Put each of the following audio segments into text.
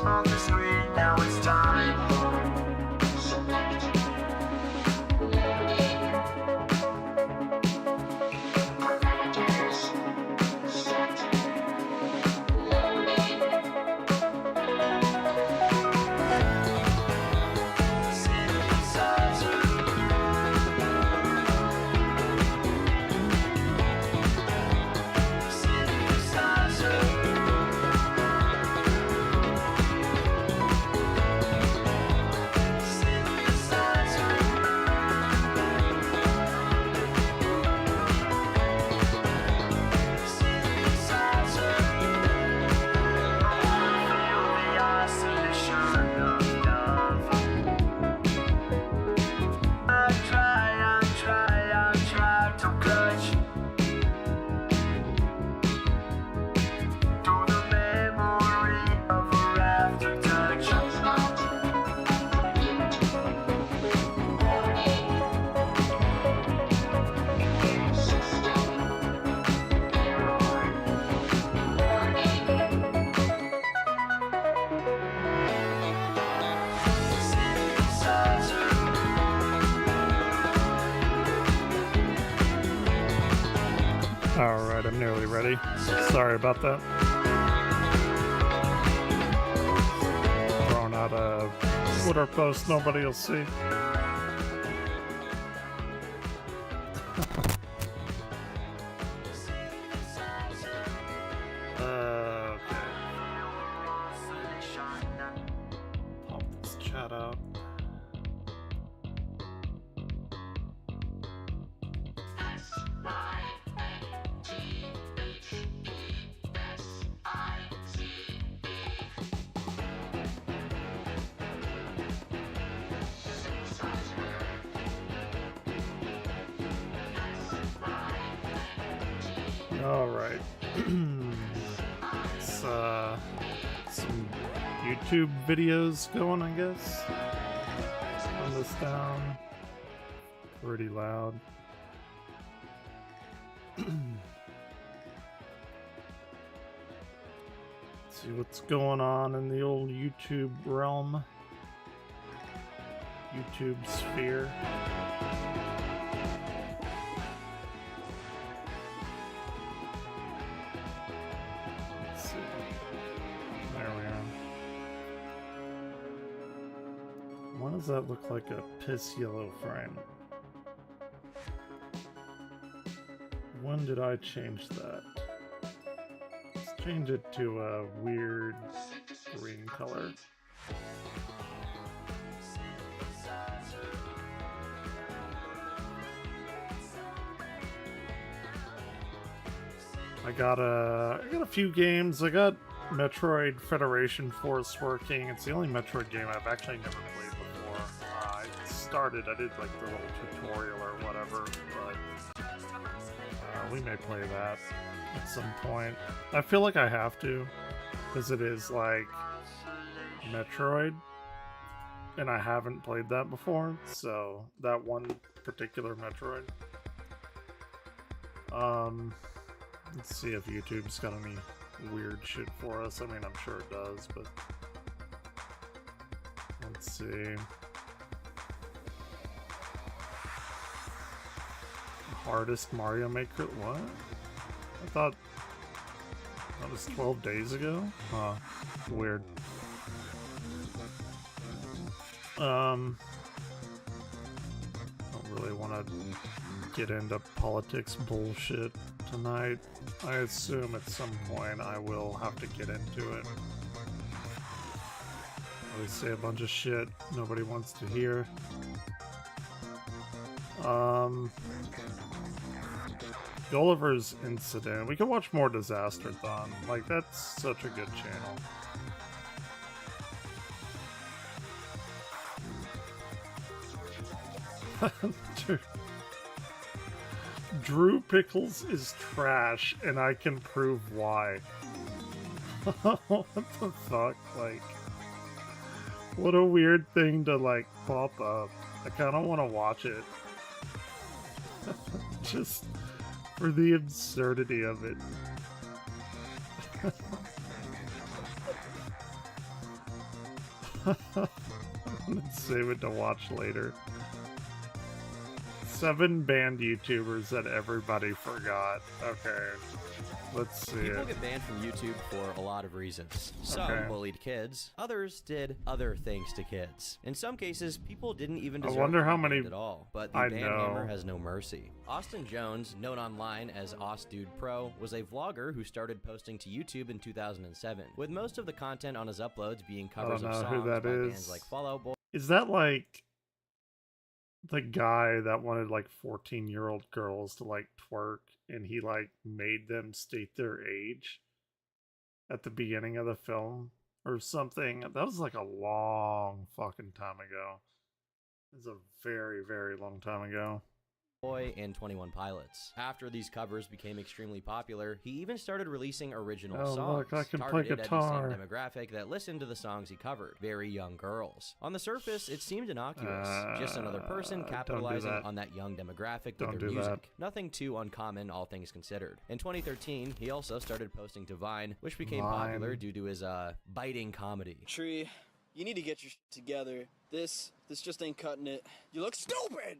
on the screen, now it's time. Alright, I'm nearly ready. Sorry about that. Throwing out a Twitter post nobody will see. Okay. Pop this chat out. Alright. It's some YouTube videos going, I guess. Turn this down. Pretty loud. See what's going on in the old YouTube realm. YouTube sphere. Why does that look like a piss yellow frame? When did I change that? Let's change it to a weird green color. I got a few games. I got Metroid Federation Force working. It's the only Metroid game I've actually never played before. I did like the little tutorial or whatever, but we may play that at some point. I feel like I have to, because it is like Metroid, and I haven't played that before, so that one particular Metroid. Let's see if YouTube's got any weird shit for us. I mean, I'm sure it does, but let's see. Hardest Mario Maker? What? I thought that was 12 days ago? Huh. Weird. Don't really want to get into politics bullshit tonight. I assume at some point I will have to get into it. I say a bunch of shit nobody wants to hear. Gulliver's Incident. We could watch more Disasterthon. Like, that's such a good channel. Drew Pickles is trash, and I can prove why. What the fuck? Like, what a weird thing to, like, pop up. I kind of want to watch it. Just for the absurdity of it. Let's save it to watch later. 7 banned YouTubers that everybody forgot. Okay. Let's see People it. get banned from YouTube for a lot of reasons. Some Okay. bullied kids, others did other things to kids. In some cases, people didn't even I deserve wonder to how be many banned at all. But the I ban know. hammer has no mercy. Austin Jones, known online as OsDudePro, was a vlogger who started posting to YouTube in 2007, with most of the content on his uploads being covers of know songs who that by is. bands like Fall Out Boy. Is that like the guy that wanted like 14-year-old girls to like twerk and he like made them state their age at the beginning of the film or something? That was like a long fucking time ago. It was a very, very long time ago. And 21 Pilots. After these covers became extremely popular, he even started releasing original Oh, songs. look, I can play targeted guitar. At the same demographic that listened to the songs he covered, very young girls. On the surface, it seemed innocuous, just another person don't do capitalizing that. on that young demographic Don't with their do music. that. Nothing too uncommon, all things considered. In 2013, he also started posting to Vine, which became Vine. popular due to his biting comedy. Tree, you need to get your shit together. This just ain't cutting it. You look stupid!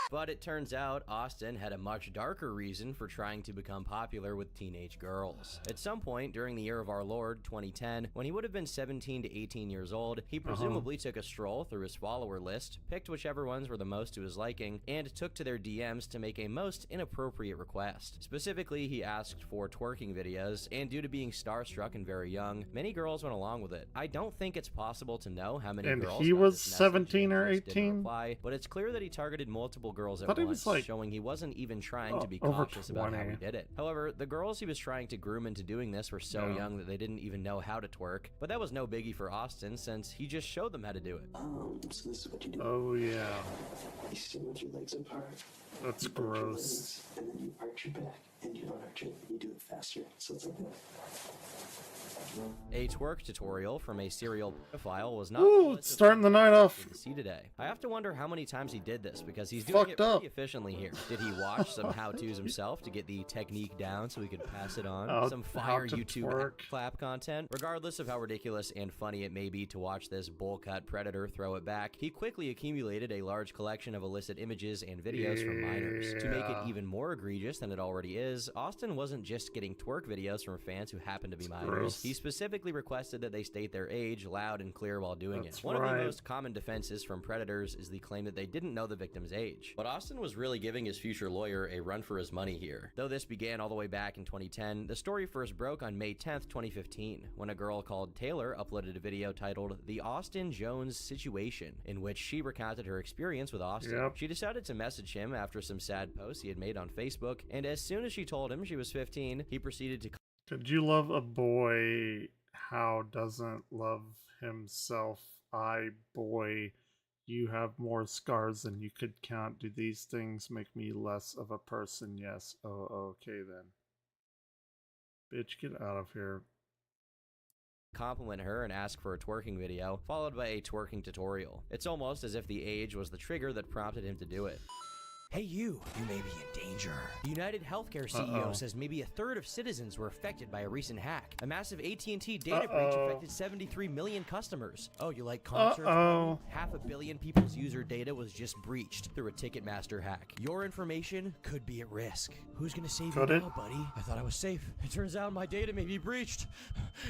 But it turns out Austin had a much darker reason for trying to become popular with teenage girls. At some point during the year of our Lord, 2010, when he would have been 17 to 18 years old, he presumably took a stroll through his follower list, picked whichever ones were the most to his liking, and took to their DMs to make a most inappropriate request. Specifically, he asked for twerking videos, and due to being starstruck and very young, many girls went along with it. I don't think it's possible to know how many And girls he got was this message 17 or and just didn't 18? reply, but it's clear that he targeted multiple girls at Thought he once, was, like, showing he wasn't even trying to be over cautious about how he 20. did it. However, the girls he was trying to groom into doing this were so young that they didn't even know how to twerk, but that was no biggie for Austin since he just showed them how to do it. So this is what you do. Oh yeah. You stand with your legs apart. That's you bend your gross. legs, and then you arch your back, and you don't arch it. You do it faster. So it's like that. A twerk tutorial from a serial pedophile was not Ooh, what starting the night off. to see today. I have to wonder how many times he did this because he's doing Fucked it up. pretty efficiently here. Did he watch some how-tos himself to get the technique down so he could pass it on? Some How fire to YouTube twerk. clap content? Regardless of how ridiculous and funny it may be to watch this bowl-cut predator throw it back, he quickly accumulated a large collection of illicit images and videos from minors. To make it Yeah. even more egregious than it already is, Austin wasn't just getting twerk videos from fans who happened to be minors. gross. He specifically requested that they state their age loud and clear while doing That's it. One of the right. most common defenses from predators is the claim that they didn't know the victim's age. But Austin was really giving his future lawyer a run for his money here. Though this began all the way back in 2010, the story first broke on May 10th, 2015, when a girl called Taylor uploaded a video titled The Austin Jones Situation, in which she recounted her experience with Austin. Yep. She decided to message him after some sad posts he had made on Facebook, and as soon as she told him she was 15, he proceeded to Could you love a boy how doesn't love himself? Boy, you have more scars than you could count. Do these things make me less of a person? Yes. Oh, okay then. Bitch, get out of here. compliment her and ask for a twerking video, followed by a twerking tutorial. It's almost as if the age was the trigger that prompted him to do it. Hey you may be in danger. The United Healthcare CEO says maybe a third of citizens were affected by a recent hack. A massive AT&T data breach affected 73 million customers. Oh, you like concerts? 500 million people's user data was just breached through a Ticketmaster hack. Your information could be at risk. Who's gonna save you now, buddy? I thought I was safe. It turns out my data may be breached.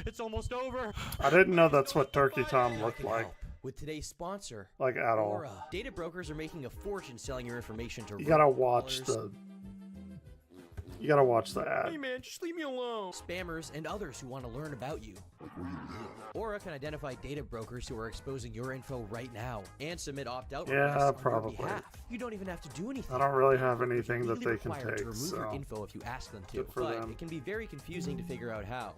It's almost over. I didn't know that's what Turkey Tom looked like. With today's sponsor, Like at all. Aura. Data brokers are making a fortune selling your information to You gotta rogue watch callers, the ad. Hey man, just leave me alone. Spammers and others who want to learn about you. Aura can identify data brokers who are exposing your info right now and submit opt-out requests on probably. your behalf. You don't even have to do anything. I don't really have Brokers are anything that legally they can required to take, remove your so info if you ask them to, good for but them. it can be very confusing to figure out how.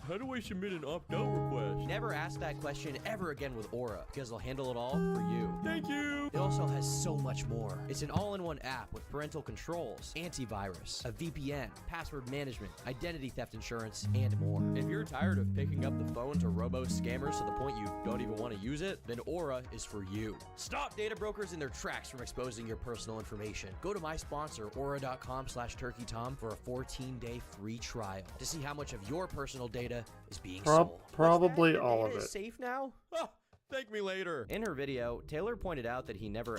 How do I submit an opt-out request? Never ask that question ever again with Aura, because they'll handle it all for you. Thank you! It also has so much more. It's an all-in-one app with parental controls, antivirus, a VPN, password management, identity theft insurance, and more. If you're tired of picking up the phone to robo-scammers to the point you don't even want to use it, then Aura is for you. Stop data brokers in their tracks from exposing your personal information. Go to my sponsor, aura.com/turkeytom for a 14-day free trial to see how much of your personal data is being sold. Probably What's that? all Your of data it. is safe now? Oh, Thank me later. In her video, Taylor pointed out that he never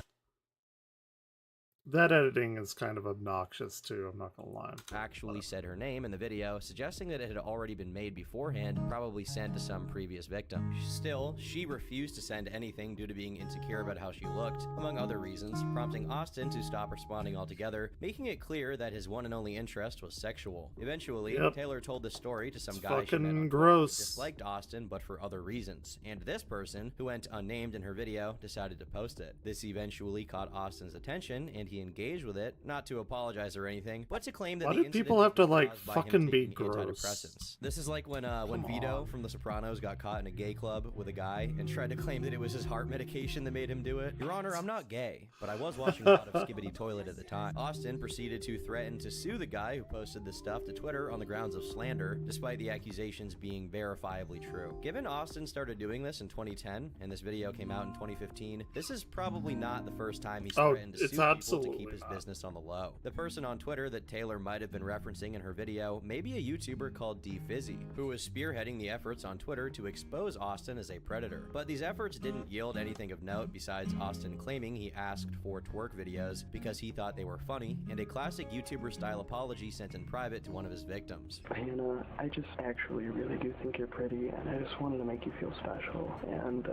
That editing is kind of obnoxious too, I'm not gonna lie. actually said her name in the video, suggesting that it had already been made beforehand, probably sent to some previous victim. Still, she refused to send anything due to being insecure about how she looked, among other reasons, prompting Austin to stop responding altogether, making it clear that his one and only interest was sexual. Eventually, Yep. Taylor told the story to some It's guy she met on fucking Twitter who gross. disliked Austin, but for other reasons, and this person, who went unnamed in her video, decided to post it. This eventually caught Austin's attention, and he engaged with it, not to apologize or anything, but to claim that Why the do people incident have to, was like, caused by him fucking be taking gross? antidepressants. This is like when Come Vito on. from The Sopranos got caught in a gay club with a guy and tried to claim that it was his heart medication that made him do it. Your Honor, I'm not gay, but I was watching a lot of Skibbity Toilet at the time. Austin proceeded to threaten to sue the guy who posted this stuff to Twitter on the grounds of slander, despite the accusations being verifiably true. Given Austin started doing this in 2010, and this video came out in 2015, this is probably not the first time he's Oh, threatened to it's sue people to absolutely keep his not. business on the low. The person on Twitter that Taylor might have been referencing in her video may be a YouTuber called D-Fizzy, who was spearheading the efforts on Twitter to expose Austin as a predator. But these efforts didn't yield anything of note besides Austin claiming he asked for twerk videos because he thought they were funny, and a classic YouTuber-style apology sent in private to one of his victims. Hannah, I just actually really do think you're pretty, and I just wanted to make you feel special. And,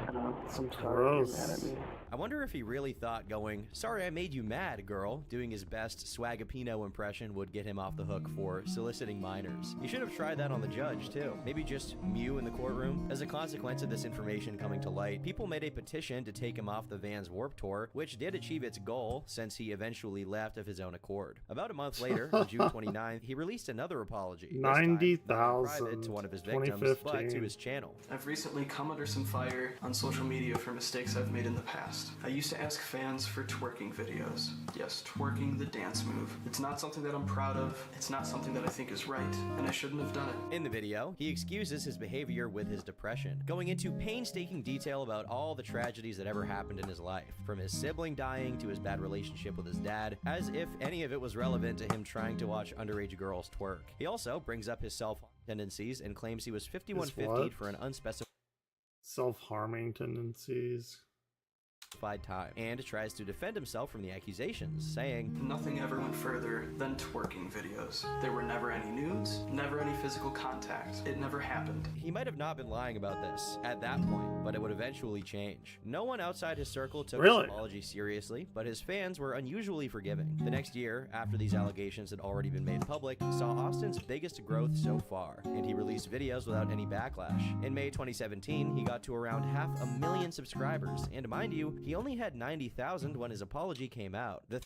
I'm sorry you're mad at me. I wonder if he really thought going, "Sorry I made you mad, girl," doing his best Swagapino impression would get him off the hook for soliciting minors. You should have tried that on the judge, too. Maybe just mew in the courtroom. As a consequence of this information coming to light, people made a petition to take him off the Vans Warped Tour, which did achieve its goal since he eventually left of his own accord. About a month later, on June 29th, he released another apology. This time, not in 90,000, private to one of his victims, but 2015. to his channel. I've recently come under some fire on social media for mistakes I've made in the past. I used to ask fans for twerking videos. Yes, twerking, the dance move. It's not something that I'm proud of, it's not something that I think is right, and I shouldn't have done it. In the video, he excuses his behavior with his depression, going into painstaking detail about all the tragedies that ever happened in his life, from his sibling dying to his bad relationship with his dad, as if any of it was relevant to him trying to watch underage girls twerk. He also brings up his self-harm tendencies and claims he was 5150'd for an unspecified Self-harming tendencies. time, and tries to defend himself from the accusations, saying, Nothing ever went further than twerking videos. There were never any nudes, never any physical contact. It never happened. he might have not been lying about this at that point, but it would eventually change. No one outside his circle took Really? his apology seriously, but his fans were unusually forgiving. The next year, after these allegations had already been made public, saw Austin's biggest growth so far, and he released videos without any backlash. In May 2017, he got to around 500,000 subscribers, and mind you, he only had 90,000 when his apology came out. The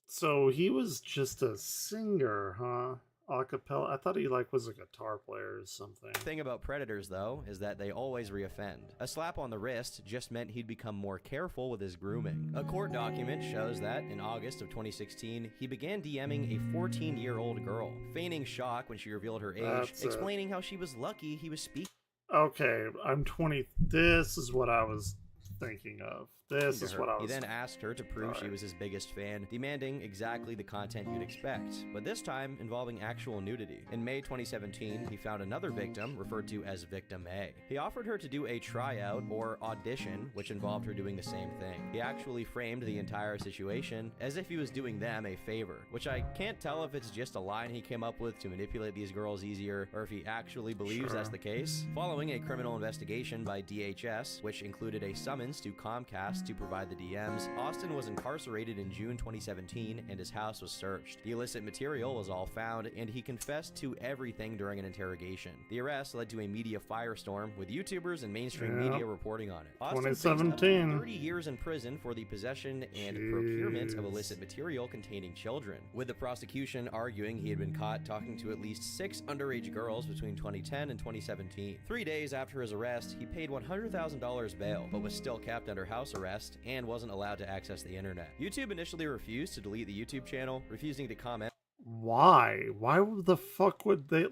So he was just a singer, huh? Acapella. I thought he was a guitar player or something. thing about predators, though, is that they always reoffend. A slap on the wrist just meant he'd become more careful with his grooming. A court document shows that, in August of 2016, he began DMing a 14-year-old girl, feigning shock when she revealed her age, That's it. explaining how she was lucky he was speaking Okay, I'm 20. This is what I was thinking of. This to is her. what I He was. then asked her to prove she Alright. was his biggest fan, demanding exactly the content you'd expect, but this time involving actual nudity. In May 2017, he found another victim, referred to as Victim A. He offered her to do a tryout, or audition, which involved her doing the same thing. He actually framed the entire situation as if he was doing them a favor, which I can't tell if it's just a line he came up with to manipulate these girls easier, or if he actually believes that's the case. Following a criminal investigation by DHS, which included a summons to Comcast to provide the DMs, Austin was incarcerated in June 2017 and his house was searched. The illicit material was all found, and he confessed to everything during an interrogation. The arrest led to a media firestorm, with YouTubers and mainstream Yeah. media reporting on it. Austin faced up to 2017. 30 years in prison for the possession and procurement of illicit material containing children, with the prosecution arguing he had been caught talking to at least 6 underage girls between 2010 and 2017. 3 days after his arrest, he paid $100,000 bail, but was still kept under house arrest and wasn't allowed to access the internet. YouTube initially refused to delete the YouTube channel, refusing to comment Why? Why the fuck would they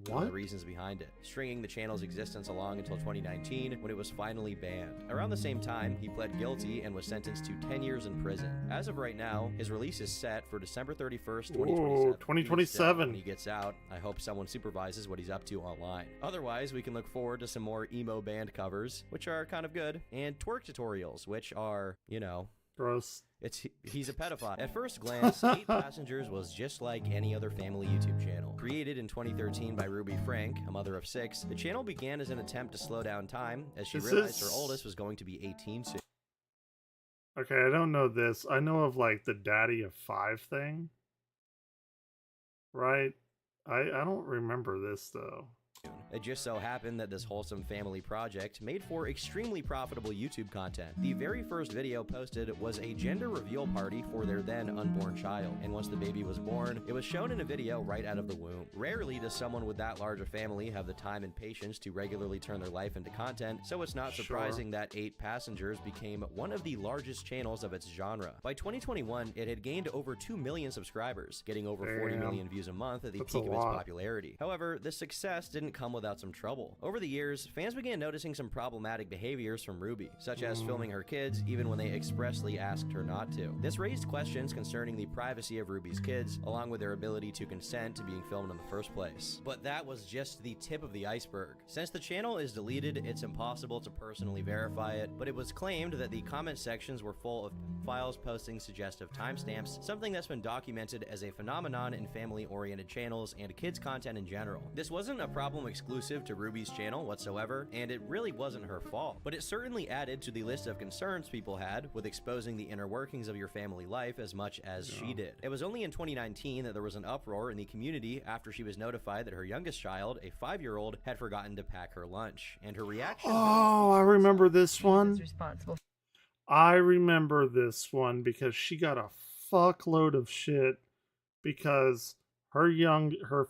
One of the reasons behind it, stringing the channel's existence along until 2019 when it was finally banned. Around the same time, he pled guilty and was sentenced to 10 years in prison. As of right now, his release is set for December 31st, 2027. 2027. When he gets out, I hope someone supervises what he's up to online. Otherwise, we can look forward to some more emo band covers, which are kind of good, and twerk tutorials, which are, you know, gross. He's a pedophile. At first glance, 8 Passengers was just like any other family YouTube channel. Created in 2013 by Ruby Frank, a mother of 6, the channel began as an attempt to slow down time as she realized her oldest was going to be 18 soon. Okay, I don't know this. I know of like the Daddy of 5 thing. Right? I don't remember this though. It just so happened that this wholesome family project made for extremely profitable YouTube content. The very first video posted was a gender reveal party for their then unborn child, and once the baby was born, it was shown in a video right out of the womb. Rarely does someone with that large a family have the time and patience to regularly turn their life into content, so it's not surprising that 8 Passengers became one of the largest channels of its genre. By 2021, it had gained over 2 million subscribers, getting over 40 million views a month at the peak of its popularity. However, this success didn't come without some trouble. Over the years, fans began noticing some problematic behaviors from Ruby, such as filming her kids even when they expressly asked her not to. This raised questions concerning the privacy of Ruby's kids, along with their ability to consent to being filmed in the first place. But that was just the tip of the iceberg. Since the channel is deleted, it's impossible to personally verify it, but it was claimed that the comment sections were full of files posting suggestive timestamps, something that's been documented as a phenomenon in family-oriented channels and kids content in general. This wasn't a problem exclusive to Ruby's channel whatsoever, and it really wasn't her fault, but it certainly added to the list of concerns people had with exposing the inner workings of your family life as much as she did. It was only in 2019 that there was an uproar in the community after she was notified that her youngest child, a 5-year-old, had forgotten to pack her lunch, and her reaction— Oh, I remember this one. I remember this one because she got a fuckload of shit because her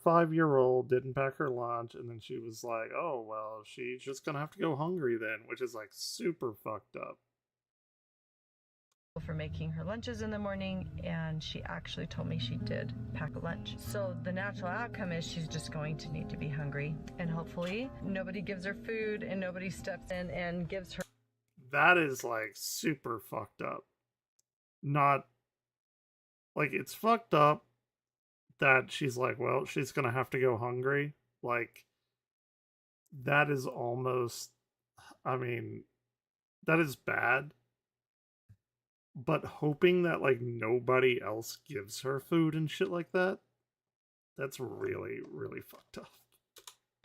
5-year-old didn't pack her lunch, and then she was like, oh, well, she's just gonna have to go hungry then, which is like super fucked up. For making her lunches in the morning, and she actually told me she did pack a lunch. So the natural outcome is she's just going to need to be hungry, and hopefully nobody gives her food and nobody steps in and gives her— That is like super fucked up. Not like, it's fucked up that she's like, well, she's gonna have to go hungry. Like, that is almost, I mean, that is bad. But hoping that like nobody else gives her food and shit like that, that's really, really fucked up.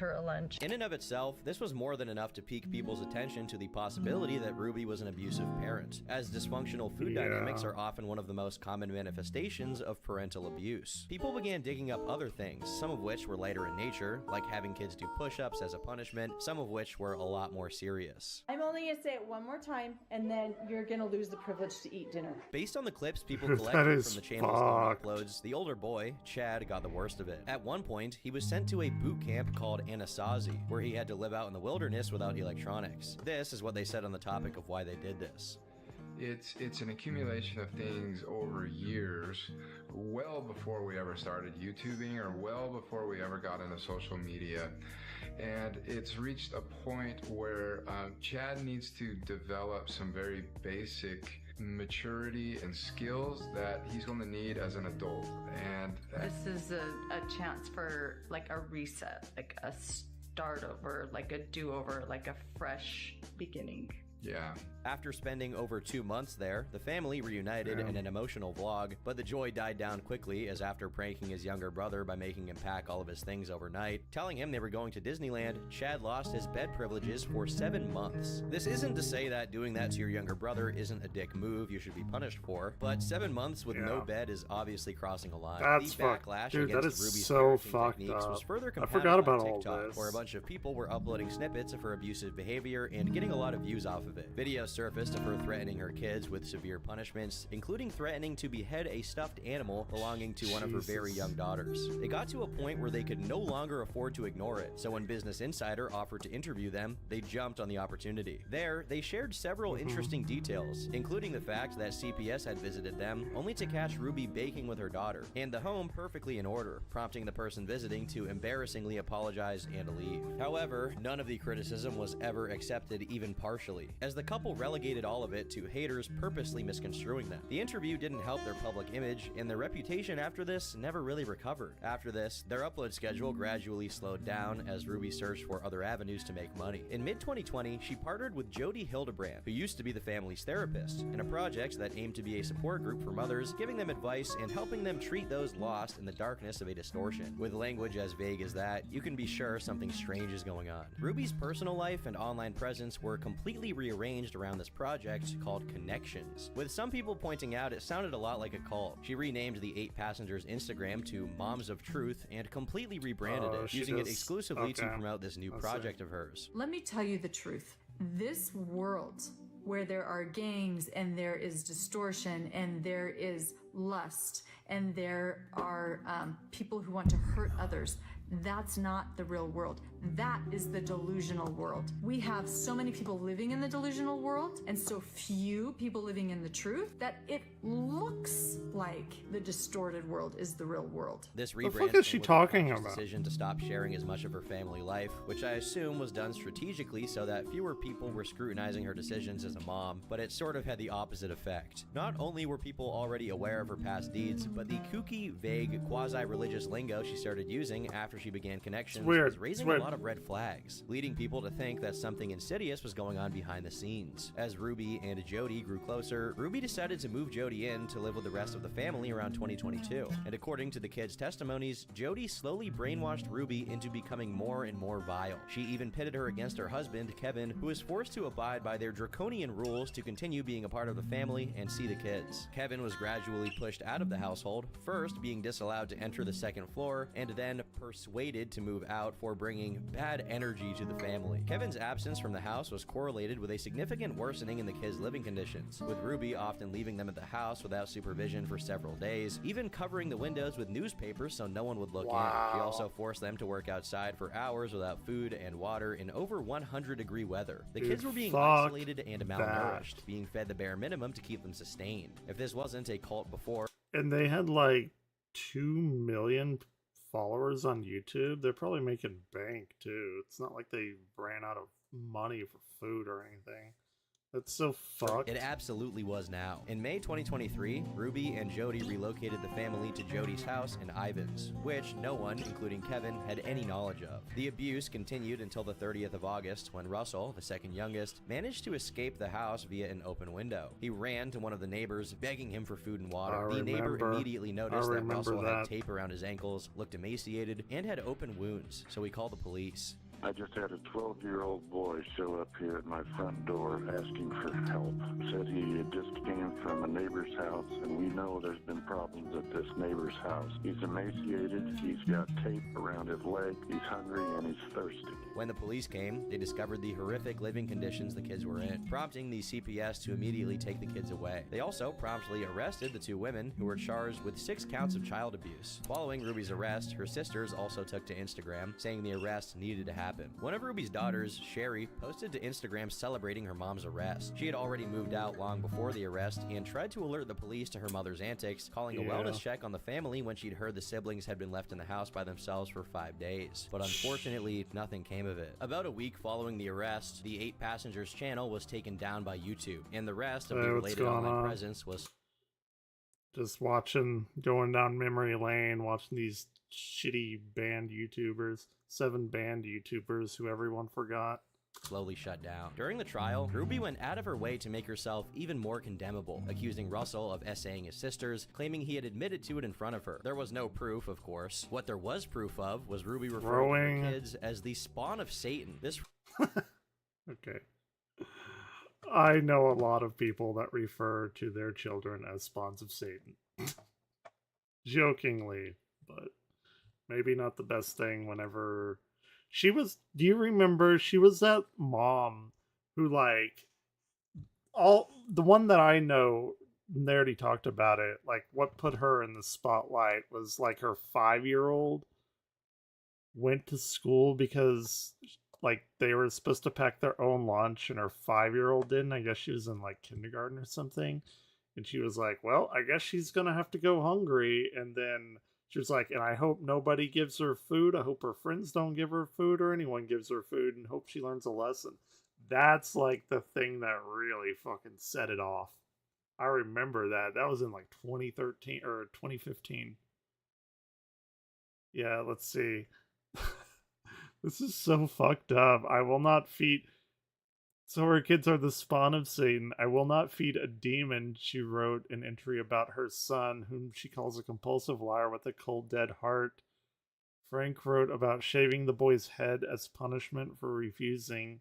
her a lunch. In and of itself, this was more than enough to pique people's attention to the possibility that Ruby was an abusive parent, as dysfunctional food dynamics are often one of the most common manifestations of parental abuse. People began digging up other things, some of which were lighter in nature, like having kids do push-ups as a punishment, some of which were a lot more serious. I'm only gonna say it one more time, and then you're gonna lose the privilege to eat dinner. Based on the clips people collected from the channel's own uploads, the older boy, Chad, got the worst of it. At one point, he was sent to a boot camp called Anasazi, where he had to live out in the wilderness without electronics. This is what they said on the topic of why they did this. It's an accumulation of things over years, well before we ever started YouTubing or well before we ever got into social media. And it's reached a point where Chad needs to develop some very basic maturity and skills that he's going to need as an adult. And this is a chance for like a reset, like a start over, like a do-over, like a fresh beginning. Yeah. After spending over 2 months there, the family reunited in an emotional vlog, but the joy died down quickly as after pranking his younger brother by making him pack all of his things overnight, telling him they were going to Disneyland, Chad lost his bed privileges for 7 months. This isn't to say that doing that to your younger brother isn't a dick move you should be punished for, but 7 months with no bed is obviously crossing a line. That's the backlash Dude, against that is Ruby's so parenting fucked techniques up. was further I forgot compounded about on all TikTok, this. where a bunch of people were uploading snippets of her abusive behavior and getting a lot of views off of of it. Videos surfaced of her threatening her kids with severe punishments, including threatening to behead a stuffed animal belonging to one of her very young daughters. It got to a point where they could no longer afford to ignore it, so when Business Insider offered to interview them, they jumped on the opportunity. There, they shared several interesting details, including the fact that CPS had visited them only to catch Ruby baking with her daughter, and the home perfectly in order, prompting the person visiting to embarrassingly apologize and leave. However, none of the criticism was ever accepted even partially, as the couple relegated all of it to haters purposely misconstruing them. The interview didn't help their public image, and their reputation after this never really recovered. After this, their upload schedule gradually slowed down as Ruby searched for other avenues to make money. In mid-2020, she partnered with Jody Hildebrand, who used to be the family's therapist, in a project that aimed to be a support group for mothers, giving them advice and helping them treat those lost in the darkness of a distortion. With language as vague as that, you can be sure something strange is going on. Ruby's personal life and online presence were completely rearranged around this project called Connections, with some people pointing out it sounded a lot like a cult. She renamed the 8 Passengers Instagram to Moms of Truth and completely rebranded it, using it exclusively to promote this new project of hers. Let me tell you the truth. This world where there are gangs and there is distortion and there is lust and there are people who want to hurt others, that's not the real world. That is the delusional world. We have so many people living in the delusional world and so few people living in the truth that it looks like the distorted world is the real world. This rebrand. The fuck is she talking about? Decision to stop sharing as much of her family life, which I assume was done strategically so that fewer people were scrutinizing her decisions as a mom, but it sort of had the opposite effect. Not only were people already aware of her past deeds, but the kooky, vague, quasi-religious lingo she started using after she began Connections was raising a lot of red flags, leading people to think that something insidious was going on behind the scenes. As Ruby and Jody grew closer, Ruby decided to move Jody in to live with the rest of the family around 2022. And according to the kids' testimonies, Jody slowly brainwashed Ruby into becoming more and more vile. She even pitted her against her husband, Kevin, who was forced to abide by their draconian rules to continue being a part of the family and see the kids. Kevin was gradually pushed out of the household, first being disallowed to enter the second floor, and then persuaded to move out for bringing bad energy to the family. Kevin's absence from the house was correlated with a significant worsening in the kids' living conditions, with Ruby often leaving them at the house without supervision for several days, even covering the windows with newspapers so no one would look in. She also forced them to work outside for hours without food and water in over 100-degree weather. The kids were being isolated and malnourished, being fed the bare minimum to keep them sustained. If this wasn't a cult before... And they had like 2 million followers on YouTube. They're probably making bank too. It's not like they ran out of money for food or anything. That's so fucked. It absolutely was now. In May 2023, Ruby and Jody relocated the family to Jody's house in Ivins, which no one, including Kevin, had any knowledge of. The abuse continued until the 30th of August, when Russell, the second youngest, managed to escape the house via an open window. He ran to one of the neighbors, begging him for food and water. The neighbor immediately noticed that Russell had tape around his ankles, looked emaciated, and had open wounds, so he called the police. I just had a 12-year-old boy show up here at my front door asking for help. Said he had just came from a neighbor's house, and we know there's been problems at this neighbor's house. He's emaciated, he's got tape around his leg, he's hungry, and he's thirsty. When the police came, they discovered the horrific living conditions the kids were in, prompting the CPS to immediately take the kids away. They also promptly arrested the 2 women, who were charged with 6 counts of child abuse. Following Ruby's arrest, her sisters also took to Instagram, saying the arrest needed to happen. One of Ruby's daughters, Sherry, posted to Instagram celebrating her mom's arrest. She had already moved out long before the arrest and tried to alert the police to her mother's antics, calling a wellness check on the family when she'd heard the siblings had been left in the house by themselves for 5 days. But unfortunately, nothing came of it. About a week following the arrest, the 8 Passengers channel was taken down by YouTube, and the rest of the related online presence was... Just going down memory lane, watching these shitty banned YouTubers, 7 banned YouTubers who everyone forgot. Slowly shut down. During the trial, Ruby went out of her way to make herself even more condemnable, accusing Russell of essaying his sisters, claiming he had admitted to it in front of her. There was no proof, of course. What there was proof of was Ruby referring to her kids as the spawn of Satan. This... Okay. I know a lot of people that refer to their children as spawns of Satan. Jokingly, but maybe not the best thing whenever... do you remember, she was that mom who, like, the one that I know, they already talked about it. Like, what put her in the spotlight was like her 5-year-old went to school because like they were supposed to pack their own lunch and her 5-year-old didn't. I guess she was in like kindergarten or something. And she was like, well, I guess she's gonna have to go hungry. And then she was like, and I hope nobody gives her food. I hope her friends don't give her food or anyone gives her food, and hope she learns a lesson. That's like the thing that really fucking set it off. I remember that. That was in like 2013 or 2015. Yeah, let's see. This is so fucked up. I will not feed. So her kids are the spawn of Satan. I will not feed a demon, she wrote an entry about her son, whom she calls a compulsive liar with a cold, dead heart. Frank wrote about shaving the boy's head as punishment for refusing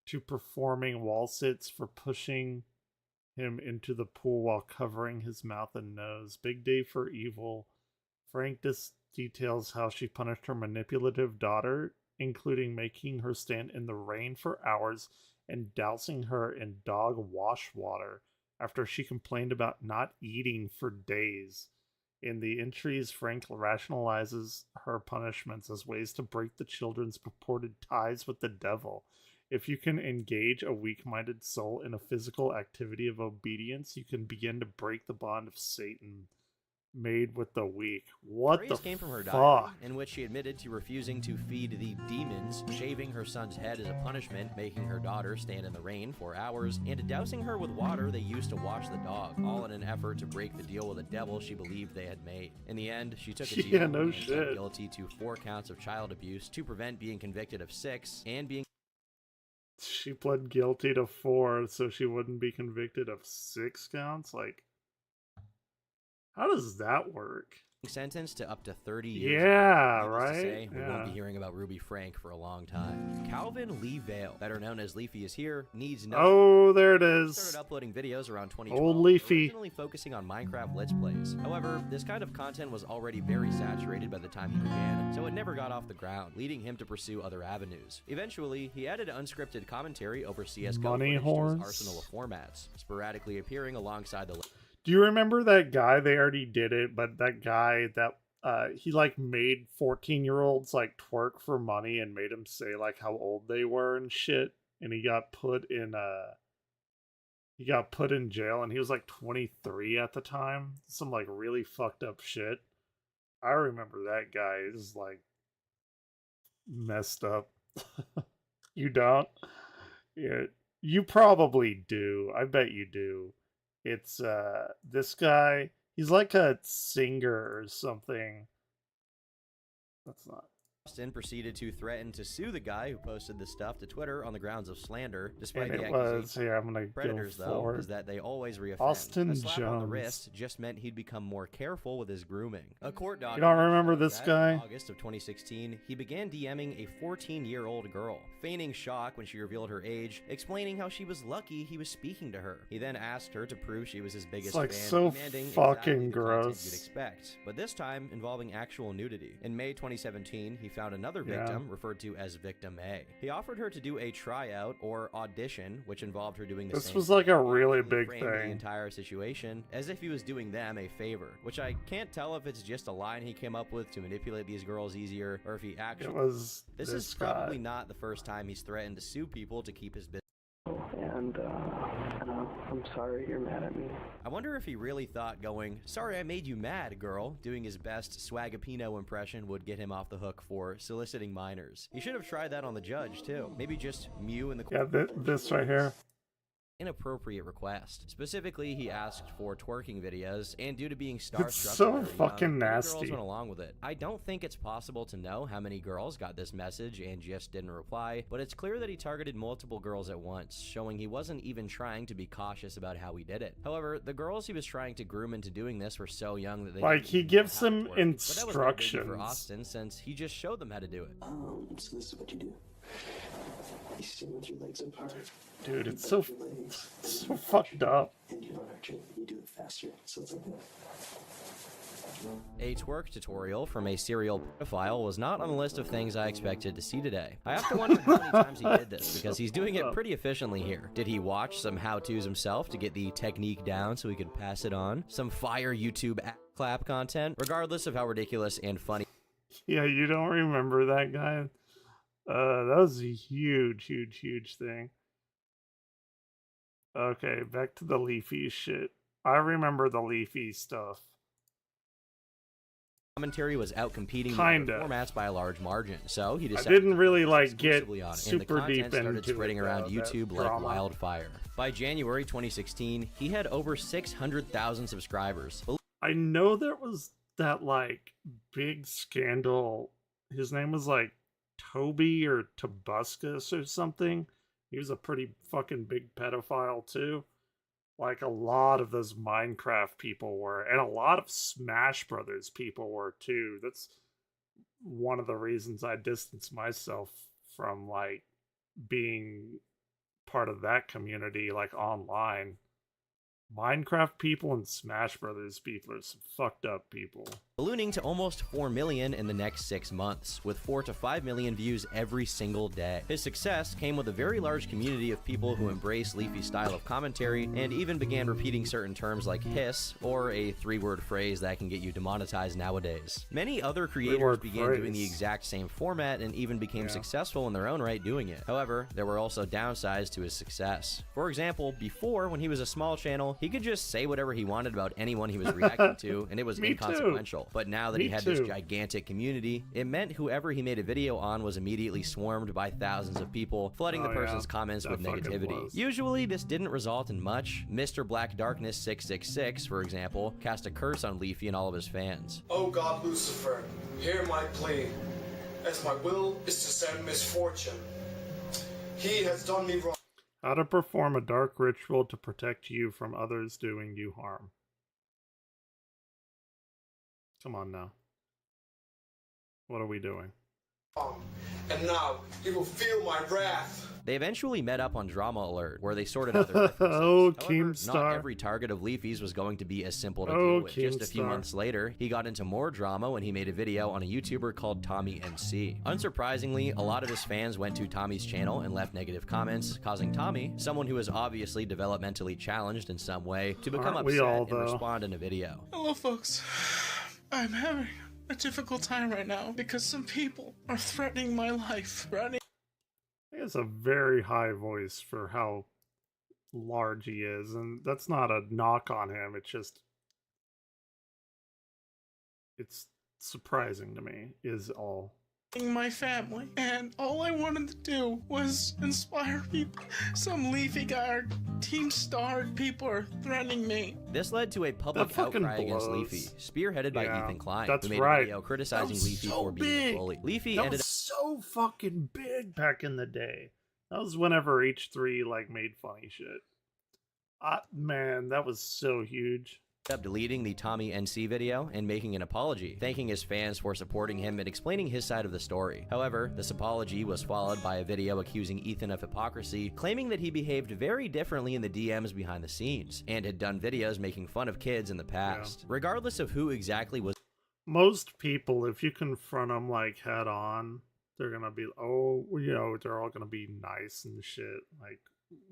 to performing wall sits for pushing him into the pool while covering his mouth and nose. Big day for evil. Frank details how she punished her manipulative daughter, including making her stand in the rain for hours and dousing her in dog wash water after she complained about not eating for days. In the entries, Frank rationalizes her punishments as ways to break the children's purported ties with the devil. If you can engage a weak-minded soul in a physical activity of obedience, you can begin to break the bond of Satan made with the weak. What the came from her fuck? diary, in which she admitted to refusing to feed the demons, shaving her son's head as a punishment, making her daughter stand in the rain for hours, and dousing her with water they used to wash the dog, all in an effort to break the deal with the devil she believed they had made. In the end, she took a deal Yeah, no and shit. pled guilty to 4 counts of child abuse to prevent being convicted of 6, and being She pled guilty to 4 so she wouldn't be convicted of 6 counts? Like, how does that work? sentenced to up to 30 years. Yeah, Needless right? to say, we won't be Yeah. hearing about Ruby Frank for a long time. Calvin Lee Vale, better known as Leafy is here, needs no... Oh, there it is. Started uploading videos around 2012, Old Leafy. originally focusing on Minecraft Let's Plays. However, this kind of content was already very saturated by the time he began, so it never got off the ground, leading him to pursue other avenues. Eventually, he added unscripted commentary over CSGO Money footage to horns? his arsenal of formats, sporadically appearing alongside the... Do you remember that guy? They already did it, but that guy that he like made 14-year-olds like twerk for money and made them say like how old they were and shit, and he got put in jail, and he was like 23 at the time. Some like really fucked up shit. I remember that guy is like messed up. You don't? Yeah, you probably do. I bet you do. It's this guy, he's like a singer or something. That's not. Austin proceeded to threaten to sue the guy who posted this stuff to Twitter on the grounds of slander, despite And the it was, accusation. here, I'm gonna Predators, go though, forward. is that they always reoffend. Austin a slap on the Jones. wrist just meant he'd become more careful with his grooming. A court You document don't remember shows this that guy? In August of 2016, he began DMing a 14-year-old girl, feigning shock when she revealed her age, explaining how she was lucky he was speaking to her. He then asked her to prove she was his biggest like fan, so demanding fucking exactly the content gross. you'd expect, but this time involving actual nudity. In May 2017, he found another Yeah. victim, referred to as Victim A. He offered her to do a tryout or audition, which involved her doing the This same was like a thing. He really actually big framed the thing. entire situation as if he was doing them a favor, which I can't tell if it's just a line he came up with to manipulate these girls easier, or if he actually... It was This is guy. probably not the first time he's threatened to sue people to keep his business. And I'm sorry you're mad at me. I wonder if he really thought going, "Sorry I made you mad, girl," doing his best Swagapino impression would get him off the hook for soliciting minors. He should have tried that on the judge, too. Maybe just Mew in the... Yeah, this right here. Inappropriate request. Specifically, he asked for twerking videos, and due to being starstruck, so very fucking young, nasty. girls went along with it. I don't think it's possible to know how many girls got this message and just didn't reply, but it's clear that he targeted multiple girls at once, showing he wasn't even trying to be cautious about how he did it. However, the girls he was trying to groom into doing this were so young that they Like, didn't he even gives know how them to twerk. But that was no biggie instructions. for Austin, since he just showed them how to do it. So this is what you do. You stand with your legs apart. Dude, You it's so, bend your legs, so fucked up. and you don't arch it. You do it faster. So it's like that. A twerk tutorial from a serial pedophile was not on the list of things I expected to see today. I have to wonder how many times he did this, because he's doing it pretty efficiently here. Did he watch some how-tos himself to get the technique down so he could pass it on? Some fire YouTube clap content? Regardless of how ridiculous and funny. Yeah, you don't remember that guy? That was a huge thing. Okay, back to the Leafy shit. I remember the Leafy stuff. Commentary was out competing the formats by a large margin, so he decided I didn't really like get on, super and the deep content started into spreading it, around though, YouTube that like drama. wildfire. By January 2016, he had over 600,000 subscribers. I know there was that like big scandal. His name was like Toby or Tobuscus or something. He was a pretty fucking big pedophile too. Like a lot of those Minecraft people were, and a lot of Smash Brothers people were too. That's one of the reasons I distanced myself from like being part of that community, like online. Minecraft people and Smash Brothers people are some fucked up people. Ballooning to almost 4 million in the next 6 months, with 4 to 5 million views every single day. His success came with a very large community of people who embraced Leafy's style of commentary and even began repeating certain terms like hiss, or a 3-word phrase that can get you demonetized nowadays. Many other creators began doing the exact same format and even became successful in their own right doing it. However, there were also downsides to his success. For example, before, when he was a small channel, he could just say whatever he wanted about anyone he was reacting to, and it was inconsequential. But now that he had this gigantic community, it meant whoever he made a video on was immediately swarmed by thousands of people, flooding the person's comments with negativity. Usually, this didn't result in much. Mr. Black Darkness 666, for example, cast a curse on Leafy and all of his fans. Oh God, Lucifer, hear my plea, as my will is to send misfortune. He has done me wrong. How to perform a dark ritual to protect you from others doing you harm. Come on now. What are we doing? And now he will feel my wrath. They eventually met up on Drama Alert, where they sorted out their differences. Oh, However, Keemstar. not every target of Leafy's was going to be as simple to deal with. Just a few Keemstar. months later, he got into more drama when he made a video on a YouTuber called Tommy NC. Unsurprisingly, a lot of his fans went to Tommy's channel and left negative comments, causing Tommy, someone who is obviously developmentally challenged in some way, to become Aren't we upset all, and though? respond in a video. Hello, folks. I'm having a difficult time right now because some people are threatening my life. He has a very high voice for how large he is, and that's not a knock on him. It's surprising to me, is all. My family, and all I wanted to do was inspire people. Some Leafy guy or Team Star people are threatening me. This led to a public fucking outcry against blows. Leafy, spearheaded by Yeah, Ethan Klein, that's who made right. a video criticizing That was Leafy so for being big. a bully. Leafy That ended was so fucking big back in the day. That was whenever H3 like made funny shit. Man, that was so huge. up deleting the Tommy NC video and making an apology, thanking his fans for supporting him and explaining his side of the story. However, this apology was followed by a video accusing Ethan of hypocrisy, claiming that he behaved very differently in the DMs behind the scenes, and had done videos making fun of kids in the past. Regardless of who exactly was... Most people, if you confront them like head on, they're gonna be, oh, you know, they're all gonna be nice and shit. Like,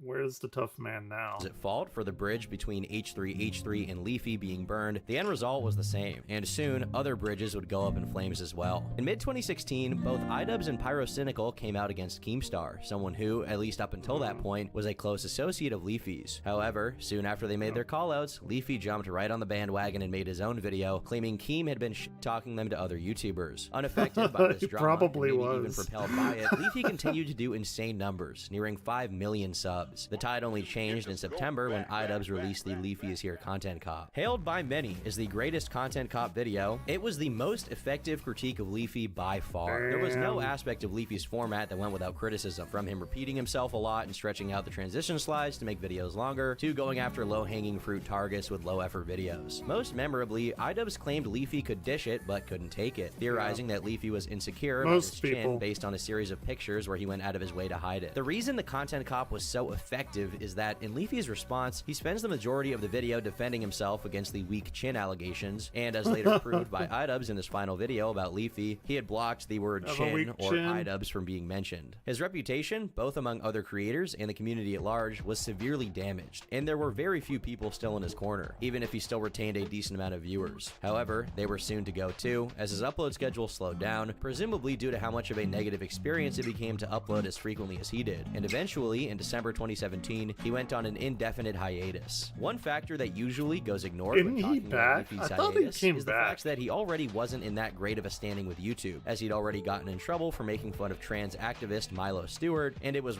where's the tough man now? at fault for the bridge between H3 and Leafy being burned, the end result was the same, and soon other bridges would go up in flames as well. In mid-2016, both iDubbbz and Pyrocynical came out against Keemstar, someone who, at least up until that point, was a close associate of Leafy's. However, soon after they made their callouts, Leafy jumped right on the bandwagon and made his own video, claiming Keem had been talking them to other YouTubers. Unaffected by this He drama, probably and maybe even was. propelled by it, Leafy continued to do insane numbers, nearing 5 million subs. The tide only changed in September when iDubbbz released the Leafy is Here content cop. Hailed by many as the greatest content cop video, it was the most effective critique of Leafy by far. There was no aspect of Leafy's format that went without criticism, from him repeating himself a lot and stretching out the transition slides to make videos longer, to going after low-hanging fruit targets with low-effort videos. Most memorably, iDubbbz claimed Leafy could dish it but couldn't take it, theorizing that Leafy was insecure about his chin based on a series of pictures where he went out of his way to hide it. The reason the content cop was so so effective is that in Leafy's response, he spends the majority of the video defending himself against the weak chin allegations, and as later proved by iDubbbz in his final video about Leafy, he had blocked the word chin or iDubbbz from being mentioned. His reputation, both among other creators and the community at large, was severely damaged, and there were very few people still in his corner, even if he still retained a decent amount of viewers. However, they were soon to go too, as his upload schedule slowed down, presumably due to how much of a negative experience it became to upload as frequently as he did, and eventually, in December 2017, he went on an indefinite hiatus. One factor that usually goes ignored when talking about Leafy's hiatus is the fact that he already wasn't in that great of a standing with YouTube, as he'd already gotten in trouble for making fun of trans activist Milo Stewart, and it was...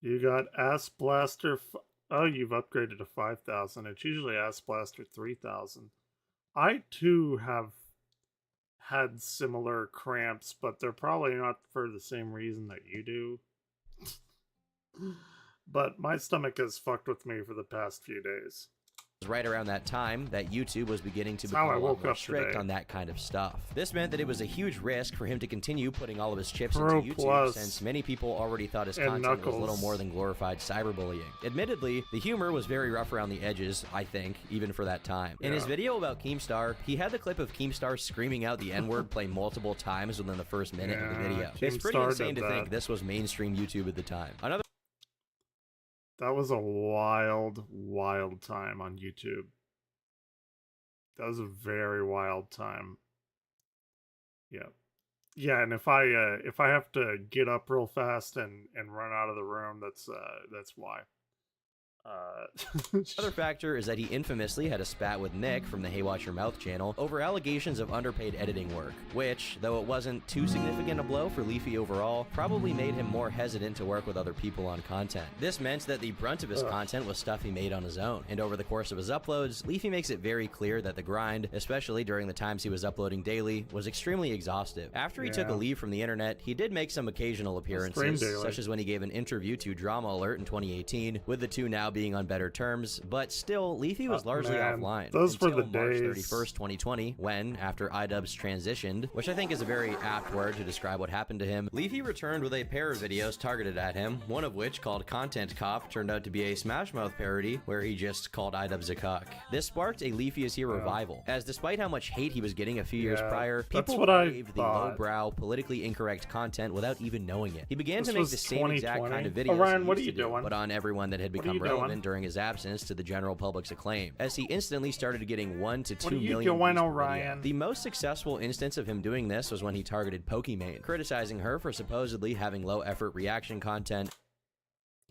You got Ass Blaster... Oh, you've upgraded to 5,000. It's usually Ass Blaster 3,000. I, too, have had similar cramps, but they're probably not for the same reason that you do. But my stomach has fucked with me for the past few days. Right around that time that YouTube was beginning to become a lot more strict on that kind of stuff. This meant that it was a huge risk for him to continue putting all of his chips into YouTube, since many people already thought his content was little more than glorified cyberbullying. Admittedly, the humor was very rough around the edges, I think, even for that time. In his video about Keemstar, he had the clip of Keemstar screaming out the N-word play multiple times within the first minute of the video. It's pretty insane to think this was mainstream YouTube at the time. That was a wild, wild time on YouTube. That was a very wild time. Yeah. Yeah, and if I have to get up real fast and run out of the room, that's why. Another factor is that he infamously had a spat with Nick from the Hey Watch Your Mouth channel over allegations of underpaid editing work, which, though it wasn't too significant a blow for Leafy overall, probably made him more hesitant to work with other people on content. This meant that the brunt of his content was stuff he made on his own, and over the course of his uploads, Leafy makes it very clear that the grind, especially during the times he was uploading daily, was extremely exhaustive. After he took a leave from the internet, he did make some occasional appearances, such as when he gave an interview to Drama Alert in 2018, with the two now being on better terms, but still, Leafy was largely offline until March 31st, 2020, when, after iDubbbz transitioned, which I think is a very apt word to describe what happened to him, Leafy returned with a pair of videos targeted at him, one of which, called Content Cop, turned out to be a Smash Mouth parody, where he just called iDubbbz a cuck. This sparked a Leafy is Here revival, as despite how much hate he was getting a few years prior, people craved the lowbrow, politically incorrect content without even knowing it. He began to make the same exact kind of videos Ryan, what are you doing? But on everyone that had become relevant during his absence to the general public's acclaim, as he instantly started getting 1 to 2 million views per video. The most successful instance of him doing this was when he targeted Pokimane, criticizing her for supposedly having low-effort reaction content.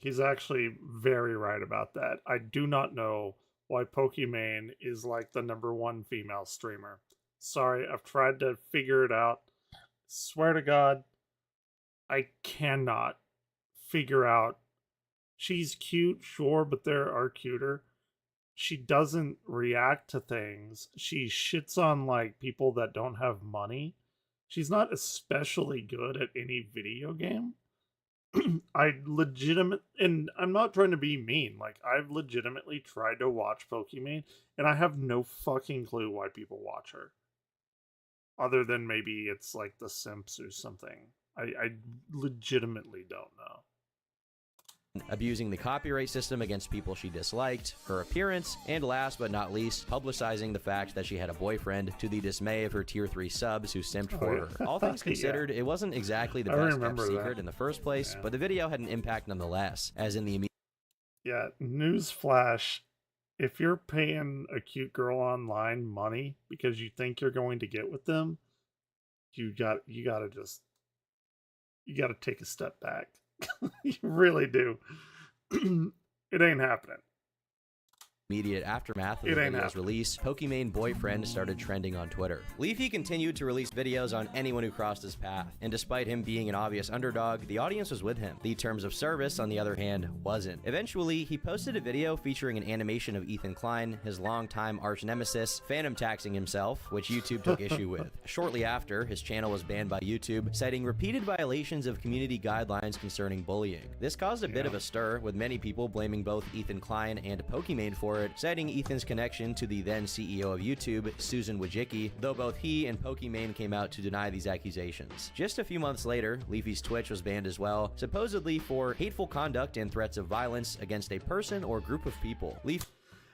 He's actually very right about that. I do not know why Pokimane is like the #1 female streamer. Sorry, I've tried to figure it out. Swear to God, I cannot figure out. She's cute, sure, but there are cuter. She doesn't react to things. She shits on, like, people that don't have money. She's not especially good at any video game. And I'm not trying to be mean. Like, I've legitimately tried to watch Pokimane, and I have no fucking clue why people watch her. Other than maybe it's like The Simps or something. I legitimately don't know. Abusing the copyright system against people she disliked, her appearance, and last but not least, publicizing the fact that she had a boyfriend to the dismay of her tier 3 subs who simped for her. All things considered, it wasn't exactly the best kept secret in the first place, but the video had an impact nonetheless, as in the immediate... Yeah, newsflash, if you're paying a cute girl online money because you think you're going to get with them, you gotta take a step back. You really do. It ain't happening. Immediate aftermath of the video's release, Pokimane Boyfriend started trending on Twitter. Leafy continued to release videos on anyone who crossed his path, and despite him being an obvious underdog, the audience was with him. The Terms of Service, on the other hand, wasn't. Eventually, he posted a video featuring an animation of Ethan Klein, his longtime arch nemesis, phantom taxing himself, which YouTube took issue with. Shortly after, his channel was banned by YouTube, citing repeated violations of community guidelines concerning bullying. This caused a bit of a stir, with many people blaming both Ethan Klein and Pokimane for for it, citing Ethan's connection to the then CEO of YouTube, Susan Wojcicki, though both he and Pokimane came out to deny these accusations. Just a few months later, Leafy's Twitch was banned as well, supposedly for hateful conduct and threats of violence against a person or group of people.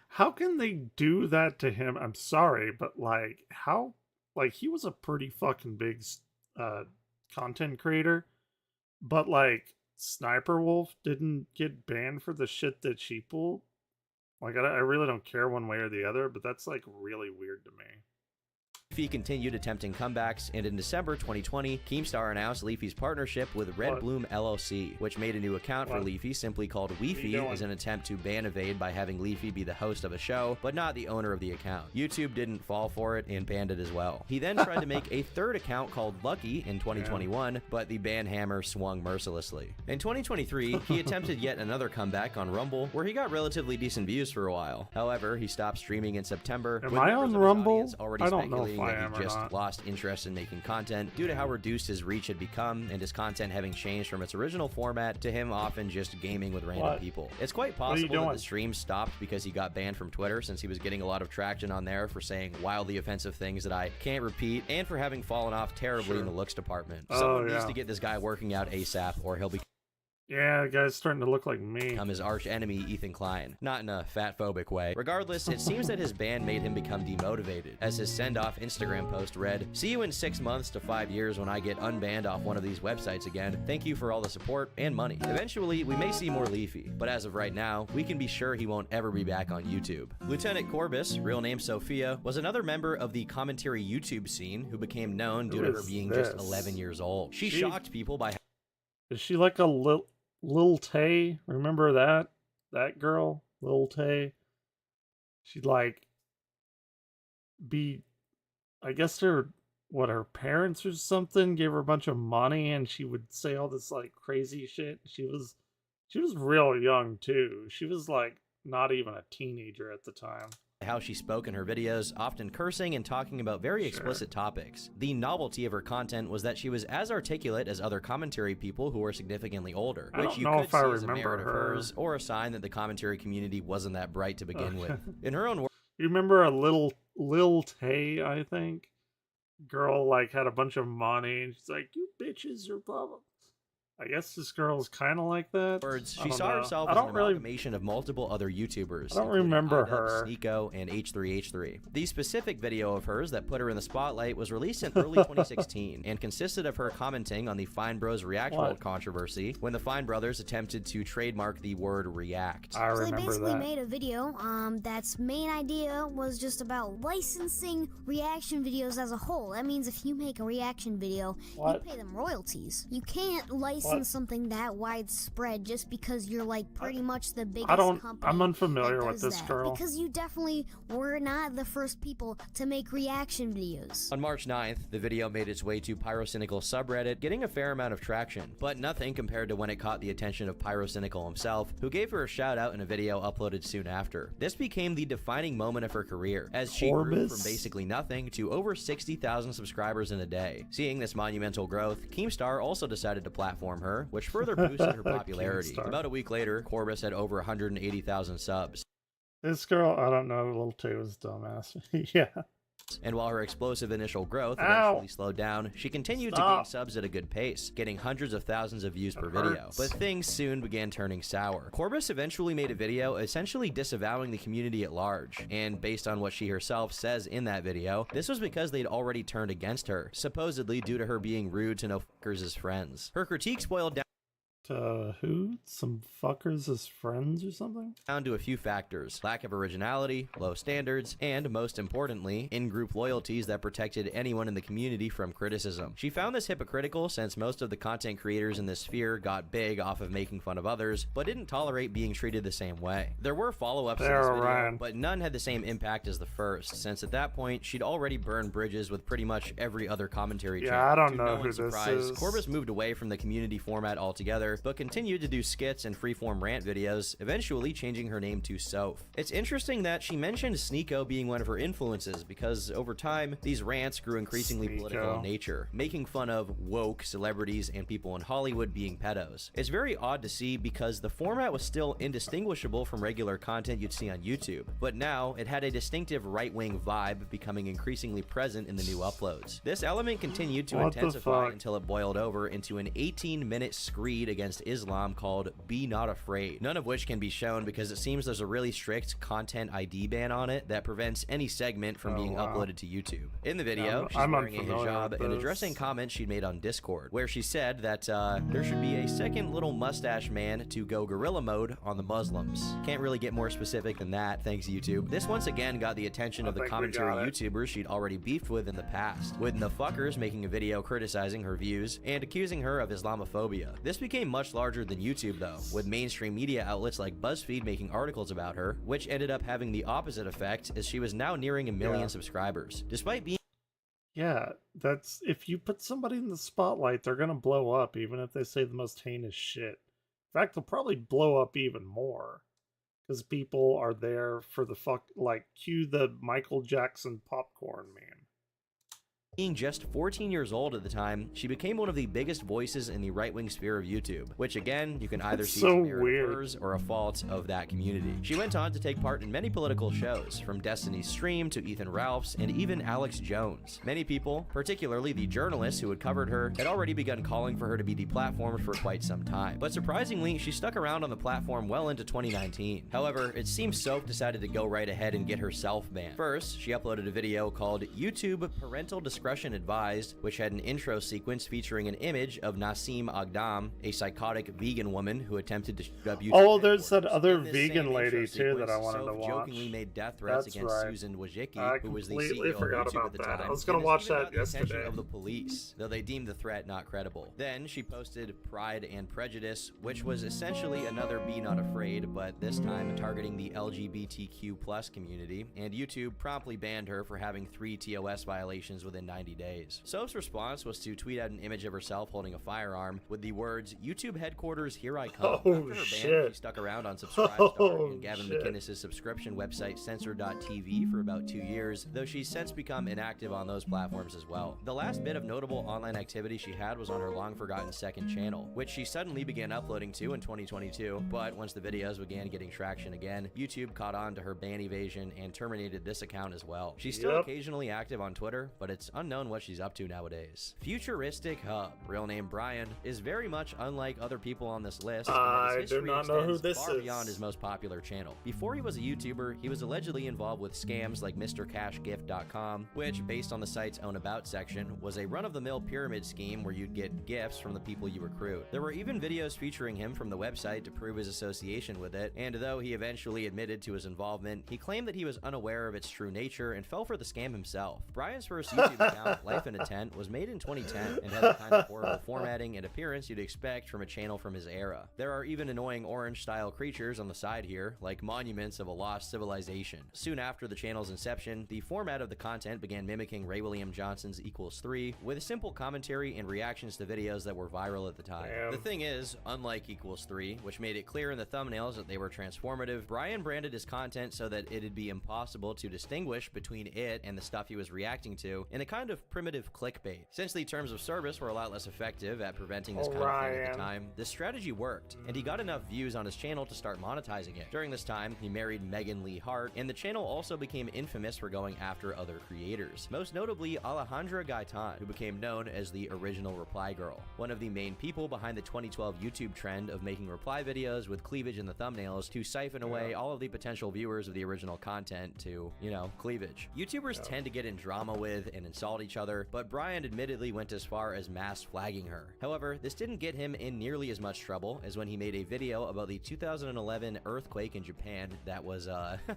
How can they do that to him? I'm sorry, but like, how? Like, he was a pretty fucking big content creator, but like, Sniper Wolf didn't get banned for the shit that she pulled. Like, I really don't care one way or the other, but that's like really weird to me. Leafy continued attempting comebacks, and in December 2020, Keemstar announced Leafy's partnership with Red Bloom LLC, which made a new account for Leafy simply called Weefy as an attempt to ban Evade by having Leafy be the host of a show, but not the owner of the account. YouTube didn't fall for it and banned it as well. He then tried to make a third account called Lucky in 2021, but the ban hammer swung mercilessly. In 2023, he attempted yet another comeback on Rumble, where he got relatively decent views for a while. However, he stopped streaming in September. Am I on Rumble? I don't know if that he just lost interest in making content due to how reduced his reach had become and his content having changed from its original format to him often just gaming with random people. It's quite possible that the stream stopped because he got banned from Twitter, since he was getting a lot of traction on there for saying wildly offensive things that I can't repeat, and for having fallen off terribly in the looks department. Someone needs to get this guy working out ASAP, or he'll be... Yeah, the guy's starting to look like me. His arch enemy, Ethan Klein. Not in a fat-phobic way. Regardless, it seems that his ban made him become demotivated, as his send-off Instagram post read, "See you in 6 months to 5 years when I get unbanned off one of these websites again. Thank you for all the support and money." Eventually, we may see more Leafy, but as of right now, we can be sure he won't ever be back on YouTube. Lieutenant Corbus, real name Sophia, was another member of the commentary YouTube scene who became known due to her being just 11 years old. She shocked people by... Is she like a Lil Tay? Remember that girl, Lil Tay? She'd like I guess her parents or something gave her a bunch of money, and she would say all this like crazy shit. She was real young too. She was like not even a teenager at the time. How she spoke in her videos, often cursing and talking about very explicit topics. The novelty of her content was that she was as articulate as other commentary people who were significantly older, which you could see as a merit of hers, or a sign that the commentary community wasn't that bright to begin with. In her own words, you remember a Lil Tay, I think? Girl like had a bunch of money, and she's like, "You bitches are blah blah." I guess this girl's kind of like that. She saw herself as an amalgamation of multiple other YouTubers. I don't remember her. Sneeko and H3H3. The specific video of hers that put her in the spotlight was released in early 2016 and consisted of her commenting on the Fine Bros React World controversy when the Fine Brothers attempted to trademark the word react. I remember that. They basically made a video that's main idea was just about licensing reaction videos as a whole. That means if you make a reaction video, you pay them royalties. You can't license something that widespread just because you're like pretty much the biggest company. I'm unfamiliar with this girl. Because you definitely were not the first people to make reaction videos. On March 9th, the video made its way to Pyrocynical subreddit, getting a fair amount of traction, but nothing compared to when it caught the attention of Pyrocynical himself, who gave her a shout out in a video uploaded soon after. This became the defining moment of her career, as she grew from basically nothing to over 60,000 subscribers in a day. Seeing this monumental growth, Keemstar also decided to platform her, which further boosted her popularity. About a week later, Corbus had over 180,000 subs. This girl, I don't know, Lil Tay was dumbass. Yeah. And while her explosive initial growth eventually slowed down, she continued to gain subs at a good pace, getting hundreds of thousands of views per video. But things soon began turning sour. Corbus eventually made a video essentially disavowing the community at large, and based on what she herself says in that video, this was because they'd already turned against her, supposedly due to her being rude to no fuckers as friends. Her critiques boiled down who? Some fuckers as friends or something? Down to a few factors: lack of originality, low standards, and most importantly, in-group loyalties that protected anyone in the community from criticism. She found this hypocritical since most of the content creators in this sphere got big off of making fun of others, but didn't tolerate being treated the same way. There were follow-ups to this video, but none had the same impact as the first, since at that point, she'd already burned bridges with pretty much every other commentary channel. I don't know who this is. Corbus moved away from the community format altogether, Twitter, but continued to do skits and freeform rant videos, eventually changing her name to Soph. It's interesting that she mentioned Sneeko being one of her influences, because over time, these rants grew increasingly political in nature, making fun of woke celebrities and people in Hollywood being pedos. It's very odd to see because the format was still indistinguishable from regular content you'd see on YouTube, but now it had a distinctive right-wing vibe becoming increasingly present in the new uploads. This element continued to intensify until it boiled over into an 18-minute screed against Islam called Be Not Afraid, none of which can be shown because it seems there's a really strict content ID ban on it that prevents any segment from being uploaded to YouTube. In the video, she's wearing a hijab and addressing comments she'd made on Discord, where she said that there should be a second little mustache man to go gorilla mode on the Muslims. Can't really get more specific than that, thanks YouTube. This once again got the attention of the commentary YouTubers she'd already beefed with in the past, with the fuckers making a video criticizing her views and accusing her of Islamophobia. This became much larger than YouTube though, with mainstream media outlets like BuzzFeed making articles about her, which ended up having the opposite effect as she was now nearing 1 million subscribers. Despite being that's if you put somebody in the spotlight, they're gonna blow up, even if they say the most heinous shit. In fact, they'll probably blow up even more because people are there for the cue the Michael Jackson popcorn man. Being just 14 years old at the time, she became one of the biggest voices in the right-wing sphere of YouTube, which again, you can either see as a merit of hers or a fault of that community. She went on to take part in many political shows, from Destiny's Stream to Ethan Ralph's and even Alex Jones. Many people, particularly the journalists who had covered her, had already begun calling for her to be deplatformed for quite some time. But surprisingly, she stuck around on the platform well into 2019. However, it seems Soph decided to go right ahead and get herself banned. First, she uploaded a video called YouTube Parental Discretion Advised, which had an intro sequence featuring an image of Nasim Agdam, a psychotic vegan woman who attempted to shoot up YouTube. Oh, there's that other vegan lady too that I wanted to watch. Jokingly made death threats against Susan Wojcicki, who was the CEO of forgot YouTube about at the that. time. I was gonna watch that The attention yesterday. of the police, though they deemed the threat not credible. Then she posted Pride and Prejudice, which was essentially another Be Not Afraid, but this time targeting the LGBTQ+ community, and YouTube promptly banned her for having 3 TOS violations within 90 days. Soph's response was to tweet out an image of herself holding a firearm with the words, "YouTube headquarters, here I come." After her ban, she stuck around on Subscribestar and Gavin McInnes' subscription website Censor.tv for about 2 years, though she's since become inactive on those platforms as well. The last bit of notable online activity she had was on her long-forgotten second channel, which she suddenly began uploading to in 2022, but once the videos began getting traction again, YouTube caught on to her ban evasion and terminated this account as well. She's still occasionally active on Twitter, but it's unknown what she's up to nowadays. Futuristic Hub, real name Brian, is very much unlike other people on this list. I do not know who this far is. Beyond his most popular channel. Before he was a YouTuber, he was allegedly involved with scams like MrCashGift.com, which, based on the site's own about section, was a run-of-the-mill pyramid scheme where you'd get gifts from the people you recruit. There were even videos featuring him from the website to prove his association with it, and though he eventually admitted to his involvement, he claimed that he was unaware of its true nature and fell for the scam himself. Brian's first YouTube account, Life in a Tent, was made in 2010 and had the kind of horrible formatting and appearance you'd expect from a channel from his era. There are even annoying orange-style creatures on the side here, like monuments of a lost civilization. Soon after the channel's inception, the format of the content began mimicking Ray William Johnson's Equals 3, with simple commentary and reactions to videos that were viral at the time. The thing is, unlike Equals 3, which made it clear in the thumbnails that they were transformative, Brian branded his content so that it'd be impossible to distinguish between it and the stuff he was reacting to in a kind of primitive clickbait. Since the terms of service were a lot less effective at preventing this kind of thing at the time, this strategy worked, and he got enough views on his channel to start monetizing it. During this time, he married Megan Lee Hart, and the channel also became infamous for going after other creators, most notably Alejandra Gaitan, who became known as the original Reply Girl, one of the main people behind the 2012 YouTube trend of making reply videos with cleavage in the thumbnails to siphon away all of the potential viewers of the original content to, you know, cleavage. YouTubers tend to get in drama with and insult each other, but Brian admittedly went as far as mass flagging her. However, this didn't get him in nearly as much trouble as when he made a video about the 2011 earthquake in Japan that was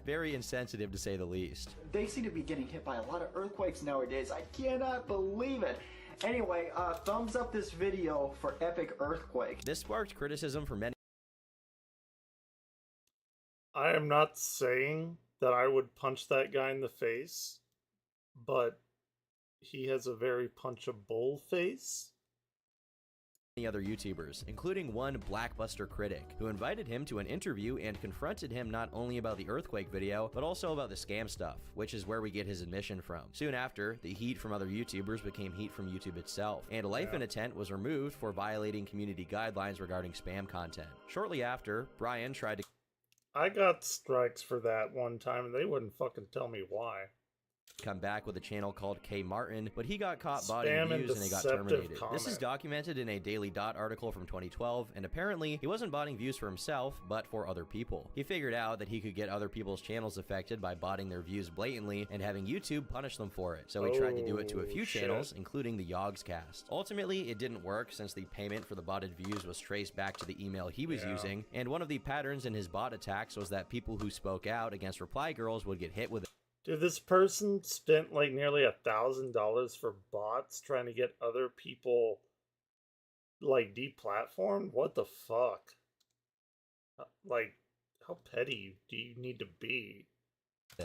very insensitive to say the least. They seem to be getting hit by a lot of earthquakes nowadays. I cannot believe it. Anyway, thumbs up this video for epic earthquake. This sparked criticism from many. I am not saying that I would punch that guy in the face, but he has a very punchable face. other YouTubers, including one Blackbuster critic, who invited him to an interview and confronted him not only about the earthquake video, but also about the scam stuff, which is where we get his admission from. Soon after, the heat from other YouTubers became heat from YouTube itself, and Life in a Tent was removed for violating community guidelines regarding spam content. Shortly after, Brian tried to... I got strikes for that one time, and they wouldn't fucking tell me why. Come back with a channel called K Martin, but he got caught Spam botting views and he got deceptive terminated. comment. This is documented in a Daily Dot article from 2012, and apparently he wasn't botting views for himself, but for other people. He figured out that he could get other people's channels affected by botting their views blatantly and having YouTube punish them for it, so he tried to do it to a few channels, including the Yogscast. Ultimately, it didn't work since the payment for the botted views was traced back to the email he was using, and one of the patterns in his bot attacks was that people who spoke out against reply girls would get hit with it. Dude, this person spent like nearly $1,000 for bots trying to get other people like deplatformed? What the fuck? Like, how petty do you need to be?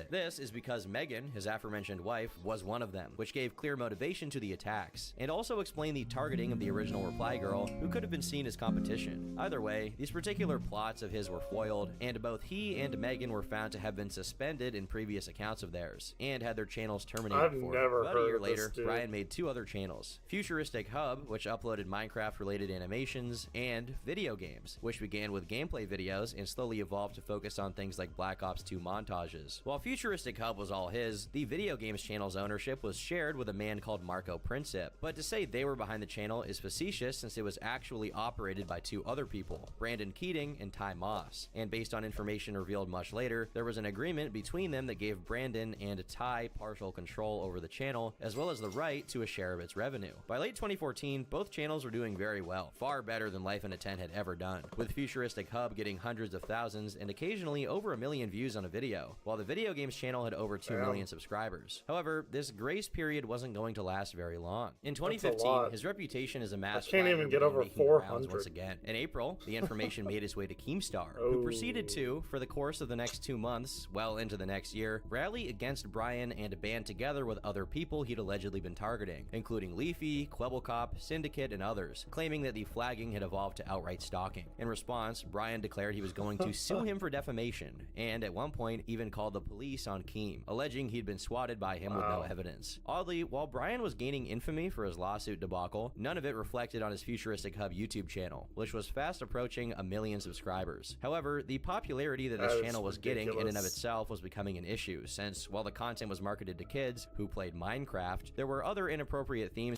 This is because Megan, his aforementioned wife, was one of them, which gave clear motivation to the attacks, and also explained the targeting of the original reply girl, who could have been seen as competition. Either way, these particular plots of his were foiled, and both he and Megan were found to have been suspended in previous accounts of theirs, and had their channels terminated I've for never it. About heard a year of this later, dude. Brian made two other channels, Futuristic Hub, which uploaded Minecraft-related animations, and Video Games, which began with gameplay videos and slowly evolved to focus on things like Black Ops 2 montages. While Futuristic Hub was all his, the Video Games channel's ownership was shared with a man called Marco Princip. But to say they were behind the channel is facetious, since it was actually operated by two other people, Brandon Keating and Ty Moss. And based on information revealed much later, there was an agreement between them that gave Brandon and Ty partial control over the channel, as well as the right to a share of its revenue. By late 2014, both channels were doing very well, far better than Life in a Tent had ever done, with Futuristic Hub getting hundreds of thousands and occasionally over 1 million views on a video, while the Video Games channel had over 2 million subscribers. However, this grace period wasn't going to last very long. In 2015, his reputation as a mass I can't even get over making the rounds 400 once again. In April, the information made its way to Keemstar, who proceeded to, for the course of the next 2 months, well into the next year, rally against Brian and band together with other people he'd allegedly been targeting, including Leafy, Quebblecop, Syndicate, and others, claiming that the flagging had evolved to outright stalking. In response, Brian declared he was going to sue him for defamation, and at one point even called the police on Keem, alleging he'd been swatted by him with no evidence. Oddly, while Brian was gaining infamy for his lawsuit debacle, none of it reflected on his Futuristic Hub YouTube channel, which was fast approaching 1 million subscribers. However, the popularity that this channel was getting in and of itself was becoming an issue, since while the content was marketed to kids who played Minecraft, there were other inappropriate themes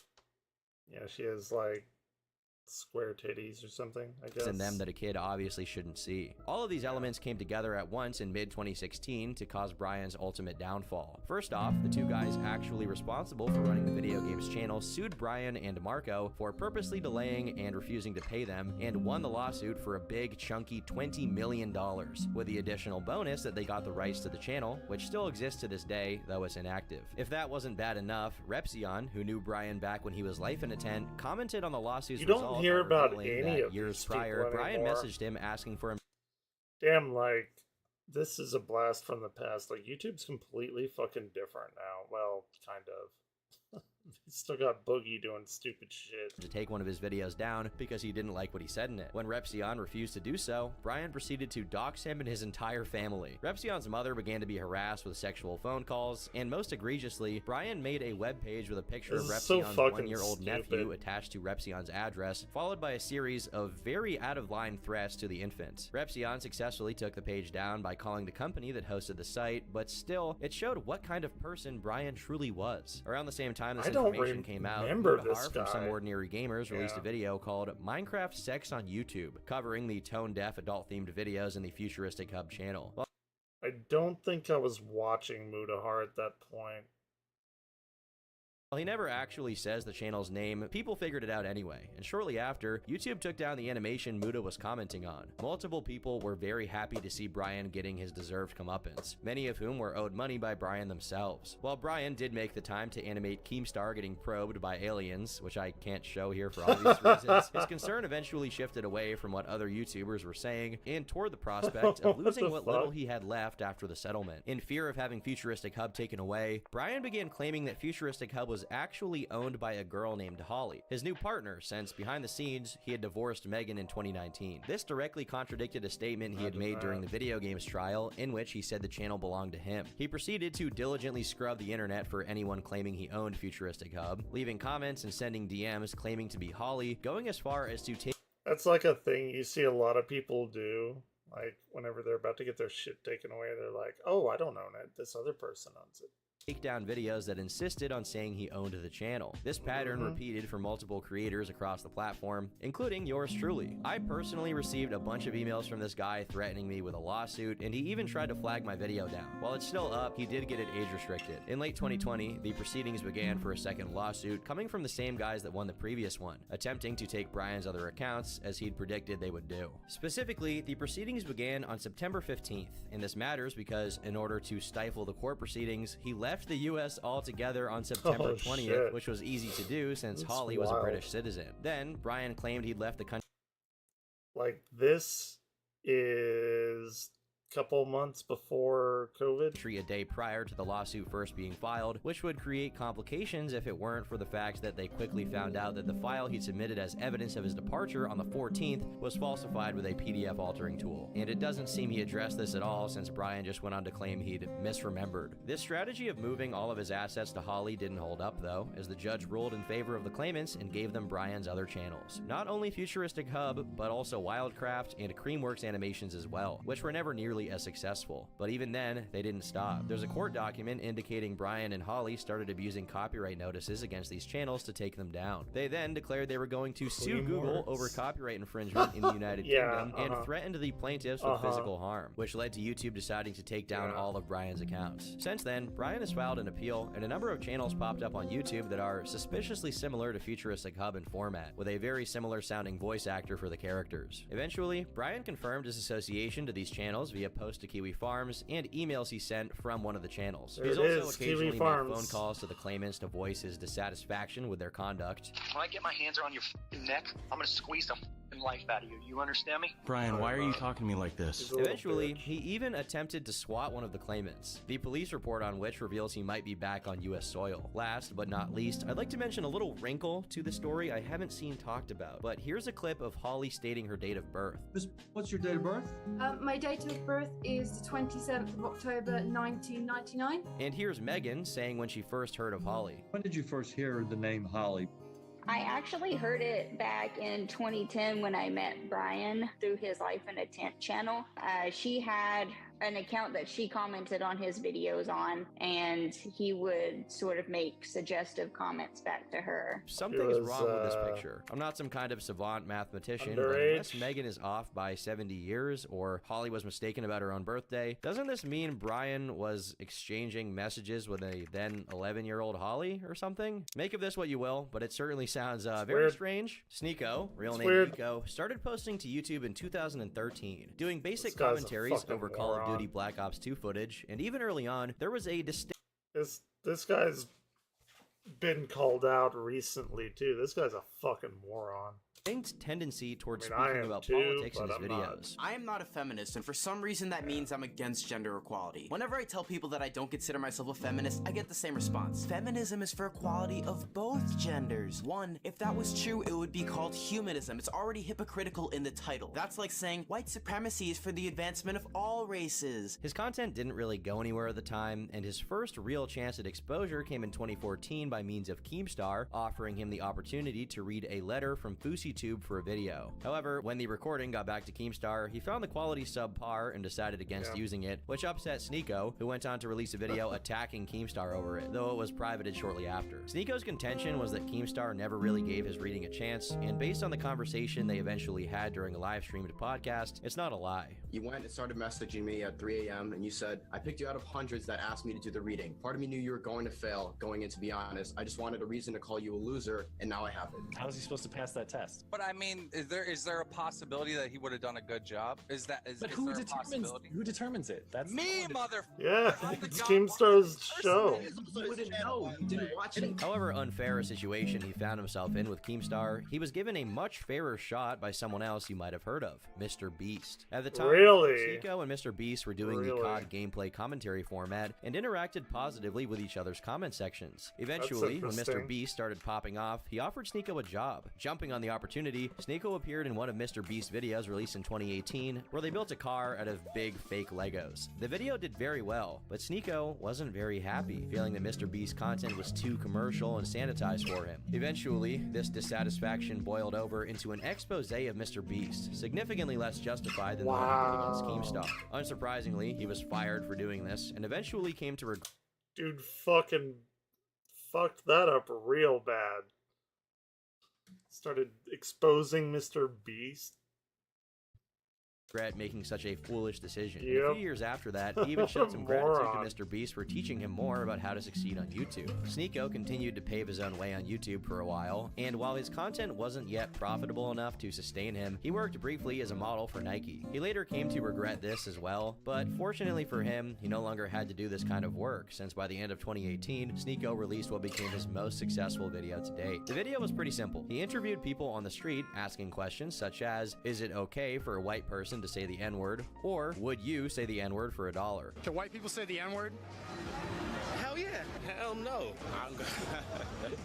Yeah, she has like square titties or something, I guess. in them that a kid obviously shouldn't see. All of these elements came together at once in mid-2016 to cause Brian's ultimate downfall. First off, the two guys actually responsible for running the Video Games channel sued Brian and Marco for purposely delaying and refusing to pay them, and won the lawsuit for a big chunky $20 million, with the additional bonus that they got the rights to the channel, which still exists to this day, though it's inactive. If that wasn't bad enough, Repzion, who knew Brian back when he was Life in a Tent, commented on the lawsuit's You don't result hear by about revealing any that of years these prior, people Brian anymore. messaged him asking for him. Damn, like, this is a blast from the past. Like, YouTube's completely fucking different now. Well, kind of. Still got Boogie doing stupid shit. To take one of his videos down because he didn't like what he said in it. When Repzion refused to do so, Brian proceeded to dox him and his entire family. Repzion's mother began to be harassed with sexual phone calls, and most egregiously, Brian made a webpage with a picture of This is so Repzion's fucking 1-year-old stupid. nephew attached to Repzion's address, followed by a series of very out-of-line threats to the infant. Repzion successfully took the page down by calling the company that hosted the site, but still, it showed what kind of person Brian truly was. Around the same time this I don't information came out, remember Mudahar this from Some guy. Ordinary Gamers released a video called Minecraft Sex on YouTube, covering the tone-deaf adult-themed videos in the Futuristic Hub channel. I don't think I was watching Mudahar at that point. While he never actually says the channel's name, people figured it out anyway, and shortly after, YouTube took down the animation Muda was commenting on. Multiple people were very happy to see Brian getting his deserved comeuppance, many of whom were owed money by Brian themselves. While Brian did make the time to animate Keemstar getting probed by aliens, which I can't show here for obvious reasons, his concern eventually shifted away from what other YouTubers were saying and toward the prospect of losing what little he had left after the settlement. In fear of having Futuristic Hub taken away, Brian began claiming that Futuristic Hub was was actually owned by a girl named Holly, his new partner, since behind the scenes, he had divorced Megan in 2019. This directly contradicted a statement he had made during the video game's trial, in which he said the channel belonged to him. He proceeded to diligently scrub the internet for anyone claiming he owned Futuristic Hub, leaving comments and sending DMs claiming to be Holly, going as far as to take— That's like a thing you see a lot of people do. Like, whenever they're about to get their shit taken away, they're like, oh, I don't own it. This other person owns it. Take down videos that insisted on saying he owned the channel. This pattern repeated for multiple creators across the platform, including yours truly. I personally received a bunch of emails from this guy threatening me with a lawsuit, and he even tried to flag my video down. While it's still up, he did get it age restricted. In late 2020, the proceedings began for a second lawsuit, coming from the same guys that won the previous one, attempting to take Brian's other accounts, as he'd predicted they would do. Specifically, the proceedings began on September 15th, and this matters because in order to stifle the court proceedings, he left the US altogether on September 20th, which was easy to do since Holly was a British citizen. Then, Brian claimed he'd left the country. Like, this is couple months before COVID. A day prior to the lawsuit first being filed, which would create complications if it weren't for the fact that they quickly found out that the file he'd submitted as evidence of his departure on the 14th was falsified with a PDF altering tool. And it doesn't seem he addressed this at all, since Brian just went on to claim he'd misremembered. This strategy of moving all of his assets to Holly didn't hold up though, as the judge ruled in favor of the claimants and gave them Brian's other channels. Not only Futuristic Hub, but also Wildcraft and Creamworks Animations as well, which were never nearly as successful. But even then, they didn't stop. There's a court document indicating Brian and Holly started abusing copyright notices against these channels to take them down. They then declared they were going to sue Google over copyright infringement in the United Kingdom and threatened the plaintiffs with physical harm, which led to YouTube deciding to take down all of Brian's accounts. Since then, Brian has filed an appeal, and a number of channels popped up on YouTube that are suspiciously similar to Futuristic Hub in format, with a very similar sounding voice actor for the characters. Eventually, Brian confirmed his association to these channels via post to Kiwi Farms and emails he sent from one of the channels. He's also occasionally made phone calls to the claimants to voice his dissatisfaction with their conduct. When I get my hands around your neck, I'm gonna squeeze the life out of you. You understand me? Brian, why are you talking to me like this? Eventually, he even attempted to swat one of the claimants, the police report on which reveals he might be back on US soil. Last but not least, I'd like to mention a little wrinkle to the story I haven't seen talked about, but here's a clip of Holly stating her date of birth. What's your date of birth? My date of birth is the 27th of October 1999. And here's Megan saying when she first heard of Holly. When did you first hear the name Holly? I actually heard it back in 2010 when I met Brian through his Life in a Tent channel. She had an account that she commented on his videos on, and he would sort of make suggestive comments back to her. Something is wrong with this picture. I'm not some kind of savant mathematician, but unless Megan is off by 70 years or Holly was mistaken about her own birthday, doesn't this mean Brian was exchanging messages with a then 11-year-old Holly or something? Make of this what you will, but it certainly sounds very strange. Sneeko, real name Nico, started posting to YouTube in 2013, doing basic commentaries over Call of Duty Black Ops 2 footage, and even early on, there was a distinct— This guy's been called out recently too. This guy's a fucking moron. Tendency towards speaking about politics in his videos. I am not a feminist, and for some reason that means I'm against gender equality. Whenever I tell people that I don't consider myself a feminist, I get the same response. Feminism is for equality of both genders. One, if that was true, it would be called humanism. It's already hypocritical in the title. That's like saying white supremacy is for the advancement of all races. His content didn't really go anywhere at the time, and his first real chance at exposure came in 2014 by means of Keemstar offering him the opportunity to read a letter from FouseyTube for a video. However, when the recording got back to Keemstar, he found the quality subpar and decided against using it, which upset Sneeko, who went on to release a video attacking Keemstar over it, though it was privated shortly after. Sneeko's contention was that Keemstar never really gave his reading a chance, and based on the conversation they eventually had during a live-streamed podcast, it's not a lie. You went and started messaging me at 3 a.m. and you said, I picked you out of hundreds that asked me to do the reading. Part of me knew you were going to fail, going in, to be honest. I just wanted a reason to call you a loser, and now I have it. How is he supposed to pass that test? But I mean, is there a possibility that he would have done a good job? Is But is who there a determines? possibility? Who determines it? That's Me, mother. Yeah, it's Keemstar's show. You wouldn't know. You didn't watch it. However unfair a situation he found himself in with Keemstar, he was given a much fairer shot by someone else you might have heard of, Mr. Beast. At the time, Really? Sneako and Mr. Beast were doing the COD gameplay commentary format and interacted positively with each other's comment sections. Eventually, when Mr. interesting. Beast started popping off, he offered Sneako a job. Jumping on the opportunity, Sneako appeared in one of Mr. Beast's videos released in 2018, where they built a car out of big fake Legos. The video did very well, but Sneako wasn't very happy, feeling that Mr. Beast's content was too commercial and sanitized for him. Eventually, this dissatisfaction boiled over into an expose of Mr. Beast, significantly less justified than the one he did against Keemstar. Unsurprisingly, he was fired for doing this, and eventually came to regret. Dude fucking fucked that up real bad. Started exposing Mr. Beast. Making such a foolish decision. And Yep. a few years after that, he even showed some gratitude to Mr. Beast for teaching him more about how to succeed on YouTube. Sneako continued to pave his own way on YouTube for a while, and while his content wasn't yet profitable enough to sustain him, he worked briefly as a model for Nike. He later came to regret this as well, but fortunately for him, he no longer had to do this kind of work, since by the end of 2018, Sneako released what became his most successful video to date. The video was pretty simple. He interviewed people on the street, asking questions such as, is it okay for a white person to say the N-word, or would you say the N-word for $1? Can white people say the N-word? Hell yeah. Hell no.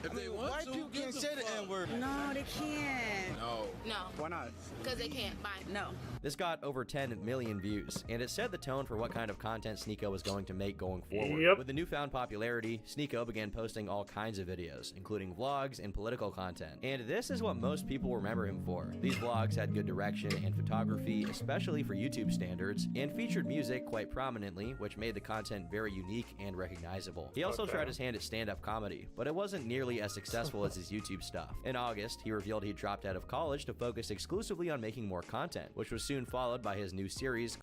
If they want white people can't say the N-word. No, they can't. No. No. Why not? Because they can't. Bye. No. This got over 10 million views, and it set the tone for what kind of content Sneako was going to make going forward. Yep. With the newfound popularity, Sneako began posting all kinds of videos, including vlogs and political content. And this is what most people remember him for. These vlogs had good direction and photography, especially for YouTube standards, and featured music quite prominently, which made the content very unique and recognizable. He also tried his hand at stand-up comedy, but it wasn't nearly as successful as his YouTube stuff. In August, he revealed he dropped out of college to focus exclusively on making more content, which was soon followed by his new series.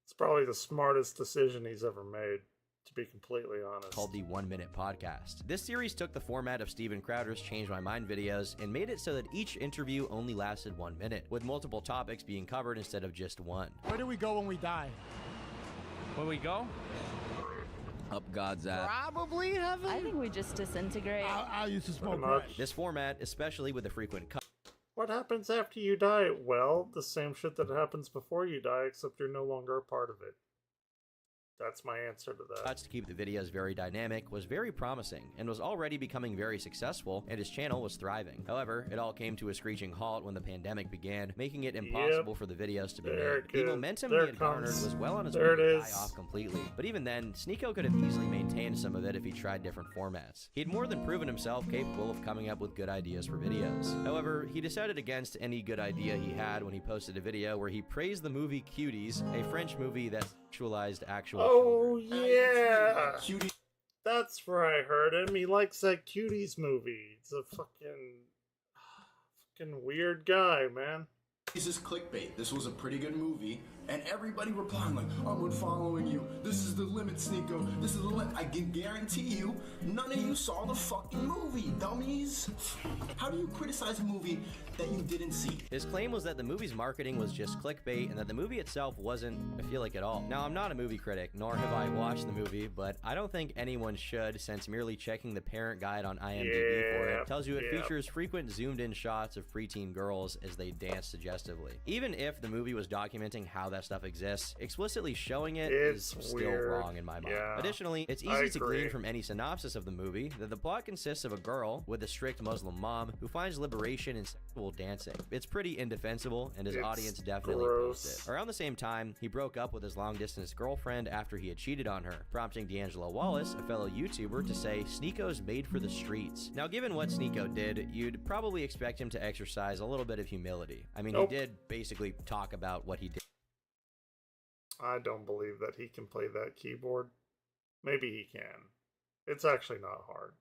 It's probably the smartest decision he's ever made, to be completely honest. Called the 1 Minute Podcast. This series took the format of Steven Crowder's Change My Mind videos and made it so that each interview only lasted 1 minute, with multiple topics being covered instead of just one. Where do we go when we die? When we go? Up God's ass. Probably heaven. I think we just disintegrate. I used to smoke crack. This format, especially with the frequent cut. What happens after you die? Well, the same shit that happens before you die, except you're no longer a part of it. That's my answer to that. To keep the videos very dynamic was very promising and was already becoming very successful, and his channel was thriving. However, it all came to a screeching halt when the pandemic began, making it impossible for the videos to be made. The momentum he had garnered was well on his way to die off completely, but even then, Sneako could have easily maintained some of it if he tried different formats. He had more than proven himself capable of coming up with good ideas for videos. However, he decided against any good idea he had when he posted a video where he praised the movie Cuties, a French movie that sexualized actual Oh yeah, that's where I heard him. He likes that Cuties movie. It's a fucking weird guy, man. This is clickbait. This was a pretty good movie, and everybody replying like, I'm unfollowing you. This is the limit, Sneako. This is the limit. I can guarantee you, none of you saw the fucking movie, dummies. How do you criticize a movie that you didn't see? His claim was that the movie's marketing was just clickbait and that the movie itself wasn't, I feel like, at all. Now, I'm not a movie critic, nor have I watched the movie, but I don't think anyone should, since merely checking the parent guide on IMDb for it tells you it features frequent zoomed-in shots of preteen girls as they dance suggestively. Even if the movie was documenting how that stuff exists, explicitly showing it is still wrong in my mind. Additionally, it's easy to glean from any synopsis of the movie that the plot consists of a girl with a strict Muslim mom who finds liberation in sexual dancing. It's pretty indefensible, and his audience definitely posted it. Around the same time, he broke up with his long-distance girlfriend after he had cheated on her, prompting D'Angelo Wallace, a fellow YouTuber, to say, Sneako's made for the streets. Now, given what Sneako did, you'd probably expect him to exercise a little bit of humility. I mean, he did basically talk about what he did. I don't believe that he can play that keyboard. Maybe he can. It's actually not hard.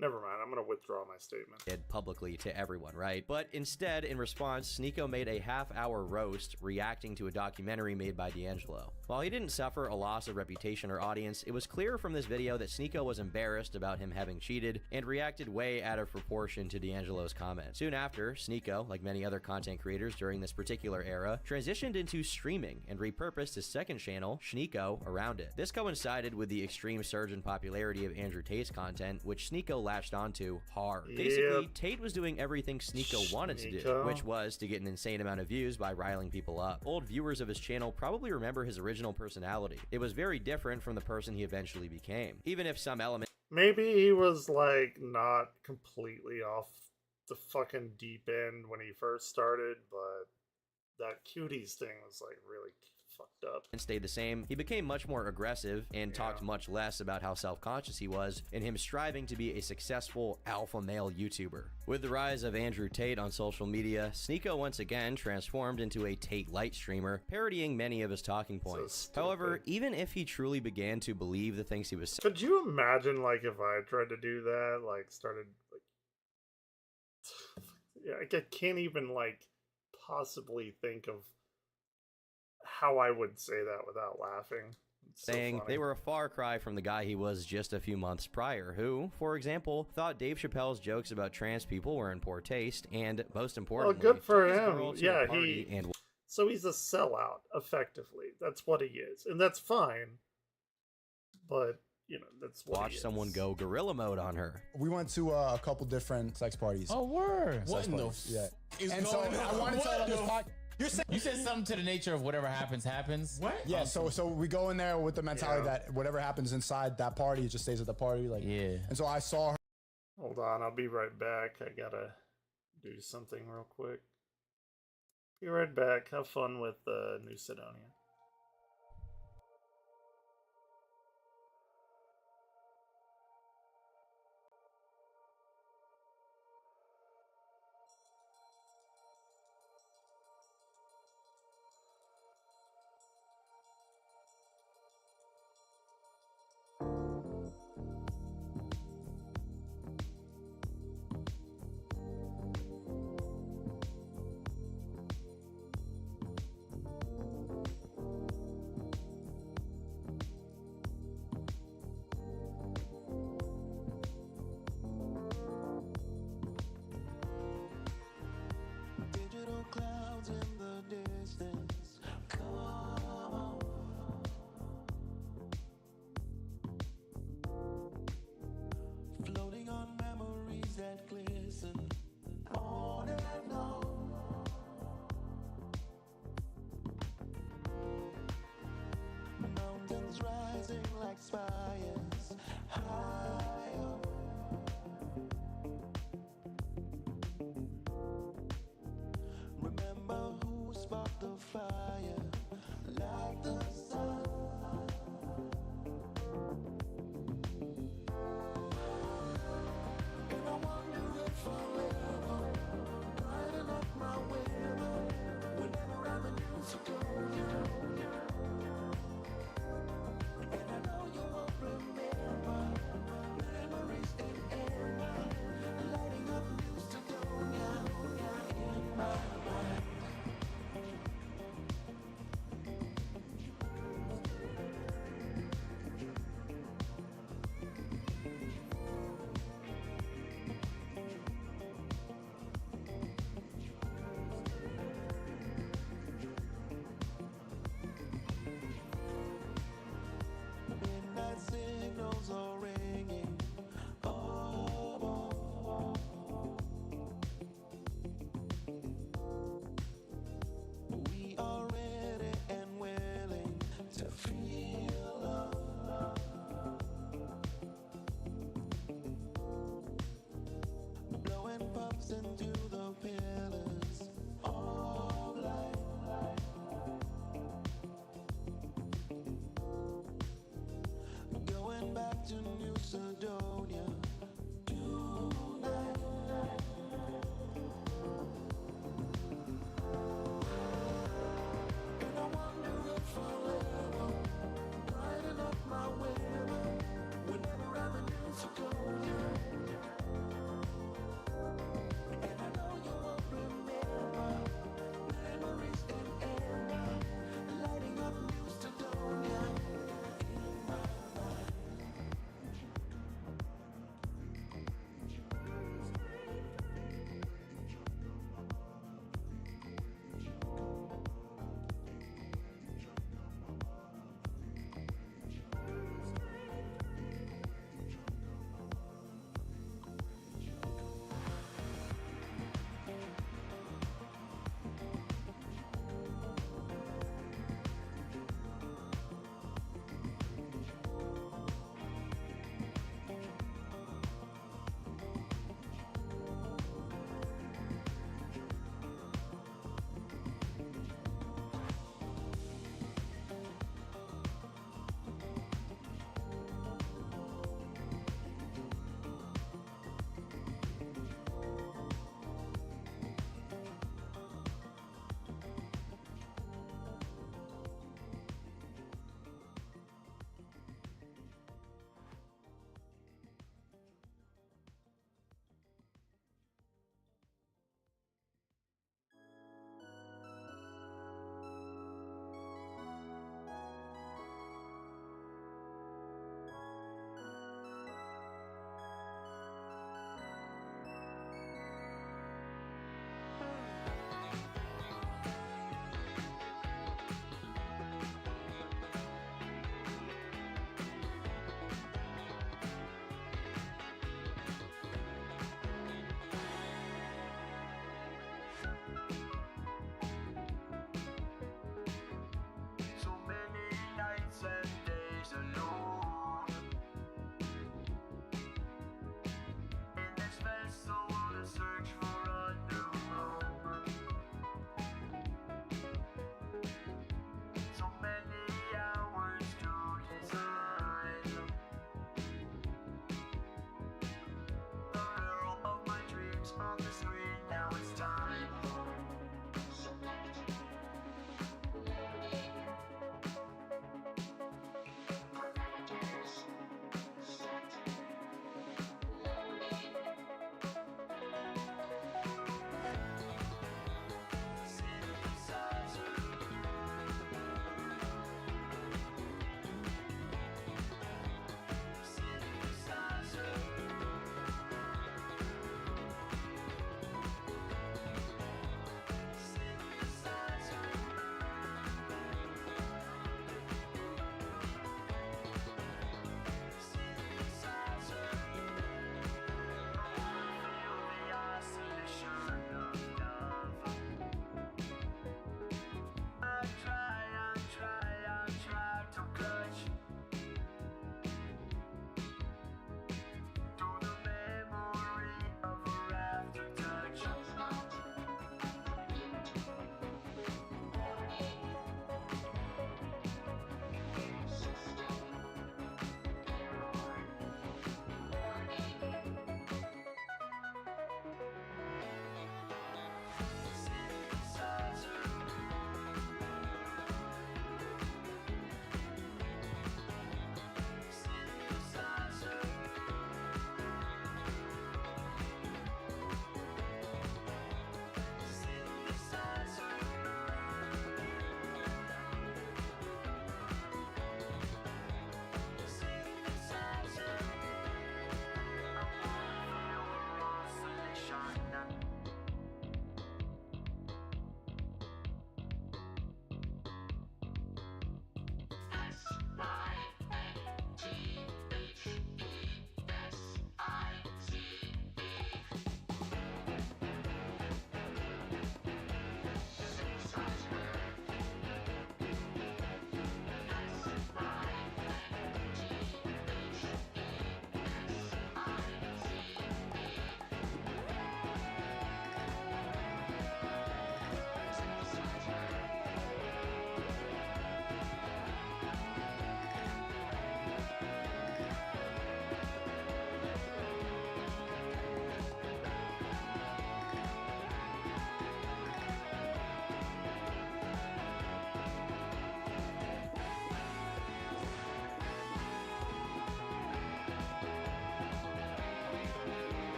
Never mind, I'm gonna withdraw my statement. Publicly to everyone, right? But instead, in response, Sneako made a half-hour roast reacting to a documentary made by D'Angelo. While he didn't suffer a loss of reputation or audience, it was clear from this video that Sneako was embarrassed about him having cheated and reacted way out of proportion to D'Angelo's comment. Soon after, Sneako, like many other content creators during this particular era, transitioned into streaming and repurposed his second channel, Sneako, around it. This coincided with the extreme surge in popularity of Andrew Tate's content, which Sneako latched onto hard. Basically, Tate was doing everything Sneako wanted to do, which was to get an insane amount of views by riling people up. Old viewers of his channel probably remember his original personality. It was very different from the person he eventually became, even if some elements. Maybe he was like not completely off the fucking deep end when he first started, but that cuties thing was like really fucked up. And stayed the same. He became much more aggressive and talked much less about how self-conscious he was in him striving to be a successful alpha male YouTuber. With the rise of Andrew Tate on social media, Sneako once again transformed into a Tate-light streamer, parodying many of his talking points. However, even if he truly began to believe the things he was saying... Could you imagine, like, if I tried to do that, like, started, like... Yeah, I can't even, like, possibly think of how I would say that without laughing. Saying they were a far cry from the guy he was just a few months prior, who, for example, thought Dave Chappelle's jokes about trans people were in poor taste, and most importantly, well, good for took his him. girl to Yeah, a party and so he's a sellout, effectively. That's what he is, and that's fine. But you know, that's what watch someone go gorilla mode on her. We went to a couple different sex parties. Oh, word! What in the yeah? And so I wanted to tell on this podcast. You said something to the nature of whatever happens, happens. What? Yeah, so we go in there with the mentality that whatever happens inside that party, it just stays at the party. Like, yeah. And so I saw her. Hold on, I'll be right back. I gotta do something real quick. Be right back. Have fun with New Sidonia.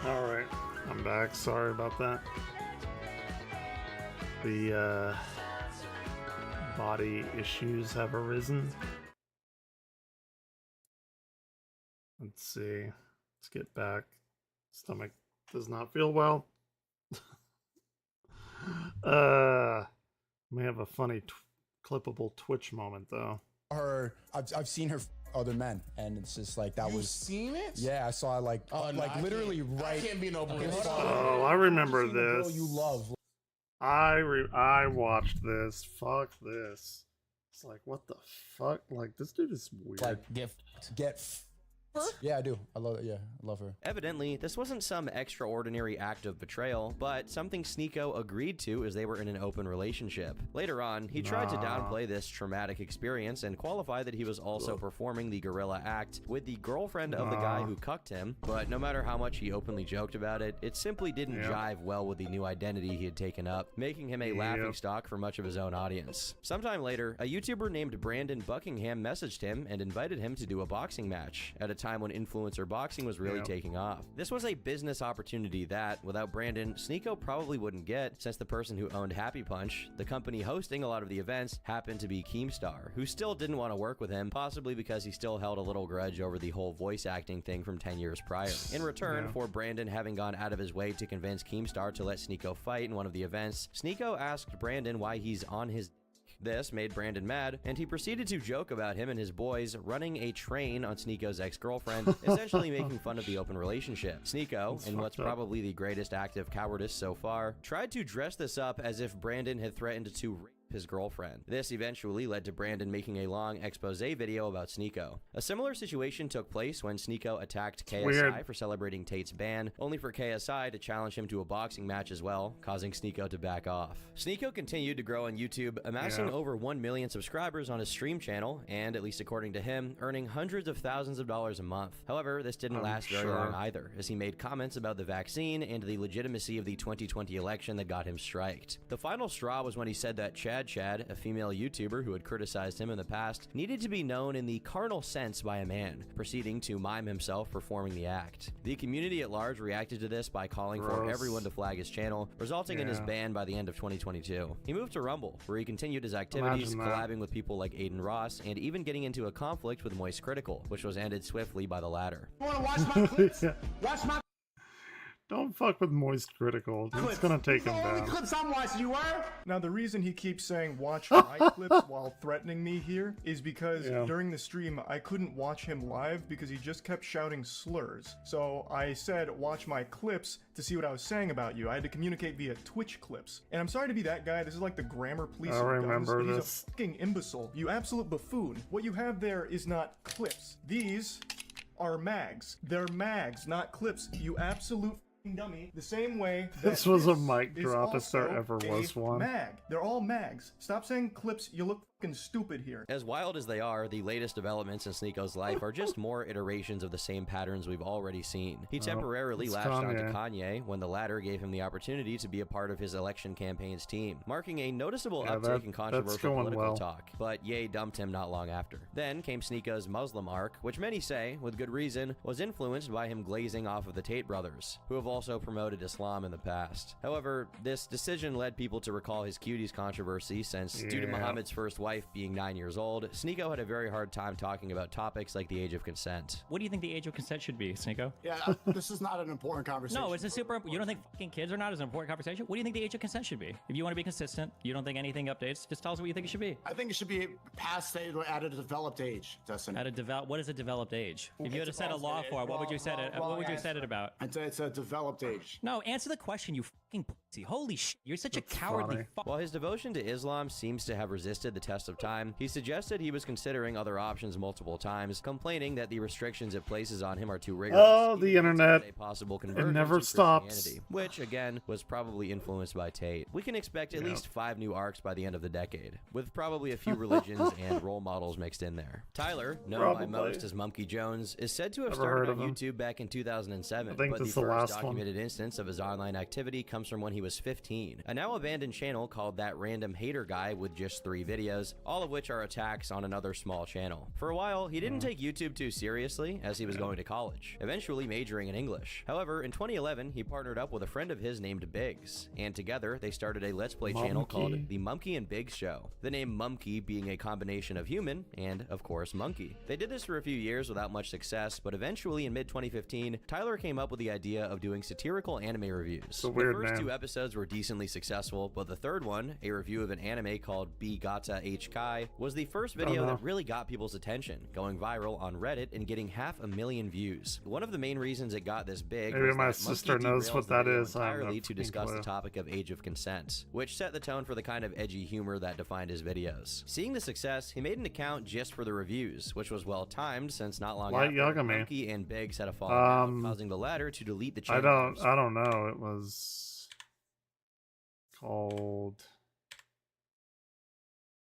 Alright, I'm back. Sorry about that. The body issues have arisen. Let's see. Let's get back. Stomach does not feel well. May have a funny clippable Twitch moment though. I've seen her other men, and it's just like that. You've seen it? Yeah, I saw it like literally right. I can't be no Bruce. Oh, I remember this. You love. I watched this. Fuck this. It's like, what the fuck? Like, this dude is weird. Like, yeah, I do. I love it. Yeah, I love her. Evidently, this wasn't some extraordinary act of betrayal, but something Sneako agreed to as they were in an open relationship. Later on, he tried to downplay this traumatic experience and qualify that he was also performing the gorilla act with the girlfriend of the guy who cucked him, but no matter how much he openly joked about it, it simply didn't jive well with the new identity he had taken up, making him a laughingstock for much of his own audience. Sometime later, a YouTuber named Brandon Buckingham messaged him and invited him to do a boxing match at a time when influencer boxing was really taking off. This was a business opportunity that, without Brandon, Sneako probably wouldn't get, since the person who owned Happy Punch, the company hosting a lot of the events, happened to be Keemstar, who still didn't want to work with him, possibly because he still held a little grudge over the whole voice acting thing from 10 years prior. In return for Brandon having gone out of his way to convince Keemstar to let Sneako fight in one of the events, Sneako asked Brandon why he's on his This made Brandon mad, and he proceeded to joke about him and his boys running a train on Sneako's ex-girlfriend, essentially making fun of the open relationship. Sneako, in what's probably the greatest act of cowardice so far, tried to dress this up as if Brandon had threatened to rape his girlfriend. This eventually led to Brandon making a long expose video about Sneako. A similar situation took place when Sneako attacked KSI for celebrating Tate's ban, only for KSI to challenge him to a boxing match as well, causing Sneako to back off. Sneako continued to grow on YouTube, amassing over 1 million subscribers on his stream channel, and, at least according to him, earning hundreds of thousands of dollars a month. However, this didn't last very long either, as he made comments about the vaccine and the legitimacy of the 2020 election that got him striked. The final straw was when he said that Chad, a female YouTuber who had criticized him in the past, needed to be known in the carnal sense by a man, proceeding to mime himself performing the act. The community at large reacted to this by calling for everyone to flag his channel, resulting in his ban by the end of 2022. He moved to Rumble, where he continued his activities, collabing with people like Aiden Ross, and even getting into a conflict with Moist Critical, which was ended swiftly by the latter. You wanna watch my clips? Watch my Don't fuck with Moist Critical. It's gonna take him down. clips I'm watching, you were? Now, the reason he keeps saying watch my clips while threatening me here is because during the stream, I couldn't watch him live because he just kept shouting slurs. So I said watch my clips to see what I was saying about you. I had to communicate via Twitch clips. And I'm sorry to be that guy. This is like the grammar police. I remember He's this. a fucking imbecile. You absolute buffoon. What you have there is not clips. These are mags. They're mags, not clips. You absolute dummy. The same way that This was a mic drop if there ever was one. Mag. They're all mags. Stop saying clips. You look fucking stupid here. As wild as they are, the latest developments in Sneako's life are just more iterations of the same patterns we've already seen. He temporarily latched onto Kanye when the latter gave him the opportunity to be a part of his election campaign's team, marking a noticeable uptick in controversial political talk. But Ye dumped him not long after. Then came Sneako's Muslim arc, which many say, with good reason, was influenced by him glazing off of the Tate brothers, who have also promoted Islam in the past. However, this decision led people to recall his cuties controversy, since due to Muhammad's first wife being 9 years old, Sneako had a very hard time talking about topics like the age of consent. What do you think the age of consent should be, Sneako? Yeah, this is not an important conversation. No, it's a super. You don't think fucking kids are not as an important conversation? What do you think the age of consent should be? If you want to be consistent, you don't think anything updates, just tell us what you think it should be. I think it should be past at a developed age, Dustin. What is a developed age? If you had to set a law for it, what would you set it? What would you set it about? It's a developed age. No, answer the question, you fucking pussy. Holy shit, you're such a cowardly fuck. While his devotion to Islam seems to have resisted the test of time, he suggested he was considering other options multiple times, complaining that the restrictions it places on him are too rigorous. Oh, the internet. A possible It never stops. Which, again, was probably influenced by Tate. We can expect at least 5 new arcs by the end of the decade, with probably a few religions and role models mixed in there. Tyler, known by most as Mumkey Jones, is said to have started on YouTube back in 2007, but the first documented instance of his online activity comes from when he he was 15, a now abandoned channel called That Random Hater Guy with just 3 videos, all of which are attacks on another small channel. For a while, he didn't take YouTube too seriously as he was going to college, eventually majoring in English. However, in 2011, he partnered up with a friend of his named Biggs, and together they started a Let's Play channel called The Mumkey and Biggs Show, the name Mumkey being a combination of human and, of course, monkey. They did this for a few years without much success, but eventually in mid-2015, Tyler came up with the idea of doing satirical anime reviews. The first 2 episodes were decently successful, but the third one, a review of an anime called B Gata H Kai, was the first video that really got people's attention, going viral on Reddit and getting 500,000 views. One of the main reasons it got this big Maybe was my that sister Mumkey knows derails what the that video is. I have entirely no to discuss clue. the topic of age of consent, which set the tone for the kind of edgy humor that defined his videos. Seeing the success, he made an account just for the reviews, which was well timed since not long Light after, Yagami. Mumkey and Biggs had a falling out, causing the latter to delete the channel. I don't know. It was called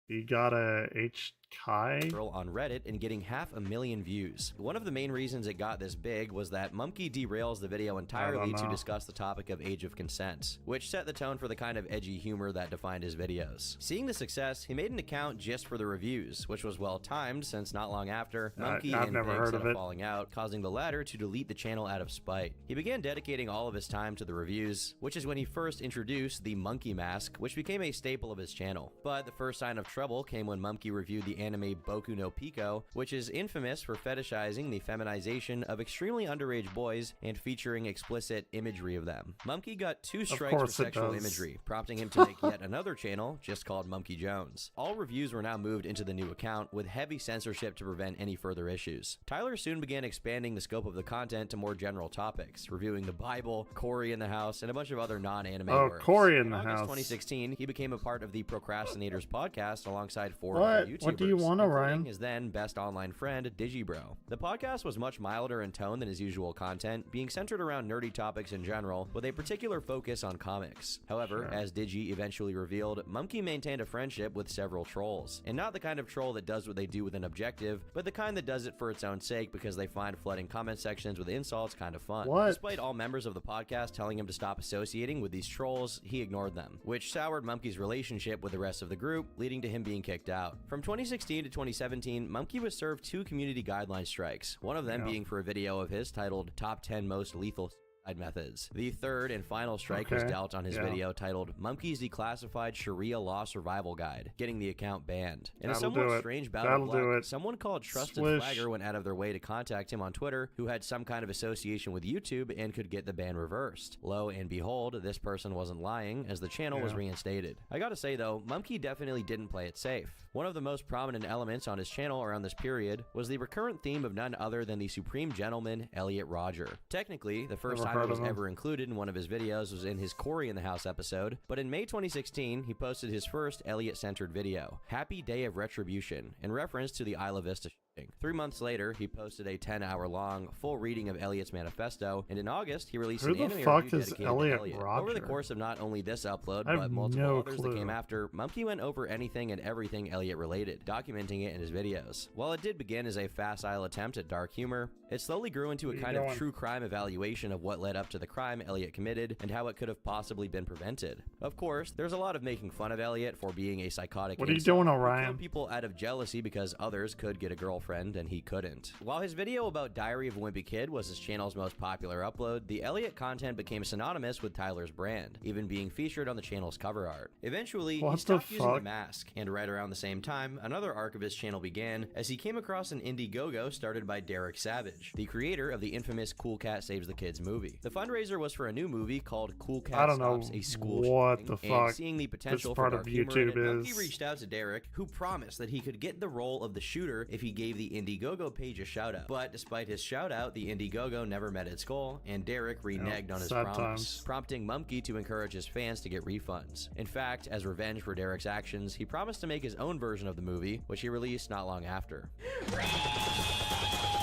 You Got a H Kai on Reddit and getting 500,000 views. One of the main reasons it got this big was that Mumkey derails the video entirely to discuss the topic of age of consent, which set the tone for the kind of edgy humor that defined his videos. Seeing the success, he made an account just for the reviews, which was well timed since not long after, Mumkey and Biggs had a falling out, causing the latter to delete the channel out of spite. He began dedicating all of his time to the reviews, which is when he first introduced the monkey mask, which became a staple of his channel. But the first sign of trouble came when Mumkey reviewed the anime Boku no Pico, which is infamous for fetishizing the feminization of extremely underage boys and featuring explicit imagery of them. Mumkey got 2 strikes for sexual imagery, prompting him to make yet another channel just called Mumkey Jones. All reviews were now moved into the new account with heavy censorship to prevent any further issues. Tyler soon began expanding the scope of the content to more general topics, reviewing the Bible, Cory in the House, and a bunch of other non-anime works. Cory in the August House. 2016, he became a part of the Procrastinators podcast alongside 4 other YouTubers. What do you want, Ryan? His then best online friend, Digibro. The podcast was much milder in tone than his usual content, being centered around nerdy topics in general, with a particular focus on comics. However, as Digi eventually revealed, Mumkey maintained a friendship with several trolls, and not the kind of troll that does what they do with an objective, but the kind that does it for its own sake because they find flooding comment sections with insults kind of fun. Despite all members of the podcast telling him to stop associating with these trolls, he ignored them, which soured Mumkey's relationship with the rest of the group, leading to him being kicked out. From 2016 to 2017, Mumkey was served 2 community guideline strikes, one of them being for a video of his titled Top 10 Most Lethal Methods. The third and final strike was dealt on his video titled Mumkey's Declassified Sharia Law Survival Guide, getting the account banned. In a somewhat strange bout of luck, someone called Trusted Flagger went out of their way to contact him on Twitter, who had some kind of association with YouTube and could get the ban reversed. Lo and behold, this person wasn't lying, as the channel was reinstated. I gotta say though, Mumkey definitely didn't play it safe. One of the most prominent elements on his channel around this period was the recurrent theme of none other than the Supreme Gentleman, Elliot Rodger. Technically, the first time it was ever included in one of his videos was in his Cory in the House episode, but in May 2016, he posted his first Elliot-centered video, Happy Day of Retribution, in reference to the Isla Vista shooting. 3 months later, he posted a 10-hour-long, full reading of Elliot's manifesto, and in August, he released an anime review dedicated to Elliot. Over the course of not only this upload, but multiple others that came after, Mumkey went over anything and everything Elliot-related, documenting it in his videos. While it did begin as a facile attempt at dark humor, it slowly grew into a kind of true crime evaluation of what led up to the crime Elliot committed and how it could have possibly been prevented. Of course, there's a lot of making fun of Elliot for being a psychotic What are you doing, Orion? people out of jealousy because others could get a girlfriend and he couldn't. While his video about Diary of a Wimpy Kid was his channel's most popular upload, the Elliot content became synonymous with Tyler's brand, even being featured on the channel's cover art. Eventually, he stopped using the mask, and right around the same time, another arc of his channel began as he came across an Indiegogo started by Derek Savage, the creator of the infamous Cool Cat Saves the Kids movie. The fundraiser was for a new movie called Cool Cat Stops a School Shooting, and seeing the potential for dark humor in it, Mumkey reached out to Derek, who promised that he could get the role of the shooter if he gave the Indiegogo page a shout out. But despite his shout out, the Indiegogo never met its goal, and Derek reneged on his promise, prompting Mumkey to encourage his fans to get refunds. In fact, as revenge for Derek's actions, he promised to make his own version of the movie, which he released not long after.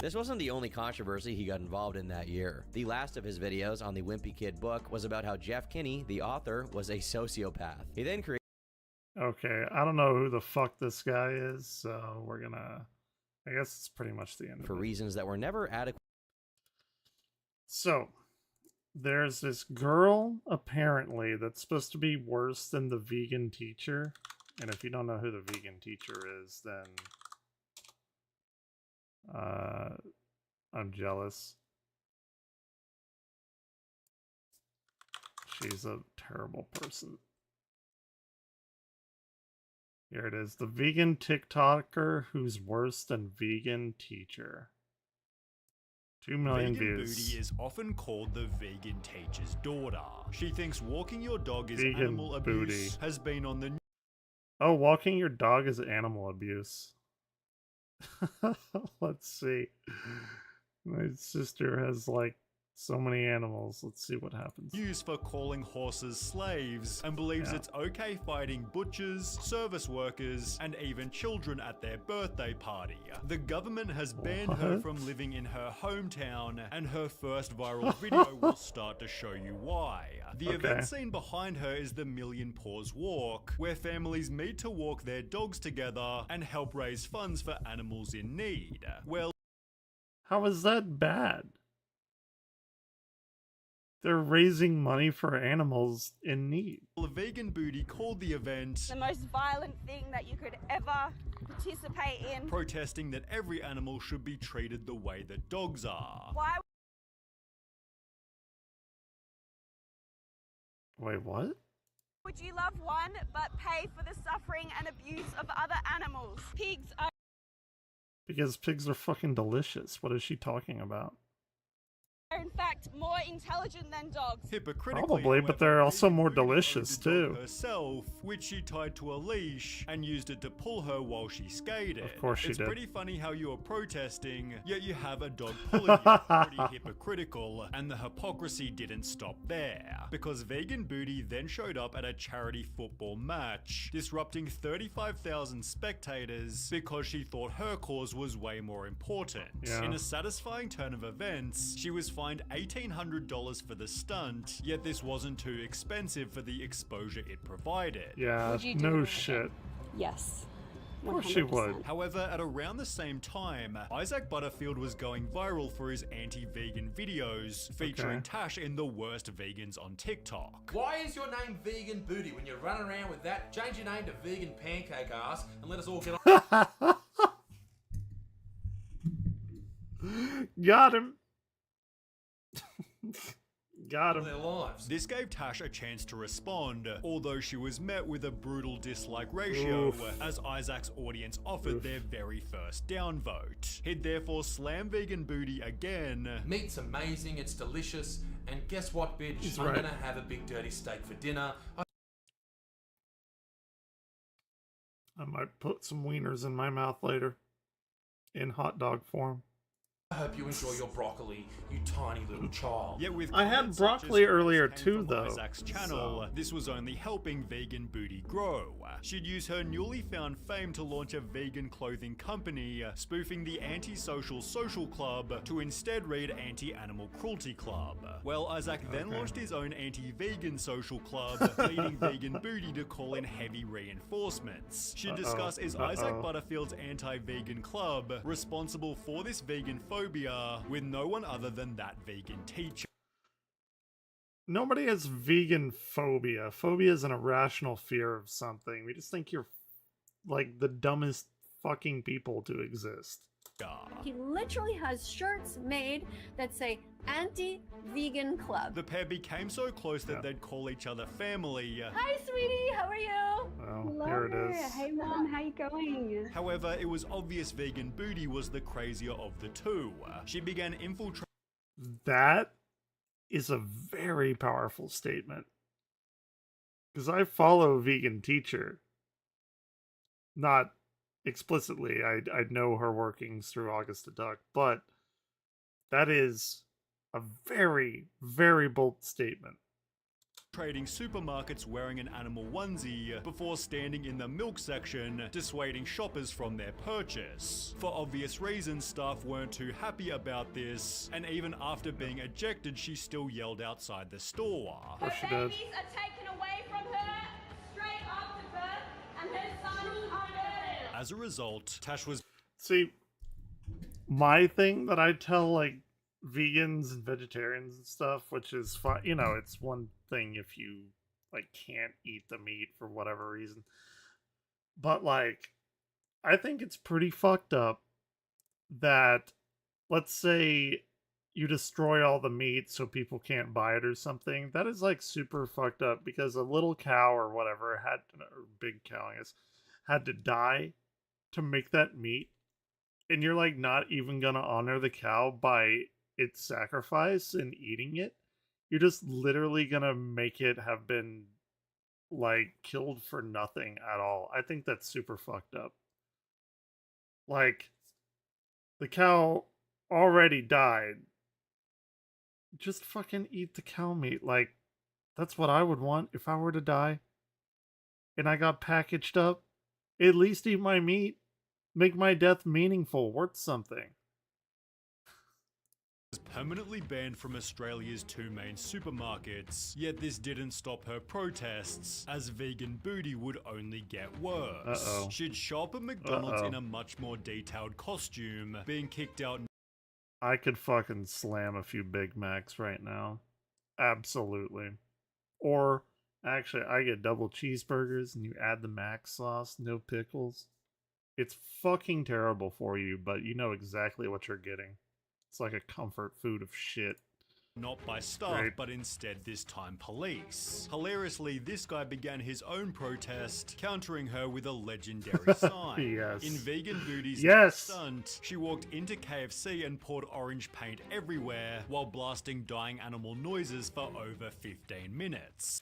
This wasn't the only controversy he got involved in that year. The last of his videos on the Wimpy Kid book was about how Jeff Kinney, the author, was a sociopath. He then created... Okay, I don't know who the fuck this guy is, so we're gonna... I guess it's pretty much the end of it. For reasons that were never adequate. So, there's this girl, apparently, that's supposed to be worse than the vegan teacher. And if you don't know who the vegan teacher is, then I'm jealous. She's a terrible person. Here it is. The vegan TikToker who's worse than vegan teacher. 2 million Vegan views. Booty is often called the vegan teacher's daughter. She thinks walking your dog is Vegan animal abuse, Booty. has been on the Oh, walking your dog is animal abuse. Let's see. My sister has like so many animals. Let's see what happens. news for calling horses slaves and believes Yeah. it's okay fighting butchers, service workers, and even children at their birthday party. The government has banned her What? from living in her hometown, and her first viral video will start to show you why. The Okay. event scene behind her is the Million Paws Walk, where families meet to walk their dogs together and help raise funds for animals in need. Well, How is that bad? They're raising money for animals in need. Vegan Booty called the event The most violent thing that you could ever participate in. protesting that every animal should be treated the way that dogs are. Why Wait, what? would you love one but pay for the suffering and abuse of other animals? Pigs are Because pigs are fucking delicious. What is she talking about? in fact more intelligent than dogs. Hypocritically, Probably, but they're also more delicious too. herself, which she tied to a leash and used it to pull her while she skated. Of course she it's did. pretty funny how you are protesting, yet you have a dog pulling you. Pretty hypocritical, and the hypocrisy didn't stop there, because Vegan Booty then showed up at a charity football match, disrupting 35,000 spectators because she thought her cause was way more important. Yeah. In a satisfying turn of events, she was fined $1,800 for the stunt, yet this wasn't too expensive for the exposure it provided. Yeah, Would you do no it shit. again? Yes. Of course she would. However, at around the same time, Isaac Butterfield was going viral for his anti-vegan videos, featuring Okay. Tash in the worst vegans on TikTok. Why is your name Vegan Booty when you're running around with that? Change your name to Vegan Pancake Ass and let us all get on. Got him. Got him. their lives. This gave Tash a chance to respond, although she was met with a brutal dislike ratio, Oof. as Isaac's audience offered Oof. their very first downvote. He'd therefore slam Vegan Booty again. Meat's amazing, it's delicious, and guess what, bitch? He's I'm right. gonna have a big dirty steak for dinner. I might put some wieners in my mouth later. In hot dog form. I hope you enjoy your broccoli, you tiny little child. Yet with I had comments such as broccoli "This earlier came too, from though, Isaac's channel, so- this was only helping Vegan Booty grow. She'd use her newly found fame to launch a vegan clothing company, spoofing the anti-social social club to instead read anti-animal cruelty club. Well, Isaac then Okay. launched his own anti-vegan social club, leading Vegan Booty to call in heavy reinforcements. She'd discuss is Isaac Butterfield's anti-vegan club responsible for this vegan phobia, with no one other than that vegan teacher. Nobody has vegan phobia. Phobia is an irrational fear of something. We just think you're like the dumbest fucking people to exist. He literally has shirts made that say anti-vegan club. The pair became so close that they'd call each other family. Hi, sweetie. How are you? Well, here it is. Hey, mom. How you going? However, it was obvious Vegan Booty was the crazier of the two. She began infiltrating. That is a very powerful statement. Because I follow Vegan Teacher. Not explicitly. I know her workings through Augusta Duck, but that is a very, very bold statement. Trading supermarkets wearing an animal onesie before standing in the milk section dissuading shoppers from their purchase. For obvious reasons, staff weren't too happy about this, and even after being ejected, she still yelled outside the store. Her babies are taken away from her straight after birth, and her son are murdered. As a result, Tash was See, my thing that I tell like vegans and vegetarians and stuff, which is fine. You know, it's one thing if you like can't eat the meat for whatever reason. But like, I think it's pretty fucked up that, let's say you destroy all the meat so people can't buy it or something. That is like super fucked up because a little cow or whatever had, or big cow, I guess, had to die to make that meat. And you're like not even gonna honor the cow by its sacrifice and eating it. You're just literally gonna make it have been like killed for nothing at all. I think that's super fucked up. Like, the cow already died. Just fucking eat the cow meat. Like, that's what I would want if I were to die and I got packaged up. At least eat my meat. Make my death meaningful, worth something. Was permanently banned from Australia's 2 main supermarkets, yet this didn't stop her protests, as vegan booty would only get worse. She'd shop at McDonald's in a much more detailed costume, being kicked out. I could fucking slam a few Big Macs right now. Absolutely. Or, actually, I get double cheeseburgers and you add the mac sauce, no pickles. It's fucking terrible for you, but you know exactly what you're getting. It's like a comfort food of shit. Not by staff, but instead this time police. Hilariously, this guy began his own protest, countering her with a legendary sign. Yes. In Vegan Booty's stunt, she walked into KFC and poured orange paint everywhere while blasting dying animal noises for over 15 minutes.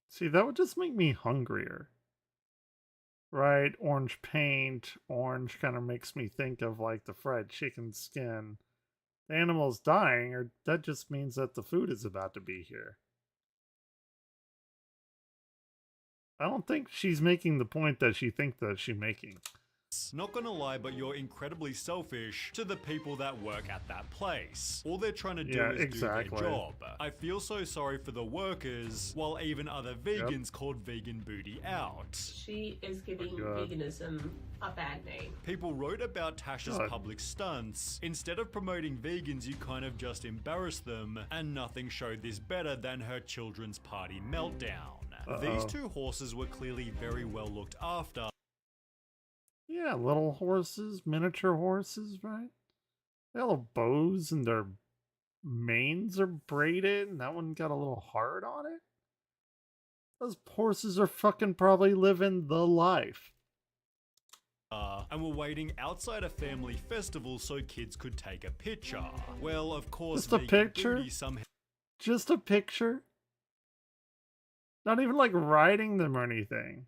See, that would just make me hungrier. Right? Orange paint, orange kind of makes me think of like the fried chicken skin. The animal's dying, or that just means that the food is about to be here. I don't think she's making the point that she thinks that she's making. Not gonna lie, but you're incredibly selfish to the people that work at that place. All they're trying to do is do their job. I feel so sorry for the workers, while even other vegans called Vegan Booty out. She is giving veganism a bad name. People wrote about Tasha's public stunts. Instead of promoting vegans, you kind of just embarrassed them, and nothing showed this better than her children's party meltdown. These 2 horses were clearly very well looked after. Yeah, little horses, miniature horses, right? They all have bows and their manes are braided, and that one got a little hard on it. Those horses are fucking probably living the life. And were waiting outside a family festival so kids could take a picture. Well, of course, just a picture? Just a picture? Not even like riding them or anything.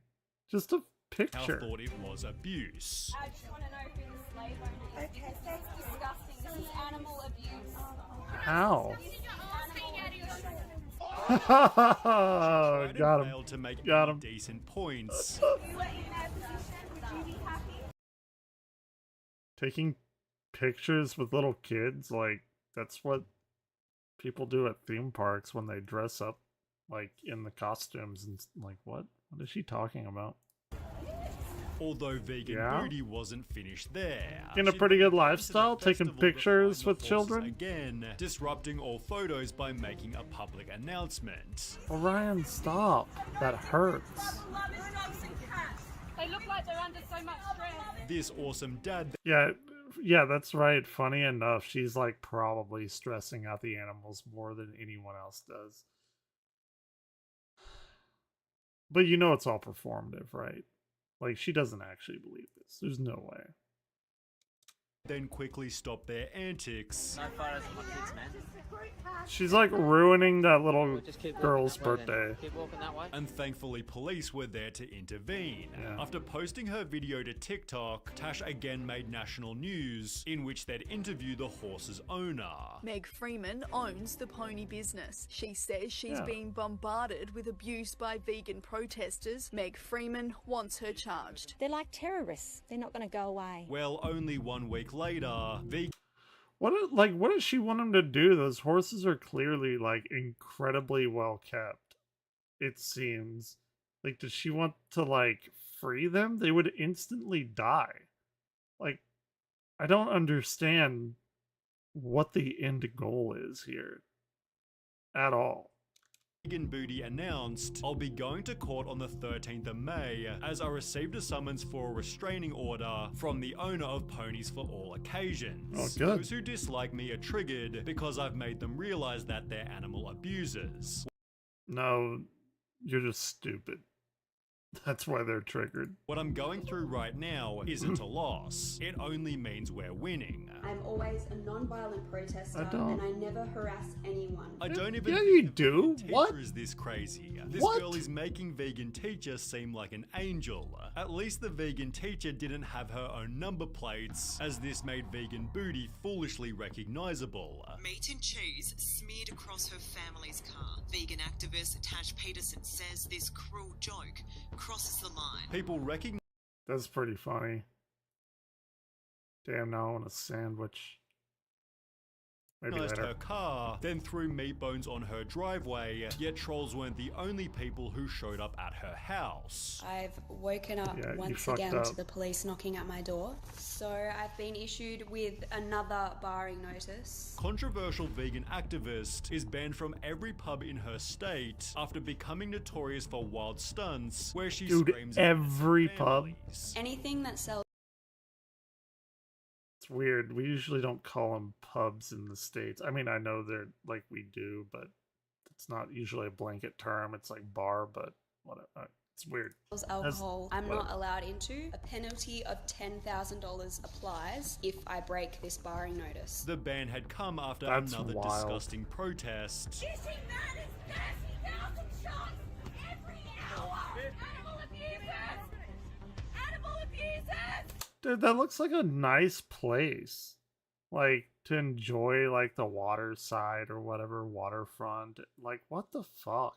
Just a picture. Thought it was abuse. I just want to know who the slave owner is. Okay. That's disgusting. This is animal abuse. How? Got him. Failed to make Got any him. decent points. Taking pictures with little kids, like, that's what people do at theme parks when they dress up, like, in the costumes and, like, what? What is she talking about? Although Vegan Booty wasn't finished there. In a pretty good lifestyle, taking pictures with children? Again, disrupting all photos by making a public announcement. Orion, stop. That hurts. They look like they're under so much stress. This awesome dad... Yeah, that's right. Funny enough, she's like probably stressing out the animals more than anyone else does. But you know it's all performative, right? Like, she doesn't actually believe this. There's no way. Then quickly stop their antics. No photos of my kids, man. She's like ruining that little girl's birthday. Keep walking that way. And thankfully police were there to intervene. Yeah. After posting her video to TikTok, Tash again made national news in which they'd interview the horse's owner. Meg Freeman owns the pony business. She says she's being bombarded with abuse by vegan protesters. Meg Freeman wants her charged. They're like terrorists. They're not going to go away. Well, only 1 week later, what does she want him to do? Those horses are clearly like incredibly well kept. It seems. Like, does she want to like free them? They would instantly die. Like, I don't understand what the end goal is here at all. Vegan Booty announced, "I'll be going to court on the 13th of May as I received a summons for a restraining order from the owner of Ponies for All Occasions. Oh, good. Those who dislike me are triggered because I've made them realize that they're animal abusers." No, you're just stupid. That's why they're triggered. What I'm going through right now isn't a loss. It only means we're winning. I'm always a non-violent protester, and I never harass anyone. I don't even Yeah, think you the do. vegan What? teacher is this crazy. This What? girl is making vegan teacher seem like an angel. At least the vegan teacher didn't have her own number plates, as this made Vegan Booty foolishly recognizable. Meat and cheese smeared across her family's car. Vegan activist Tash Peterson says this cruel joke crosses the line. People recognize That's pretty funny. Damn, now I want a sandwich. Maybe later. her car, then threw meat bones on her driveway, yet trolls weren't the only people who showed up at her house. I've woken up Yeah, you once fucked again up. to the police knocking at my door. So I've been issued with another barring notice. Controversial vegan activist is banned from every pub in her state after becoming notorious for wild stunts where she Dude, screams at every pub. families. Anything that sells It's weird. We usually don't call them pubs in the States. I mean, I know they're like we do, but it's not usually a blanket term. It's like bar, but whatever. It's weird. alcohol I'm whatever. not allowed into. A penalty of $10,000 applies if I break this barring notice. The ban had come after That's another wild. disgusting protest. This man is 30,000 shots every hour! Animal abusers! Animal abusers! Dude, that looks like a nice place. Like, to enjoy, like, the water side or whatever, waterfront. Like, what the fuck?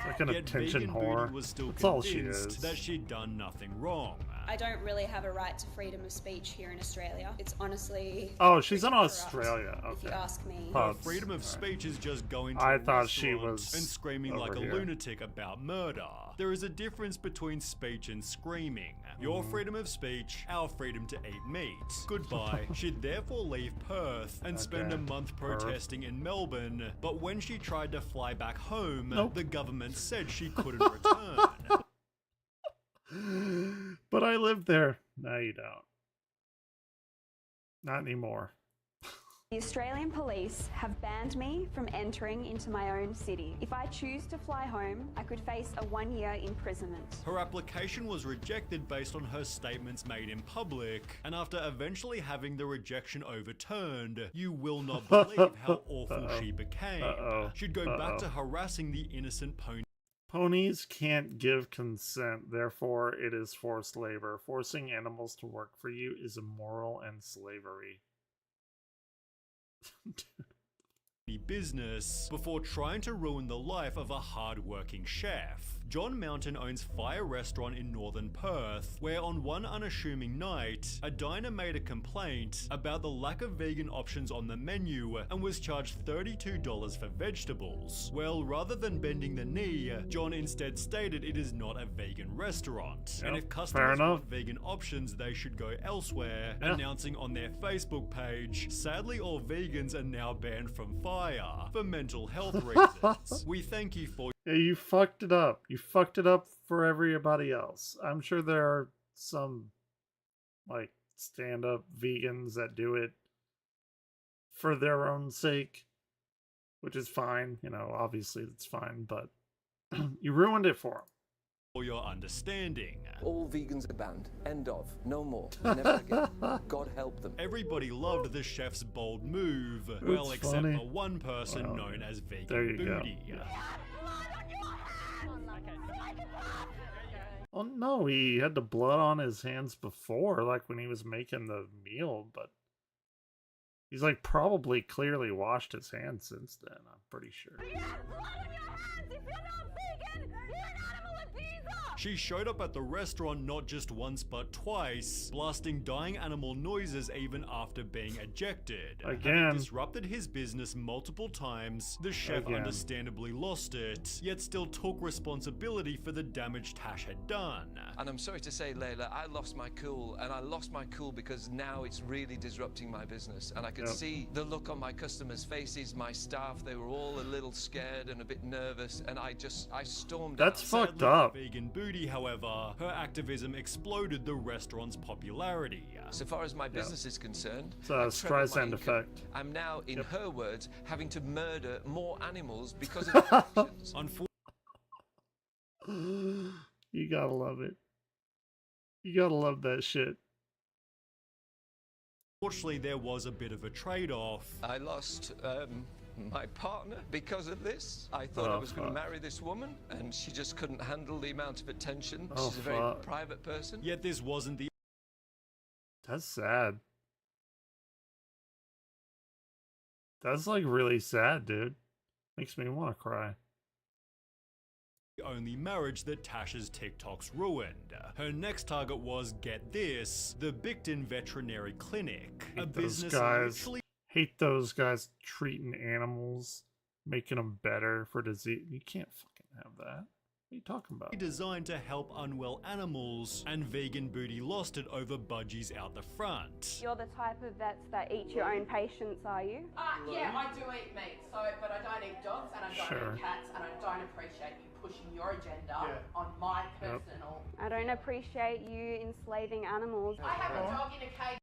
It's like an Yet attention Vegan whore. Booty was still That's all she convinced is. that she'd done nothing wrong. I don't really have a right to freedom of speech here in Australia. It's honestly Oh, she's in pretty corrupt, Australia. if you Okay. ask me. Her Pubs. freedom of Alright. speech is just going to I a thought she restaurant was and screaming like over a here. lunatic about murder. There is a difference between speech and screaming. Your freedom of speech, our freedom to eat meat. Goodbye. She'd therefore leave Perth and spend a Okay. month Perth. protesting in Melbourne, but when she tried to fly back home, Nope. the government said she couldn't return. But I lived there. No, you don't. Not anymore. The Australian police have banned me from entering into my own city. If I choose to fly home, I could face a 1-year imprisonment. Her application was rejected based on her statements made in public, and after eventually having the rejection overturned, you will not believe how awful she became. She'd go back to harassing the innocent pony. Ponies can't give consent, therefore it is forced labor. Forcing animals to work for you is immoral and slavery. Business before trying to ruin the life of a hard-working chef. John Mountain owns Fire Restaurant in northern Perth, where on one unassuming night, a diner made a complaint about the lack of vegan options on the menu and was charged $32 for vegetables. Well, rather than bending the knee, John instead stated it is not a vegan restaurant, and Yep, if fair customers enough. want vegan options, they should go elsewhere, Yeah. announcing on their Facebook page, sadly all vegans are now banned from Fire for mental health reasons. We thank you for Yeah, you fucked it up. You fucked it up for everybody else. I'm sure there are some, like, stand-up vegans that do it for their own sake, which is fine. You know, obviously that's fine, but you ruined it for them. your understanding. All vegans are banned. End of. No more. Never again. God help them. Everybody loved the chef's bold move, well, That's except funny. for one person Well, known as Vegan there you go. Booty. Oh no, he had the blood on his hands before, like when he was making the meal, but he's like probably clearly washed his hands since then, I'm pretty sure. She showed up at the restaurant not just once but twice, blasting dying animal noises even after being ejected. Again. Having disrupted his business multiple times, the chef Again. understandably lost it, yet still took responsibility for the damage Tash had done. And I'm sorry to say, Layla, I lost my cool, and I lost my cool because now it's really disrupting my business. And I could see the look on my customers' faces, my staff, they were all a little scared and a bit nervous, and I stormed out. That's fucked Sadly up. for Vegan Booty, however, her activism exploded the restaurant's popularity. So far as my business is concerned, It's a I trebled my Streisand income. effect. I'm now, in her words, having to murder more animals because of her actions. You gotta love it. You gotta love that shit. Unfortunately, there was a bit of a trade-off. I lost my partner because of this. I thought I was going to marry this woman, and she just couldn't handle the amount of attention. She's a very private person. Yet this wasn't the That's sad. That's like really sad, dude. Makes me want to cry. only marriage that Tash's TikToks ruined. Her next target was, get this, the Bicton Veterinary Clinic, a business literally Hate those guys treating animals, making them better for disease. You can't fucking have that. What are you talking about? designed to help unwell animals, and Vegan Booty lost it over budgies out the front. You're the type of vets that eat your own patients, are you? Yeah, I do eat meat, so but I don't eat dogs and I don't eat cats, and I don't appreciate you pushing your agenda on my personal. I don't appreciate you enslaving animals. I have a dog in a cage.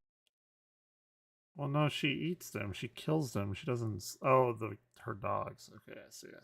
Well, no, she eats them. She kills them. She doesn't. Oh, her dogs. Okay, I see. Out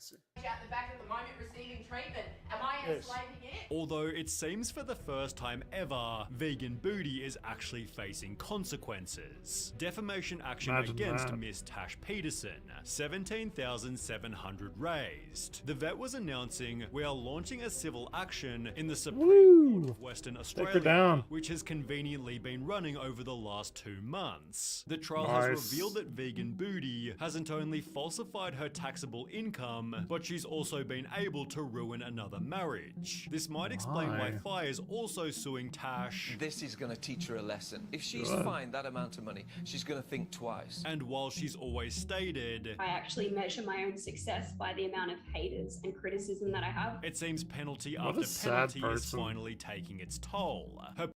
the back at the moment receiving treatment. Am I enslaving it? Although it seems for the first time ever, Vegan Booty is actually facing consequences. Defamation action against Miss Tash Peterson, 17,700 raised. The vet was announcing, we are launching a civil action in the Supreme Court of Western Australia, which has conveniently been running over the last 2 months. The trial has revealed that Vegan Booty hasn't only falsified her taxable income, but she's also been able to ruin another marriage. This might explain why Fi is also suing Tash. This is going to teach her a lesson. If she's fined that amount of money, she's going to think twice. And while she's always stated, I actually measure my own success by the amount of haters and criticism that I have. It seems penalty What a after sad penalty is person. finally taking its toll. Her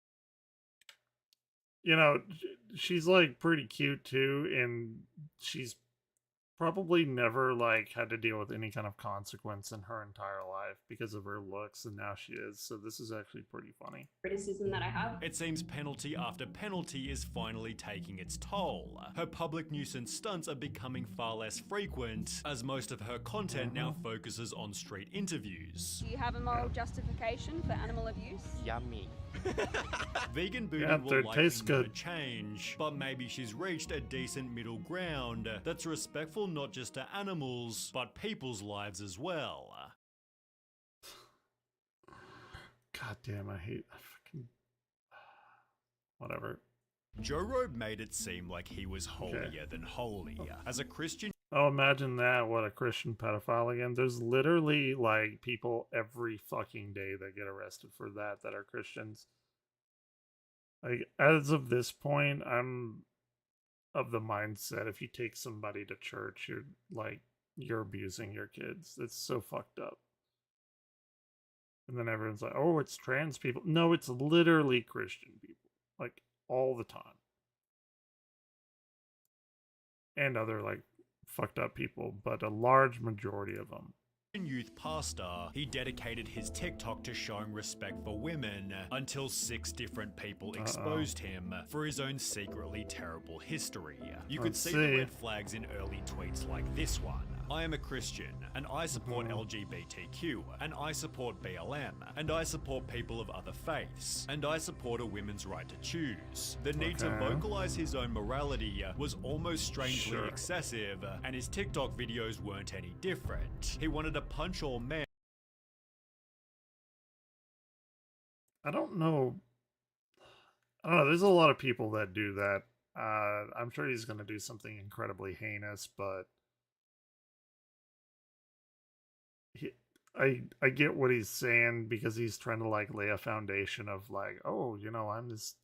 You know, she's like pretty cute too, and she's probably never like had to deal with any kind of consequence in her entire life because of her looks, and now she is. So this is actually pretty funny. Criticism that I have. It seems penalty after penalty is finally taking its toll. Her public nuisance stunts are becoming far less frequent, as most of her content now focuses on street interviews. Do you have a moral justification for animal abuse? Yummy. Vegan Booty will likely never change, but maybe she's reached a decent middle ground that's respectful not just to animals, but people's lives as well. God damn, I fucking... Whatever. Joe Rogan made it seem like he was holier than holy. As a Christian... Oh, imagine that. What, a Christian pedophile again? There's literally, like, people every fucking day that get arrested for that are Christians. Like, as of this point, I'm of the mindset if you take somebody to church, you're abusing your kids. It's so fucked up. And then everyone's like, oh, it's trans people. No, it's literally Christian people. Like, all the time. And other, like, fucked up people, but a large majority of them. Youth pastor, he dedicated his TikTok to showing respect for women until 6 different people exposed him for his own secretly terrible history. You could see the red flags in early tweets like this one. I am a Christian, and I support LGBTQ, and I support BLM, and I support people of other faiths, and I support a women's right to choose. The need to vocalize his own morality was almost strangely excessive, and his TikTok videos weren't any different. He wanted to punch all men. I don't know. There's a lot of people that do that. I'm sure he's going to do something incredibly heinous, but I get what he's saying, because he's trying to like lay a foundation of like, oh, you know, I'm this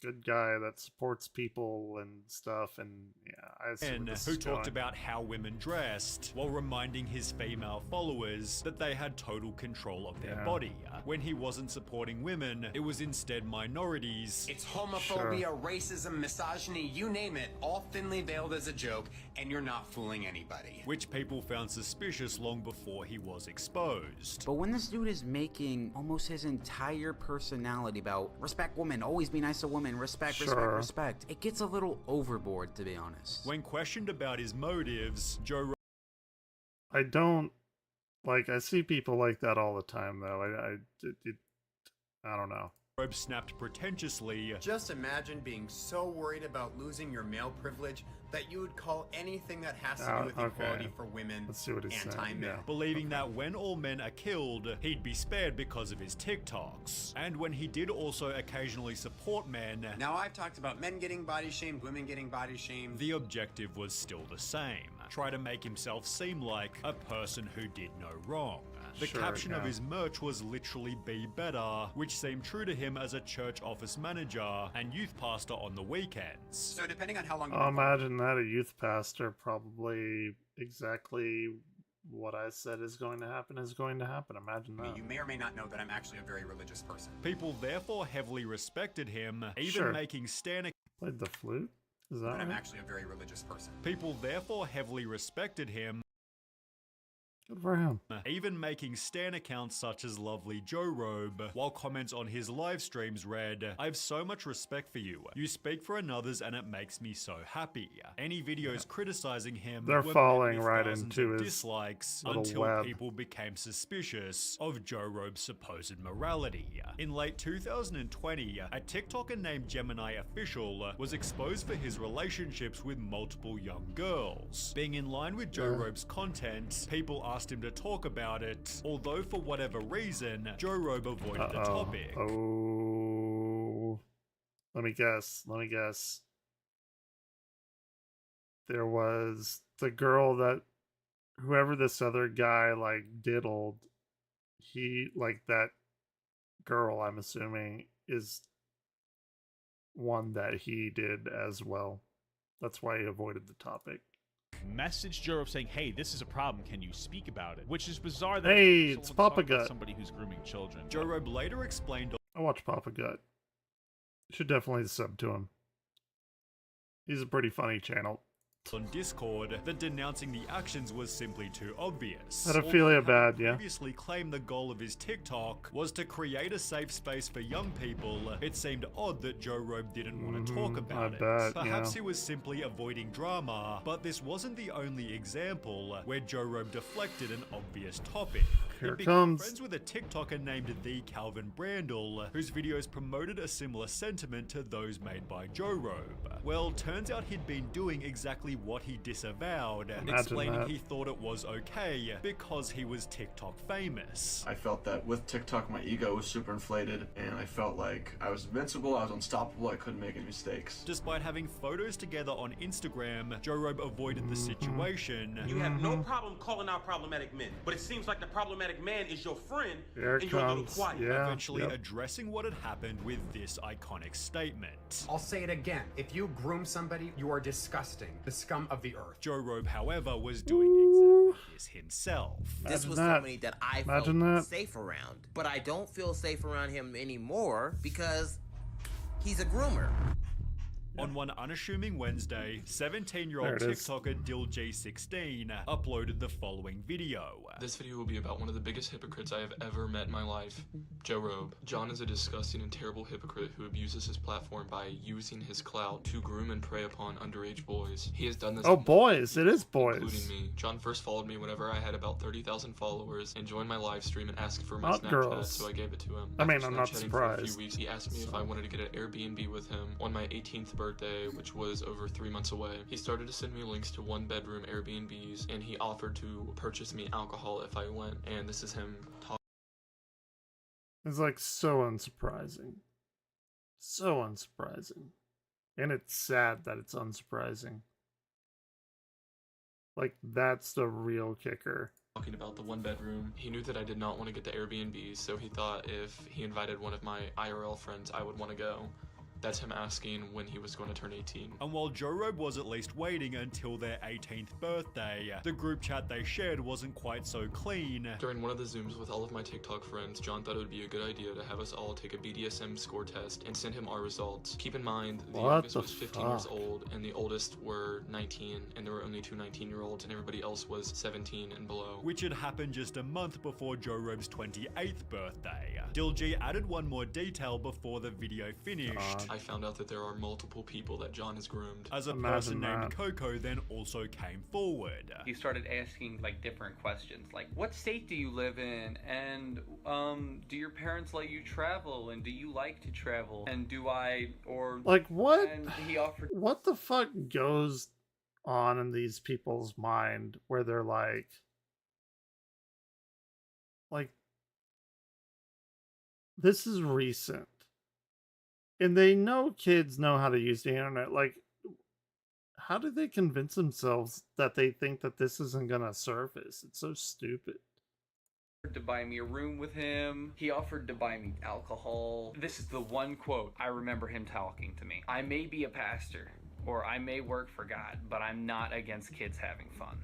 good guy that supports people and stuff, and yeah, I see where this who is talked going. about how women dressed while reminding his female followers that they had total control of their body. When he wasn't supporting women, it was instead minorities. It's homophobia, racism, misogyny, you name it, all thinly veiled as a joke, and you're not fooling anybody. Which people found suspicious long before he was exposed. But when this dude is making almost his entire personality about respect women, always be nice to women, respect, respect, it gets a little overboard, to be honest. When questioned about his motives, Joe... I don't, like, I see people like that all the time, though. I don't know. Robe snapped pretentiously. Just imagine being so worried about losing your male privilege that you would call anything that has to do with equality for women anti-men. Believing that when all men are killed, he'd be spared because of his TikToks. And when he did also occasionally support men... Now I've talked about men getting body shamed, women getting body shamed. The objective was still the same. Try to make himself seem like a person who did no wrong. The caption of his merch was literally "Be Better," which seemed true to him as a church office manager and youth pastor on the weekends. So depending on how long... Imagine that, a youth pastor, probably exactly what I said is going to happen is going to happen. Imagine that. You may or may not know that I'm actually a very religious person. People therefore heavily respected him, even making Stan... Played the flute? Is that But I'm right? actually a very religious person. People therefore heavily respected him, Good for him. even making stan accounts such as Lovely Joe Robe, while comments on his live streams read, "I have so much respect for you. You speak for another's and it makes me so happy." Any videos criticizing him They're were falling met with right thousands into of his dislikes little until web. people became suspicious of Joe Robe's supposed morality. In late 2020, a TikToker named Gemini Official was exposed for his relationships with multiple young girls. Being in line with Joe Robe's content, people asked him to talk about it, although for whatever reason, Joe Robe avoided the topic. Oh, let me guess. There was the girl that whoever this other guy like diddled, he like that girl, I'm assuming, is one that he did as well. That's why he avoided the topic. Message Joe Robe saying, "Hey, this is a problem. Can you speak about it?" Which is bizarre. That Hey, someone it's would Papa talk about Gut. somebody who's grooming children. Joe Robe later explained I watch Papa Gut. You should definitely sub to him. He's a pretty funny channel. on Discord that denouncing the actions was simply too obvious. Pedophilia bad, yeah. Previously claimed the goal of his TikTok was to create a safe space for young people. It seemed odd that Joe Robe didn't want to talk about it. Perhaps he was simply avoiding drama, but this wasn't the only example where Joe Robe deflected an obvious topic. Here it became comes. friends with a TikToker named The Calvin Brandel, whose videos promoted a similar sentiment to those made by Joe Robe. Well, turns out he'd been doing exactly what he disavowed, explaining he thought it was okay because he was TikTok famous. I felt that with TikTok my ego was super inflated and I felt like I was invincible, I was unstoppable, I couldn't make any mistakes. Despite having photos together on Instagram, Joe Robe avoided the situation. You have no problem calling out problematic men, but it seems like the problematic man is your friend Here it and you're a little comes. quiet. Eventually addressing what had happened with this iconic statement. I'll say it again. If you groom somebody, you are disgusting. The scum of the earth. Joe Robe, however, was doing exactly this himself. This was that. somebody that I Imagine felt that. safe around. But I don't feel safe around him anymore because he's a groomer. On one unassuming Wednesday, 17-year-old There it is. TikToker DillG16 uploaded the following video. This video will be about one of the biggest hypocrites I have ever met in my life, Joe Robe. John is a disgusting and terrible hypocrite who abuses his platform by using his clout to groom and prey upon underage boys. He has done this Oh, boys. It is boys. including me. John first followed me whenever I had about 30,000 followers and joined my live stream and asked for my Not Snapchat, girls. so I gave it to him. I mean, After I'm not Snapchatting for a surprised. few weeks, he asked me if I wanted to get an Airbnb with him on my 18th birthday, which was over 3 months away. He started to send me links to one-bedroom Airbnbs, and he offered to purchase me alcohol if I went, and this is him talking. It's like so unsurprising. So unsurprising. And it's sad that it's unsurprising. Like, that's the real kicker. talking about the one bedroom. He knew that I did not want to get the Airbnb, so he thought if he invited one of my IRL friends, I would want to go. That's him asking when he was going to turn 18. And while Joe Robe was at least waiting until their 18th birthday, the group chat they shared wasn't quite so clean. During one of the Zooms with all of my TikTok friends, John thought it would be a good idea to have us all take a BDSM score test and send him our results. Keep in mind, the youngest was 15 years old and the oldest were 19, and there were only two 19-year-olds and everybody else was 17 and below. Which had happened just a month before Joe Robe's 28th birthday. Dilgy added one more detail before the video finished. I found out that there are multiple people that John has groomed. As a person named Coco then also came forward. He started asking like different questions, like what state do you live in, and do your parents let you travel, and do you like to travel, and do I, or like what? And he offered. What the fuck goes on in these people's mind where they're like this is recent. And they know kids know how to use the internet. Like, how do they convince themselves that they think that this isn't gonna surface? It's so stupid. To buy me a room with him. He offered to buy me alcohol. This is the one quote I remember him talking to me. I may be a pastor, or I may work for God, but I'm not against kids having fun.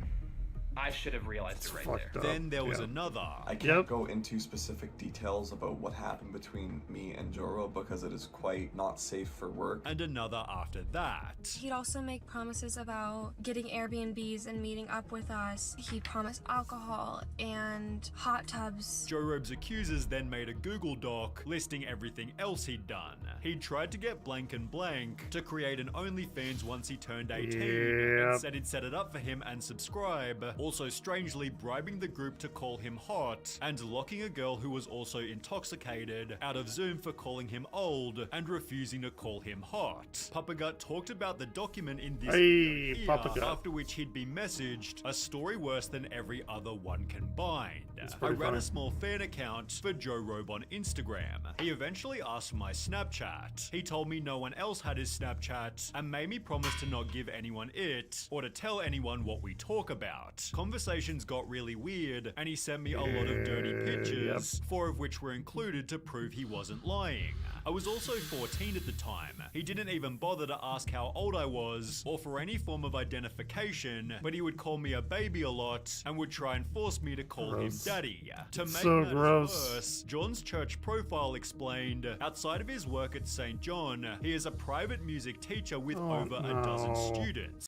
I should have realized it right there. Then there was another. I can't go into specific details about what happened between me and Joro because it is quite not safe for work. And another after that. He'd also make promises about getting Airbnbs and meeting up with us. He'd promise alcohol and hot tubs. Joe Robe's accusers then made a Google Doc listing everything else he'd done. He'd tried to get blank and blank to create an OnlyFans once he turned 18 and said he'd set it up for him and subscribe. Also strangely bribing the group to call him hot, and locking a girl who was also intoxicated out of Zoom for calling him old and refusing to call him hot. Papa Gut talked about the document in this video here, after which he'd be messaged a story worse than every other one combined. I ran a small fan account for Joe Robe on Instagram. He eventually asked for my Snapchat. He told me no one else had his Snapchat and made me promise to not give anyone it or to tell anyone what we talk about. Conversations got really weird and he sent me a lot of dirty pictures, 4 of which were included to prove he wasn't lying. I was also 14 at the time. He didn't even bother to ask how old I was or for any form of identification, but he would call me a baby a lot and would try and force me to call him daddy. To make matters worse, John's church profile explained, outside of his work at St. John, he is a private music teacher with over a dozen students.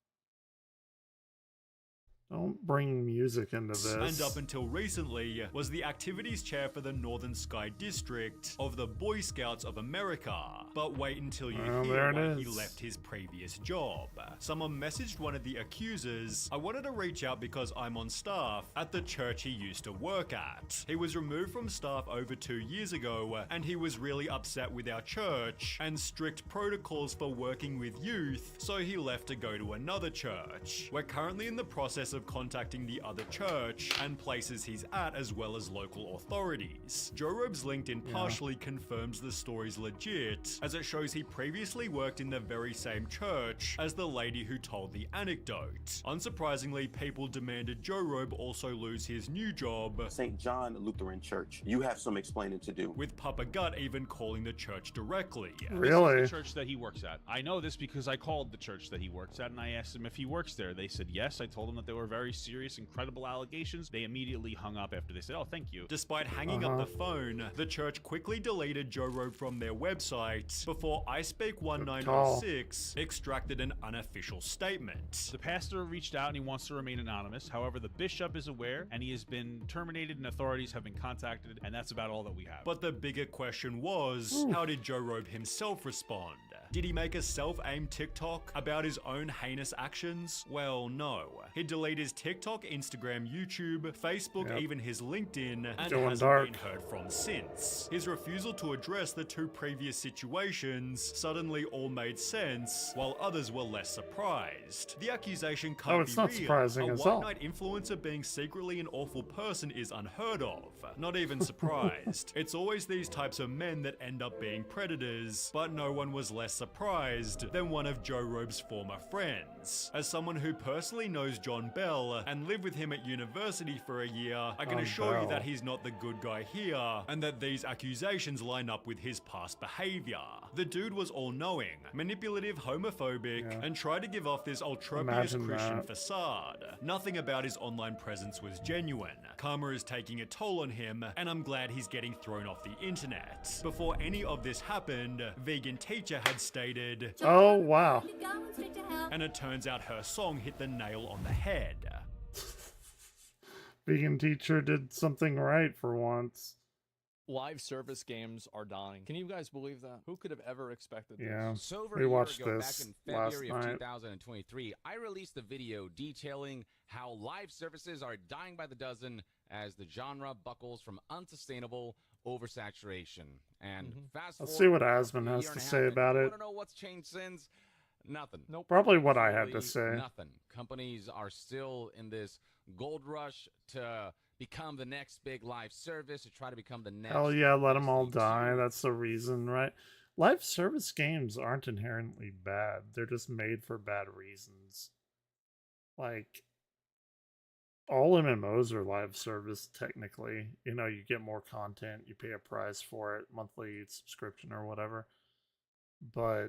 Don't bring music into this. And up until recently, was the activities chair for the Northern Sky District of the Boy Scouts of America. But wait until you hear why he left his previous job. Someone messaged one of the accusers, I wanted to reach out because I'm on staff at the church he used to work at. He was removed from staff over 2 years ago, and he was really upset with our church and strict protocols for working with youth, so he left to go to another church. We're currently in the process of contacting the other church and places he's at, as well as local authorities. Joe Robe's LinkedIn partially confirms the story's legit, as it shows he previously worked in the very same church as the lady who told the anecdote. Unsurprisingly, people demanded Joe Robe also lose his new job, St. John Lutheran Church. You have some explaining to do. With Papa Gut even calling the church directly. Really? This is the church that he works at. I know this because I called the church that he works at and I asked him if he works there. They said yes. I told them that they were very serious, incredible allegations. They immediately hung up after they said, oh, thank you. Despite hanging up the phone, the church quickly deleted Joe Robe from their website before iSpeak 1906 extracted an unofficial statement. The pastor reached out and he wants to remain anonymous. However, the bishop is aware and he has been terminated and authorities have been contacted, and that's about all that we have. But the bigger question was, how did Joe Robe himself respond? Did he make a self-aimed TikTok about his own heinous actions? Well, no. He deleted his TikTok, Instagram, YouTube, Facebook, even his LinkedIn, and hasn't been heard from since. His refusal to address the 2 previous situations suddenly all made sense, while others were less surprised. The accusation can't be real. Surprising a white knight influencer being secretly an awful person is unheard of. Not even surprised. It's always these types of men that end up being predators, but no one was less surprised than one of Joe Robe's former friends. As someone who personally knows John Bell and lived with him at university for a year, I can assure you that he's not the good guy here, and that these accusations line up with his past behavior. The dude was all-knowing, manipulative, homophobic, and tried to give off this ultropious Christian facade. Nothing about his online presence was genuine. Karma is taking a toll on him, and I'm glad he's getting thrown off the internet. Before any of this happened, Vegan Teacher had stated, "Oh wow." And it turns out her song hit the nail on the head. Vegan Teacher did something right for once. Live service games are dying. Can you guys believe that? Who could have ever expected this? Yeah, So over we a year watched ago, this back in February last of night. 2023, I released a video detailing how live services are dying by the dozen as the genre buckles from unsustainable oversaturation. And fast Let's forward see what Asmund a has year to and a say half, about you it. want to know what's changed since? Nothing. Nope. Probably what I had to Absolutely say. Nothing. Companies are still in this gold rush to become the next big live service, to try to become the next. Hell yeah, let them all die. That's the reason, right? Live service games aren't inherently bad. They're just made for bad reasons. Like, all MMOs are live service, technically. You know, you get more content, you pay a price for it, monthly subscription or whatever. But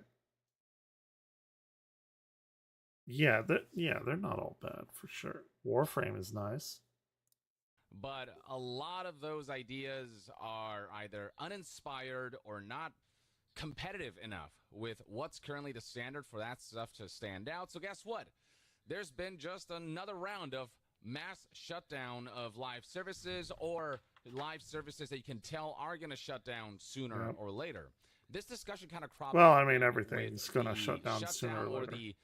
yeah, they're not all bad for sure. Warframe is nice. But a lot of those ideas are either uninspired or not competitive enough with what's currently the standard for that stuff to stand out. So guess what? There's been just another round of mass shutdown of live services, or live services that you can tell are going to shut down sooner or later. This discussion kind of cropped Well, up I mean, everything's going to shut down sooner or later. the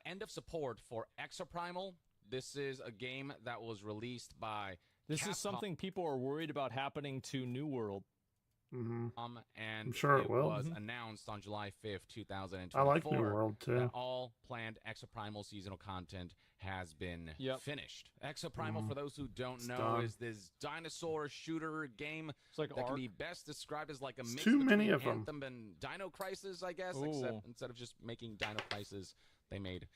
end of support for Exoprimal. This is a game that was released by This Capcom. is something people are worried about happening to New World. And I'm sure it will. was announced on July 5th, 2024. I like New World, too. That all planned Exoprimal seasonal content has been finished. Exoprimal, for those who don't know, done. is this dinosaur shooter game that can be best described as like a mix too between many of 'em. Anthem and Dino Crisis, I guess. Except instead of just making Dino Crisis, they made.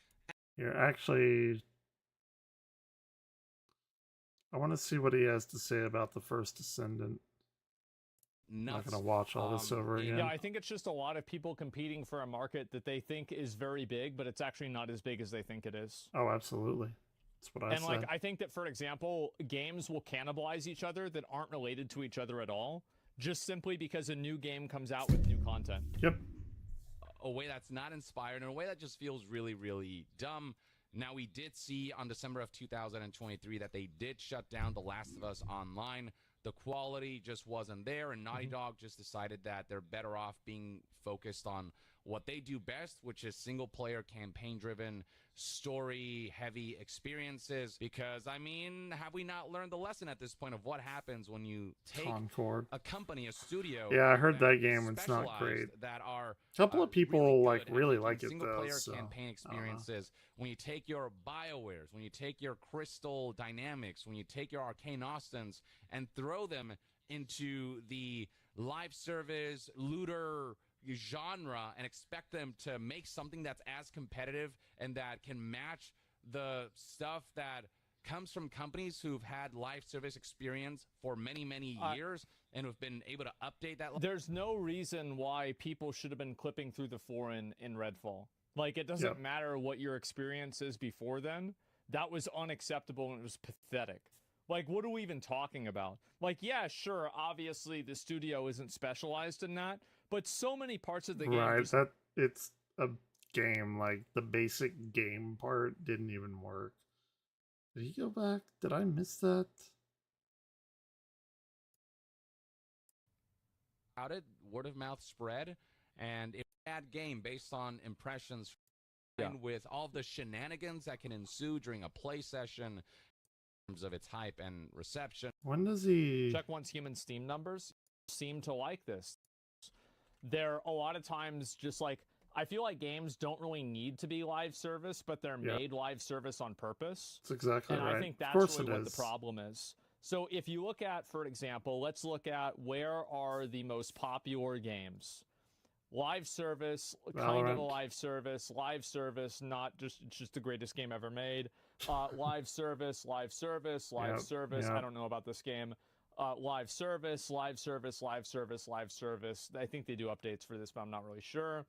Here, actually, I want to see what he has to say about the First Descendant. I'm not going to watch all this over again. Yeah, I think it's just a lot of people competing for a market that they think is very big, but it's actually not as big as they think it is. Oh, absolutely. That's what I said. Like, I think that, for example, games will cannibalize each other that aren't related to each other at all, just simply because a new game comes out with new content. Yep. A way that's not inspired, in a way that just feels really, really dumb. Now, we did see on December of 2023 that they did shut down The Last of Us Online. The quality just wasn't there, and Naughty Dog just decided that they're better off being focused on what they do best, which is single-player, campaign-driven, story-heavy experiences. Because, I mean, have we not learned the lesson at this point of what happens when you take Concord. a company, a studio? Yeah, I heard that game. It's not great. That are a couple of people really like it though. Single-player So, campaign experiences. When you take your BioWares, when you take your Crystal Dynamics, when you take your Arcane Austins and throw them into the live service looter genre and expect them to make something that's as competitive and that can match the stuff that comes from companies who've had live service experience for many, many years and have been able to update that. There's no reason why people should have been clipping through the foreign in Redfall. Like, it doesn't matter what your experience is before then. That was unacceptable and it was pathetic. Like, what are we even talking about? Like, yeah, sure, obviously the studio isn't specialized in that, but so many parts of the game... Right, it's a game, like, the basic game part didn't even work. Did he go back? Did I miss that? Out it, word of mouth spread, and it's a bad game based on impressions with all the shenanigans that can ensue during a play session in terms of its hype and reception. When does he... Check one's human Steam numbers. Seem to like this. They're a lot of times just like... I feel like games don't really need to be live service, but they're made live service on purpose. That's exactly right. And I think that's really what the problem is. So if you look at, for example, let's look at where are the most popular games. Live service, kind of a Valorant. live service, not just the greatest game ever made. Live service. Yep, I yep. don't know about this game. Live service. I think they do updates for this, but I'm not really sure.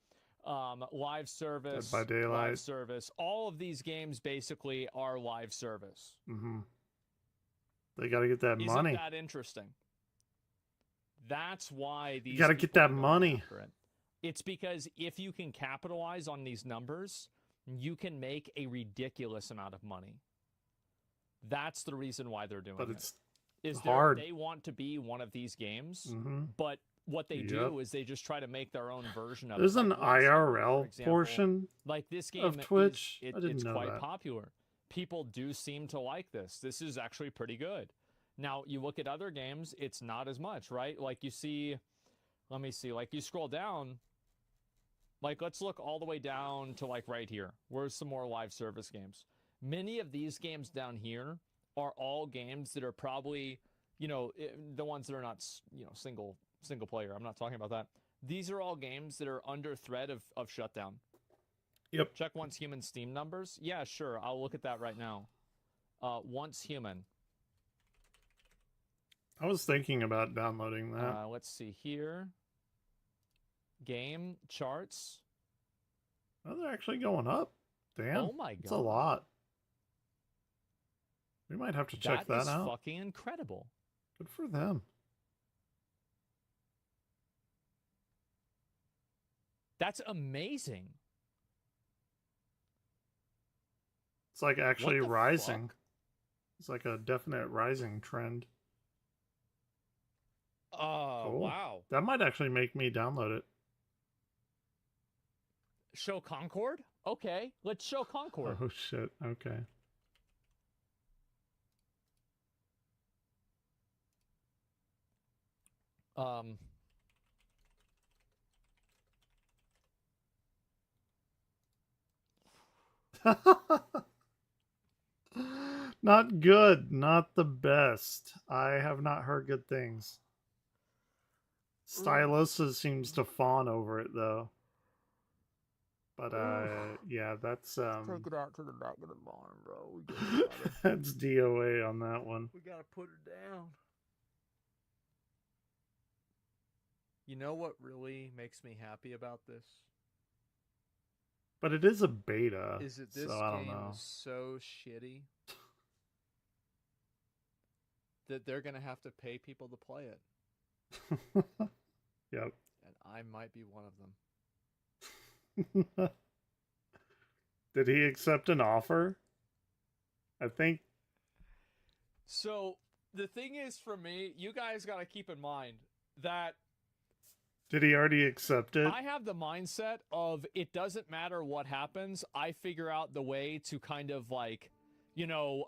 Live service, Dead by Daylight. live service. All of these games basically are live service. Mm-hmm. They got to get that money. Isn't that interesting? That's why these. You got to get that money. It's because if you can capitalize on these numbers, you can make a ridiculous amount of money. That's the reason why they're doing it. But it's hard. They want to be one of these games, Mhm. but what they do is they just try to make their own version of There's it. an Like, IRL for example, portion like this game of Twitch. I didn't it's know quite that. popular. People do seem to like this. This is actually pretty good. Now, you look at other games, it's not as much, right? Like you see, let me see, like you scroll down, like let's look all the way down to like right here. Where's some more live service games? Many of these games down here are all games that are probably, you know, the ones that are not, you know, single player. I'm not talking about that. These are all games that are under threat of shutdown. Yep. Check Once Human Steam numbers. Yeah, sure. I'll look at that right now. Once Human. I was thinking about downloading that. Let's see here. Game charts. Oh, they're actually going up. Damn. Oh my god. That's a lot. We might have to check that is out. Fucking incredible. Good for them. That's amazing. It's like actually What the rising. fuck? It's like a definite rising trend. Cool. Wow. That might actually make me download it. Show Concord? Okay, let's show Concord. Oh shit. Okay. Not good. Not the best. I have not heard good things. Stylosa seems to fawn over it though. But yeah, that's Take it out to the back of the barn, bro. that's DOA on that one. We gotta put her down. You know what really makes me happy about this? But it is a beta. Is that this so I don't game know. is so shitty that they're gonna have to pay people to play it. Yep. And I might be one of them. Did he accept an offer? I think. So the thing is, for me, you guys got to keep in mind that Did he already accept it? I have the mindset of it doesn't matter what happens. I figure out the way to kind of like, you know,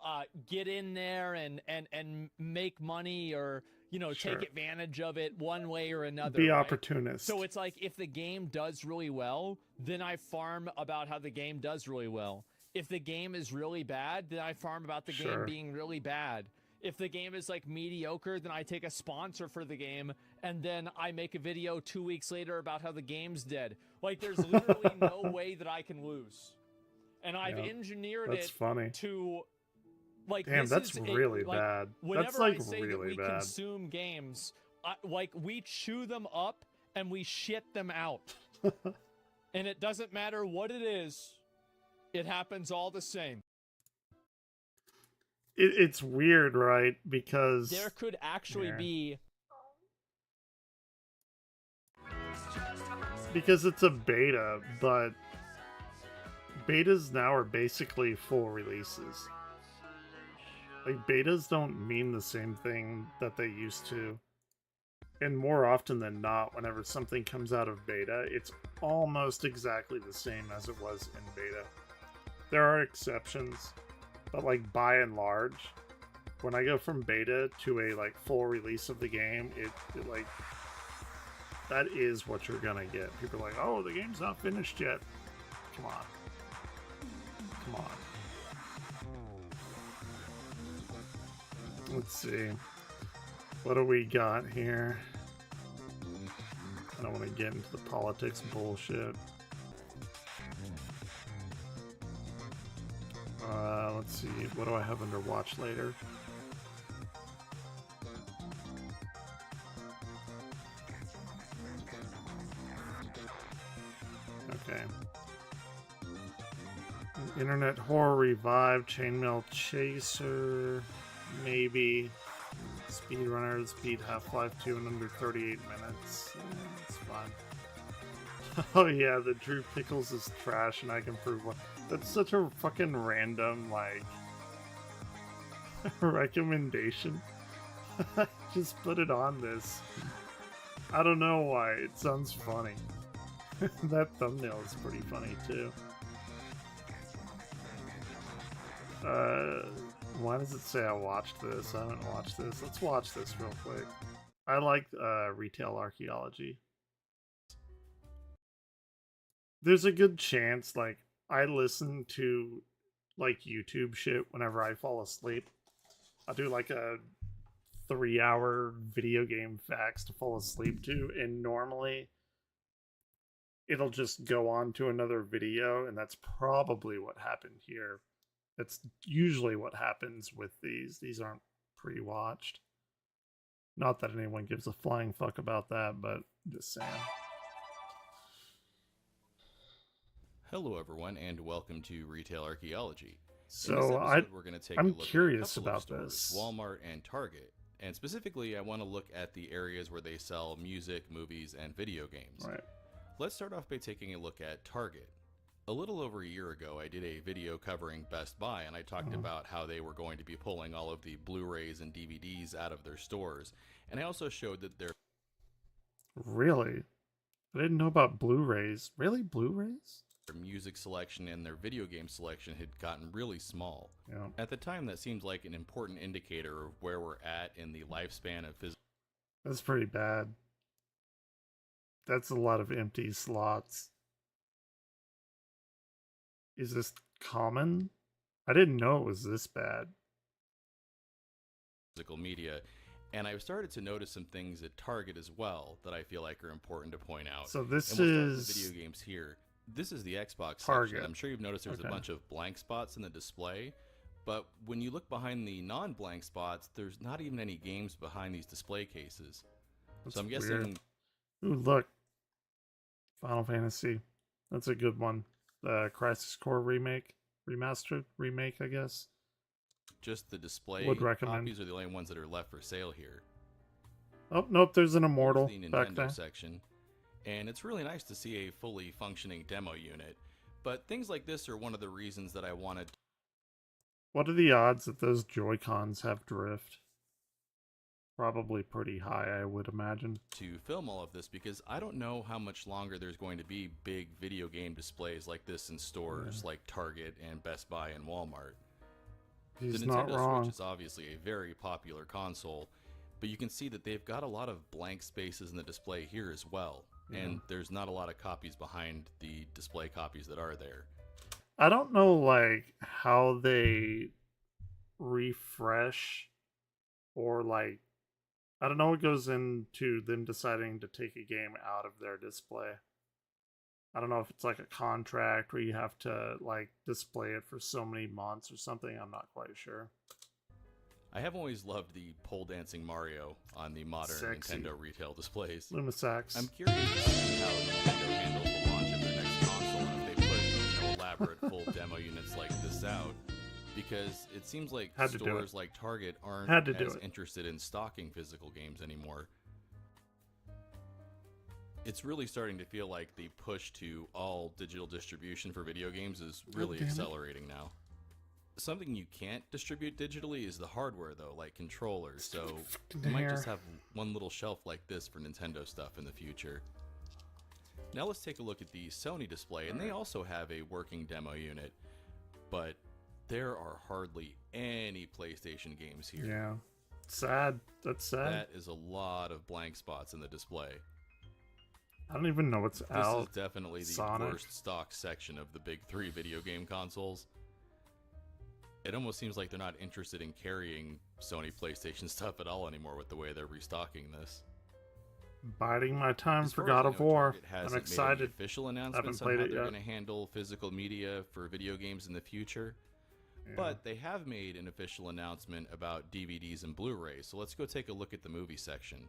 get in there and make money or, you know, Sure. take advantage of it one way or another. Be right? opportunist. So it's like if the game does really well, then I farm about how the game does really well. If the game is really bad, then I farm about the game Sure. being really bad. If the game is like mediocre, then I take a sponsor for the game and then I make a video 2 weeks later about how the game's dead. Like there's literally no way that I can lose. And I've Yep. engineered That's it funny. to like Damn, this that's is really like, bad. Whenever That's like I say really that we bad. consume games, like we chew them up and we shit them out. And it doesn't matter what it is, it happens all the same. It's weird, right? Because There could actually be because it's a beta, but betas now are basically full releases. Like betas don't mean the same thing that they used to. And more often than not, whenever something comes out of beta, it's almost exactly the same as it was in beta. There are exceptions, but like by and large, when I go from beta to a like full release of the game, it like that is what you're gonna get. People are like, oh, the game's not finished yet. Come on. Come on. Let's see. What do we got here? I don't want to get into the politics bullshit. Let's see. What do I have under watch later? Okay. Internet Horror Revived, Chainmail Chaser, maybe. Speedrunners beat Half-Life 2 in under 38 minutes. It's fine. Oh yeah, the Drew Pickles is trash and I can prove one. That's such a fucking random, like, recommendation. Just put it on this. I don't know why, it sounds funny. That thumbnail is pretty funny too. Why does it say I watched this? I haven't watched this. Let's watch this real quick. I like retail archaeology. There's a good chance, like, I listen to, like, YouTube shit whenever I fall asleep. I'll do, like, a 3-hour video game facts to fall asleep to, and normally it'll just go on to another video, and that's probably what happened here. That's usually what happens with these. These aren't pre-watched. Not that anyone gives a flying fuck about that, but just saying. Hello everyone, and welcome to Retail Archaeology. So I'm curious about this. Walmart and Target. And specifically, I want to look at the areas where they sell music, movies, and video games. Right. Let's start off by taking a look at Target. A little over a year ago, I did a video covering Best Buy, and I talked about how they were going to be pulling all of the Blu-rays and DVDs out of their stores. And I also showed that their... Really? I didn't know about Blu-rays. Really? Blu-rays? Their music selection and their video game selection had gotten really small. Yeah. At the time, that seemed like an important indicator of where we're at in the lifespan of physical... That's pretty bad. That's a lot of empty slots. Is this common? I didn't know it was this bad. Physical media, and I've started to notice some things at Target as well that I feel like are important to point out. So this and we'll start with is the video games here. This is the Xbox Target. section. I'm sure you've noticed there's a bunch of blank spots in the display, but when you look behind the non-blank spots, there's not even any games behind these display cases. So I'm guessing. Weird. Ooh, look. Final Fantasy. That's a good one. The Crisis Core remastered remake, I guess. Just the display Would recommend. copies are the only ones that are left for sale here. Oh nope, there's an Immortal the back Nintendo there. section, and it's really nice to see a fully functioning demo unit. But things like this are one of the reasons that I wanted. What are the odds that those Joy-Cons have drift? Probably pretty high, I would imagine. To film all of this, because I don't know how much longer there's going to be big video game displays like this in stores like Target and Best Buy and Walmart. He's the not Nintendo wrong. Switch is obviously a very popular console, but you can see that they've got a lot of blank spaces in the display here as well, and there's not a lot of copies behind the display copies that are there. I don't know, like, how they refresh or, like, I don't know what goes into them deciding to take a game out of their display. I don't know if it's like a contract where you have to, like, display it for so many months or something. I'm not quite sure. I have always loved the pole dancing Mario on the modern Sexy. Nintendo retail displays. Lumisax. I'm curious to see how Nintendo handles the launch of their next console and if they put elaborate full demo units like this out. Because it seems like stores like Target aren't as interested in stocking physical games anymore. It's really starting to feel like the push to all digital distribution for video games is really accelerating now. Something you can't distribute digitally is the hardware, though, like controllers. So you might just have one little shelf like this for Nintendo stuff in the future. Now let's take a look at the Sony display, and they also have a working demo unit, but there are hardly any PlayStation games here. Yeah. Sad. That's sad. That is a lot of blank spots in the display. I don't even know what's out. This is definitely the worst stock section of the big three video game consoles. It almost seems like they're not interested in carrying Sony PlayStation stuff at all anymore with the way they're restocking this. Biding my time As for far as God I of know, War. Target I'm hasn't excited. made any official announcements on played how it they're yet. going to handle physical media for video games in the future. Yeah. But they have made an official announcement about DVDs and Blu-rays. So let's go take a look at the movie section.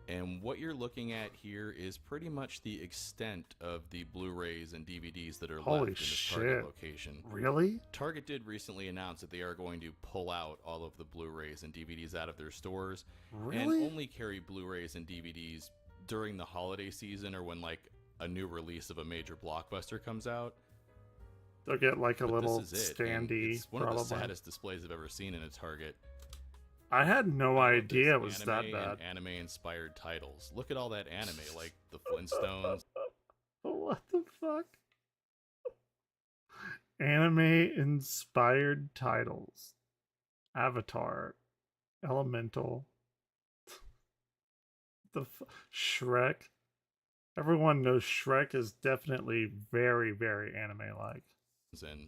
And what you're looking at here is pretty much the extent of the Blu-rays and DVDs that are Holy left in this shit. Target location. Really? Target did recently announce that they are going to pull out all of the Blu-rays and DVDs out of their stores. Really? And only carry Blu-rays and DVDs during the holiday season or when like a new release of a major blockbuster comes out. They'll get like a But little this is it, and standee. it's one of the saddest displays I've ever seen in a Target. I had no idea it was Anime that bad. and anime-inspired titles. Look at all that anime, like the Flintstones. What the fuck? Anime-inspired titles. Avatar. Elemental. Shrek. Everyone knows Shrek is definitely very, very anime-like. And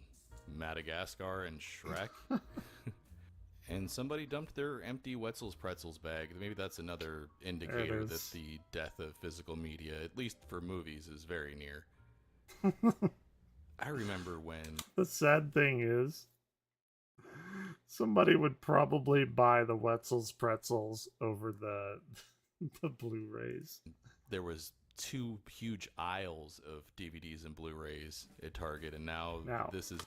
Madagascar and Shrek. And somebody dumped their empty Wetzel's Pretzels bag. Maybe that's another indicator that the death of physical media, at least for movies, is very near. I remember when... The sad thing is, somebody would probably buy the Wetzel's Pretzels over the Blu-rays. There was 2 huge aisles of DVDs and Blu-rays at Target, and now this is...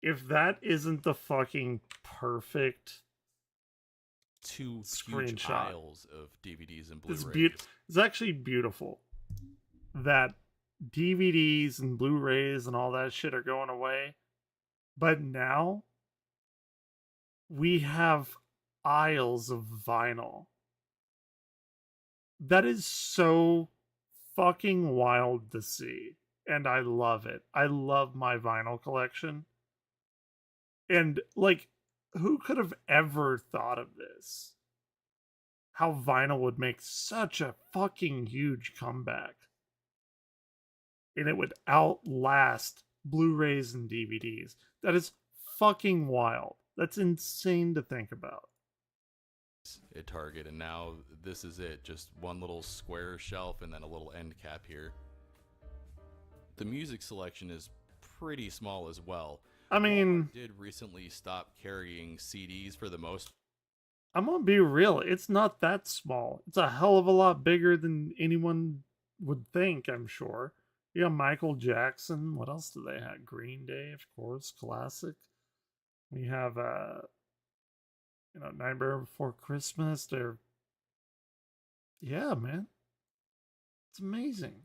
If that isn't the fucking perfect 2 screenshot. Huge aisles of DVDs and Blu-rays. It's actually beautiful that DVDs and Blu-rays and all that shit are going away. But now we have aisles of vinyl. That is so fucking wild to see. And I love it. I love my vinyl collection. And, like, who could have ever thought of this? How vinyl would make such a fucking huge comeback. And it would outlast Blu-rays and DVDs. That is fucking wild. That's insane to think about. At Target, and now this is it. Just one little square shelf and then a little end cap here. The music selection is pretty small as well. I mean, Walmart did recently stop carrying CDs for the most. I'm gonna be real. It's not that small. It's a hell of a lot bigger than anyone would think, I'm sure. You got Michael Jackson. What else do they have? Green Day, of course, classic. We have Nightmare Before Christmas. Yeah, man. It's amazing.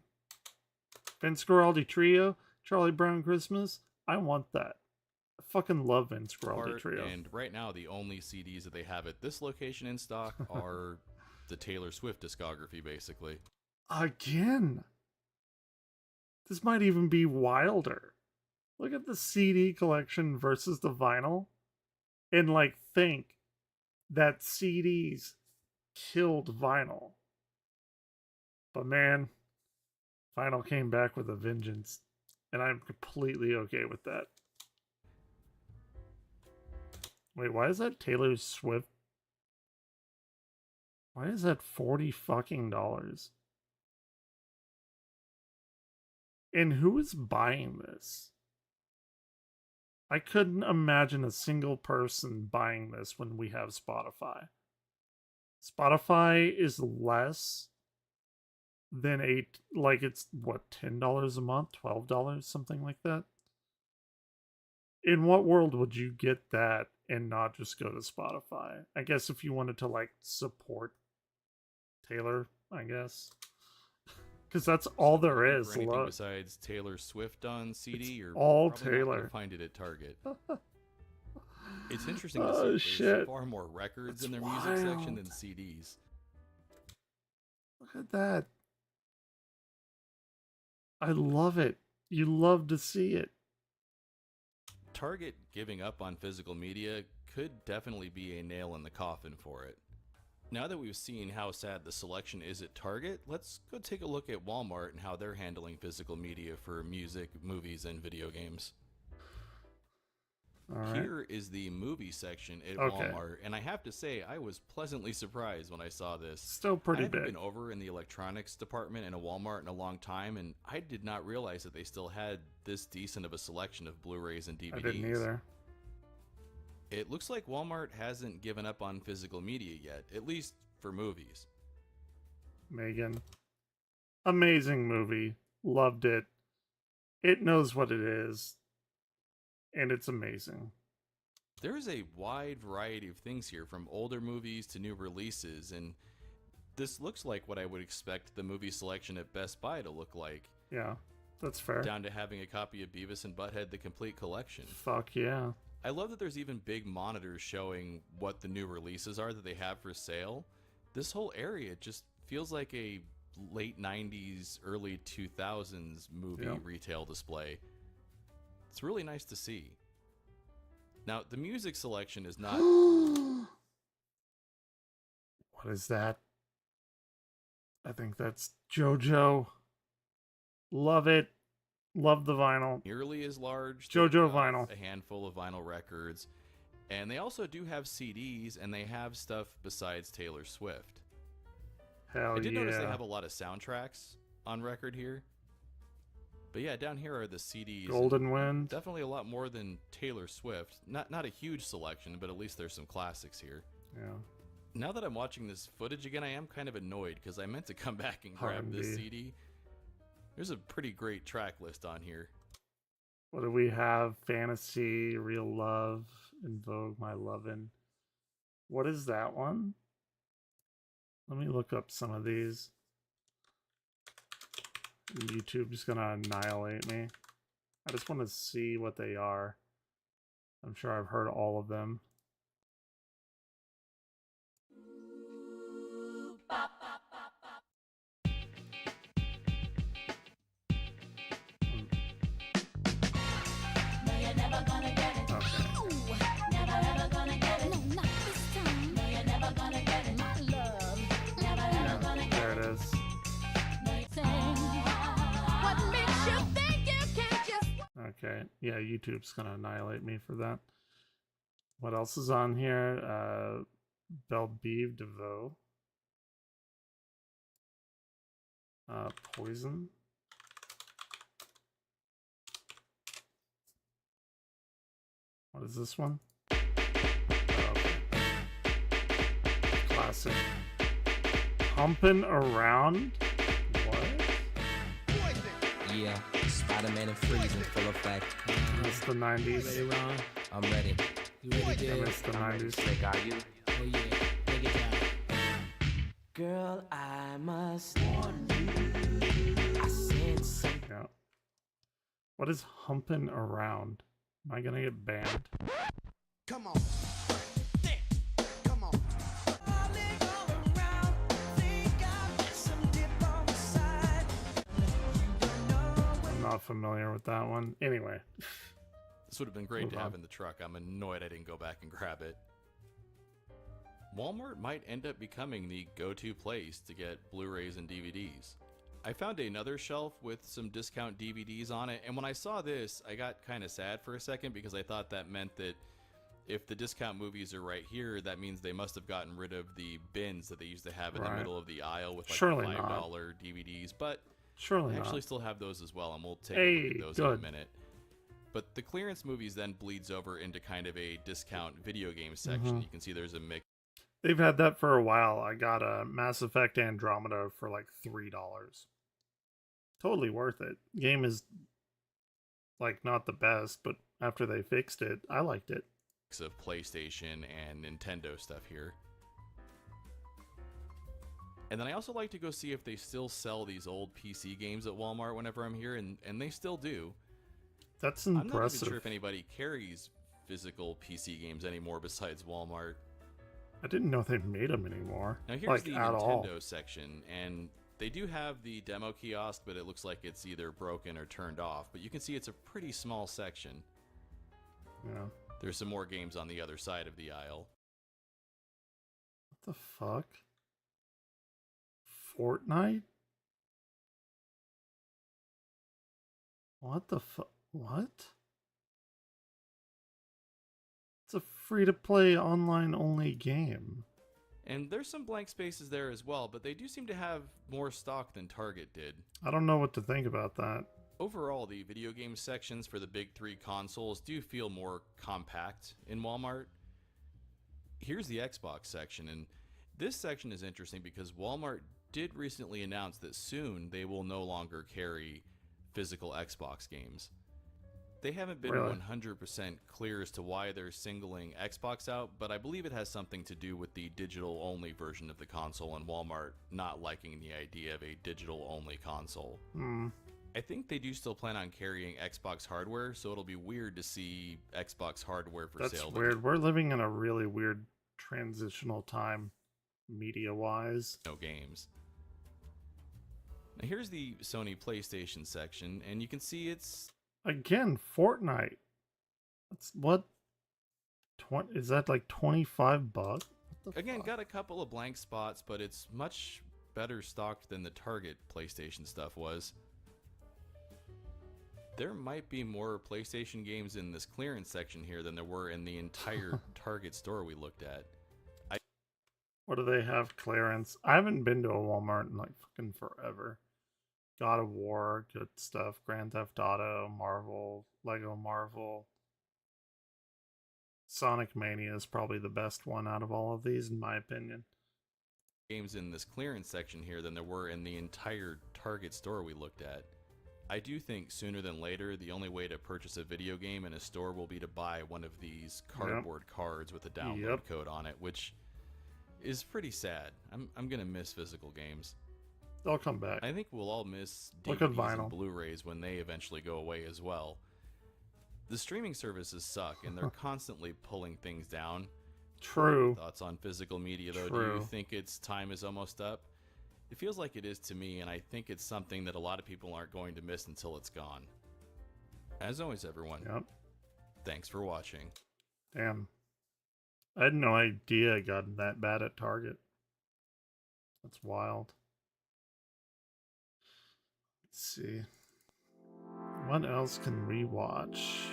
Vince Guaraldi Trio, Charlie Brown Christmas. I want that. I fucking love Vince Guaraldi Trio. And right now, the only CDs that they have at this location in stock are the Taylor Swift discography, basically. Again. This might even be wilder. Look at the CD collection versus the vinyl. And, like, think that CDs killed vinyl. But, man, vinyl came back with a vengeance. And I'm completely okay with that. Wait, why is that Taylor Swift? Why is that $40 fucking dollars? And who is buying this? I couldn't imagine a single person buying this when we have Spotify. Spotify is less than it's what, $10 a month, $12, something like that. In what world would you get that and not just go to Spotify? I guess if you wanted to like support Taylor, I guess. Because that's all there is. For anything besides Taylor Swift on CD, you're all probably not Taylor. gonna find it at Target. It's interesting to Oh, see shit. there's far more records That's in their music section wild. than CDs. Look at that. I love it. You love to see it. Target giving up on physical media could definitely be a nail in the coffin for it. Now that we've seen how sad the selection is at Target, let's go take a look at Walmart and how they're handling physical media for music, movies, and video games. right. Here is the movie section at Okay. Walmart, and I have to say, I was pleasantly surprised when I saw this. Still pretty I haven't big. been over in the electronics department in a Walmart in a long time, and I did not realize that they still had this decent of a selection of Blu-rays and DVDs. I didn't either. It looks like Walmart hasn't given up on physical media yet, at least for movies. Megan. Amazing movie. Loved it. It knows what it is. And it's amazing. There's a wide variety of things here, from older movies to new releases, and this looks like what I would expect the movie selection at Best Buy to look like. Yeah, that's fair. Down to having a copy of Beavis and Butthead, the complete collection. Fuck yeah. I love that there's even big monitors showing what the new releases are that they have for sale. This whole area just feels like a late 90s, early 2000s movie retail display. It's really nice to see. Now, the music selection is not... What is that? I think that's JoJo. Love it. Love the vinyl. Nearly as large. JoJo vinyl. A handful of vinyl records. And they also do have CDs, and they have stuff besides Taylor Swift. Hell I did notice they yeah. have a lot of soundtracks on record here. But yeah, down here are the CDs. Golden Wind. Definitely a lot more than Taylor Swift. Not a huge selection, but at least there's some classics here. Yeah. Now that I'm watching this footage again, I am kind of annoyed because I meant to come back and grab this R&B. CD. There's a pretty great track list on here. What do we have? Fantasy, Real Love, Invoke My Lovin'. What is that one? Let me look up some of these. YouTube's gonna annihilate me. I just want to see what they are. I'm sure I've heard all of them. There it is. Okay, yeah, YouTube's gonna annihilate me for that. What else is on here? Belbive DeVoe. Poison. What is this one? Oh, okay. Classic. Humping Around? What? Yeah, Spider-Man and Freeze in full effect. That's the 90s. Ready, Ron? I'm ready. You ready, Yeah, dude? that's the 90s. Slick, are you? Oh yeah, take it down. Girl, I must warn you. I said something. Yeah. What is Humping Around? Am I gonna get banned? Come on. Come on. I'm not familiar with that one. Anyway. This would have been great Move to on. have in the truck. I'm annoyed I didn't go back and grab it. Walmart might end up becoming the go-to place to get Blu-rays and DVDs. I found another shelf with some discount DVDs on it, and when I saw this, I got kind of sad for a second because I thought that meant that if the discount movies are right here, that means they must have gotten rid of the bins that they used to have in the Right. middle of the aisle with like Surely $5 not. DVDs, but Surely I actually not. still have those as well, and we'll take Hey, a look at those in a good. minute. But the clearance movies then bleeds over into kind of a discount video game section. Mhm. You can see there's a mix. They've had that for a while. I got a Mass Effect Andromeda for like $3. Totally worth it. Game is like not the best, but after they fixed it, I liked it. Of PlayStation and Nintendo stuff here. And then I also like to go see if they still sell these old PC games at Walmart whenever I'm here, and they still do. That's I'm not even impressive. sure if anybody carries physical PC games anymore besides Walmart. I didn't know they made them anymore. Now here's like the at Nintendo all. section, and they do have the demo kiosk, but it looks like it's either broken or turned off. But you can see it's a pretty small section. Yeah. There's some more games on the other side of the aisle. What the fuck? Fortnite? What the fuck? What? It's a free-to-play online-only game. And there's some blank spaces there as well, but they do seem to have more stock than Target did. I don't know what to think about that. Overall, the video game sections for the big three consoles do feel more compact in Walmart. Here's the Xbox section, and this section is interesting because Walmart did recently announce that soon they will no longer carry physical Xbox games. They haven't been 100% clear as to why they're singling Xbox out, but I believe it has something to do with the digital-only version of the console and Walmart not liking the idea of a digital-only console. I think they do still plan on carrying Xbox hardware, so it'll be weird to see Xbox hardware for sale. That's weird. We're living in a really weird transitional time, media-wise. No games. Now here's the Sony PlayStation section, and you can see it's... Again, Fortnite. That's what? Is that like $25? Again, got a couple of blank spots, but it's much better stocked than the Target PlayStation stuff was. There might be more PlayStation games in this clearance section here than there were in the entire Target store we looked at. What do they have clearance? I haven't been to a Walmart in like fucking forever. God of War, good stuff. Grand Theft Auto, Marvel, Lego Marvel. Sonic Mania is probably the best one out of all of these, in my opinion. Games in this clearance section here than there were in the entire Target store we looked at. I do think sooner than later, the only way to purchase a video game in a store will be to buy one of these cardboard cards with a download code on it, which is pretty sad. I'm gonna miss physical games. They'll come back. I think we'll all miss Look at DVDs vinyl. and Blu-rays when they eventually go away as well. The streaming services suck, and they're constantly pulling things down. True. Thoughts on physical media, though? True. Do you think its time is almost up? It feels like it is to me, and I think it's something that a lot of people aren't going to miss until it's gone. As always, everyone, thanks for watching. Damn. I had no idea it got that bad at Target. That's wild. Let's see. What else can we watch?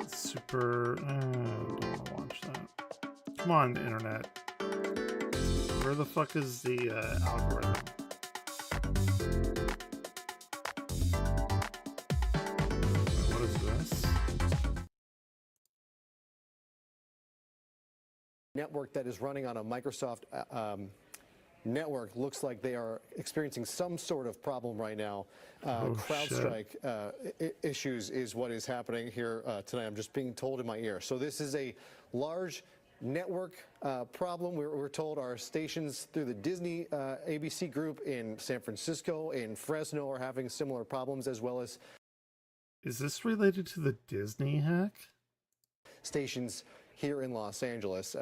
Super... I don't want to watch that. Come on, internet. Where the fuck is the algorithm? What is this? Network that is running on a Microsoft network looks like they are experiencing some sort of problem right now. CrowdStrike issues is what is happening here tonight. I'm just being told in my ear. So this is a large network problem. We're told our stations through the Disney ABC group in San Francisco, in Fresno, are having similar problems, as well as... Is this related to the Disney hack? Stations here in Los Angeles.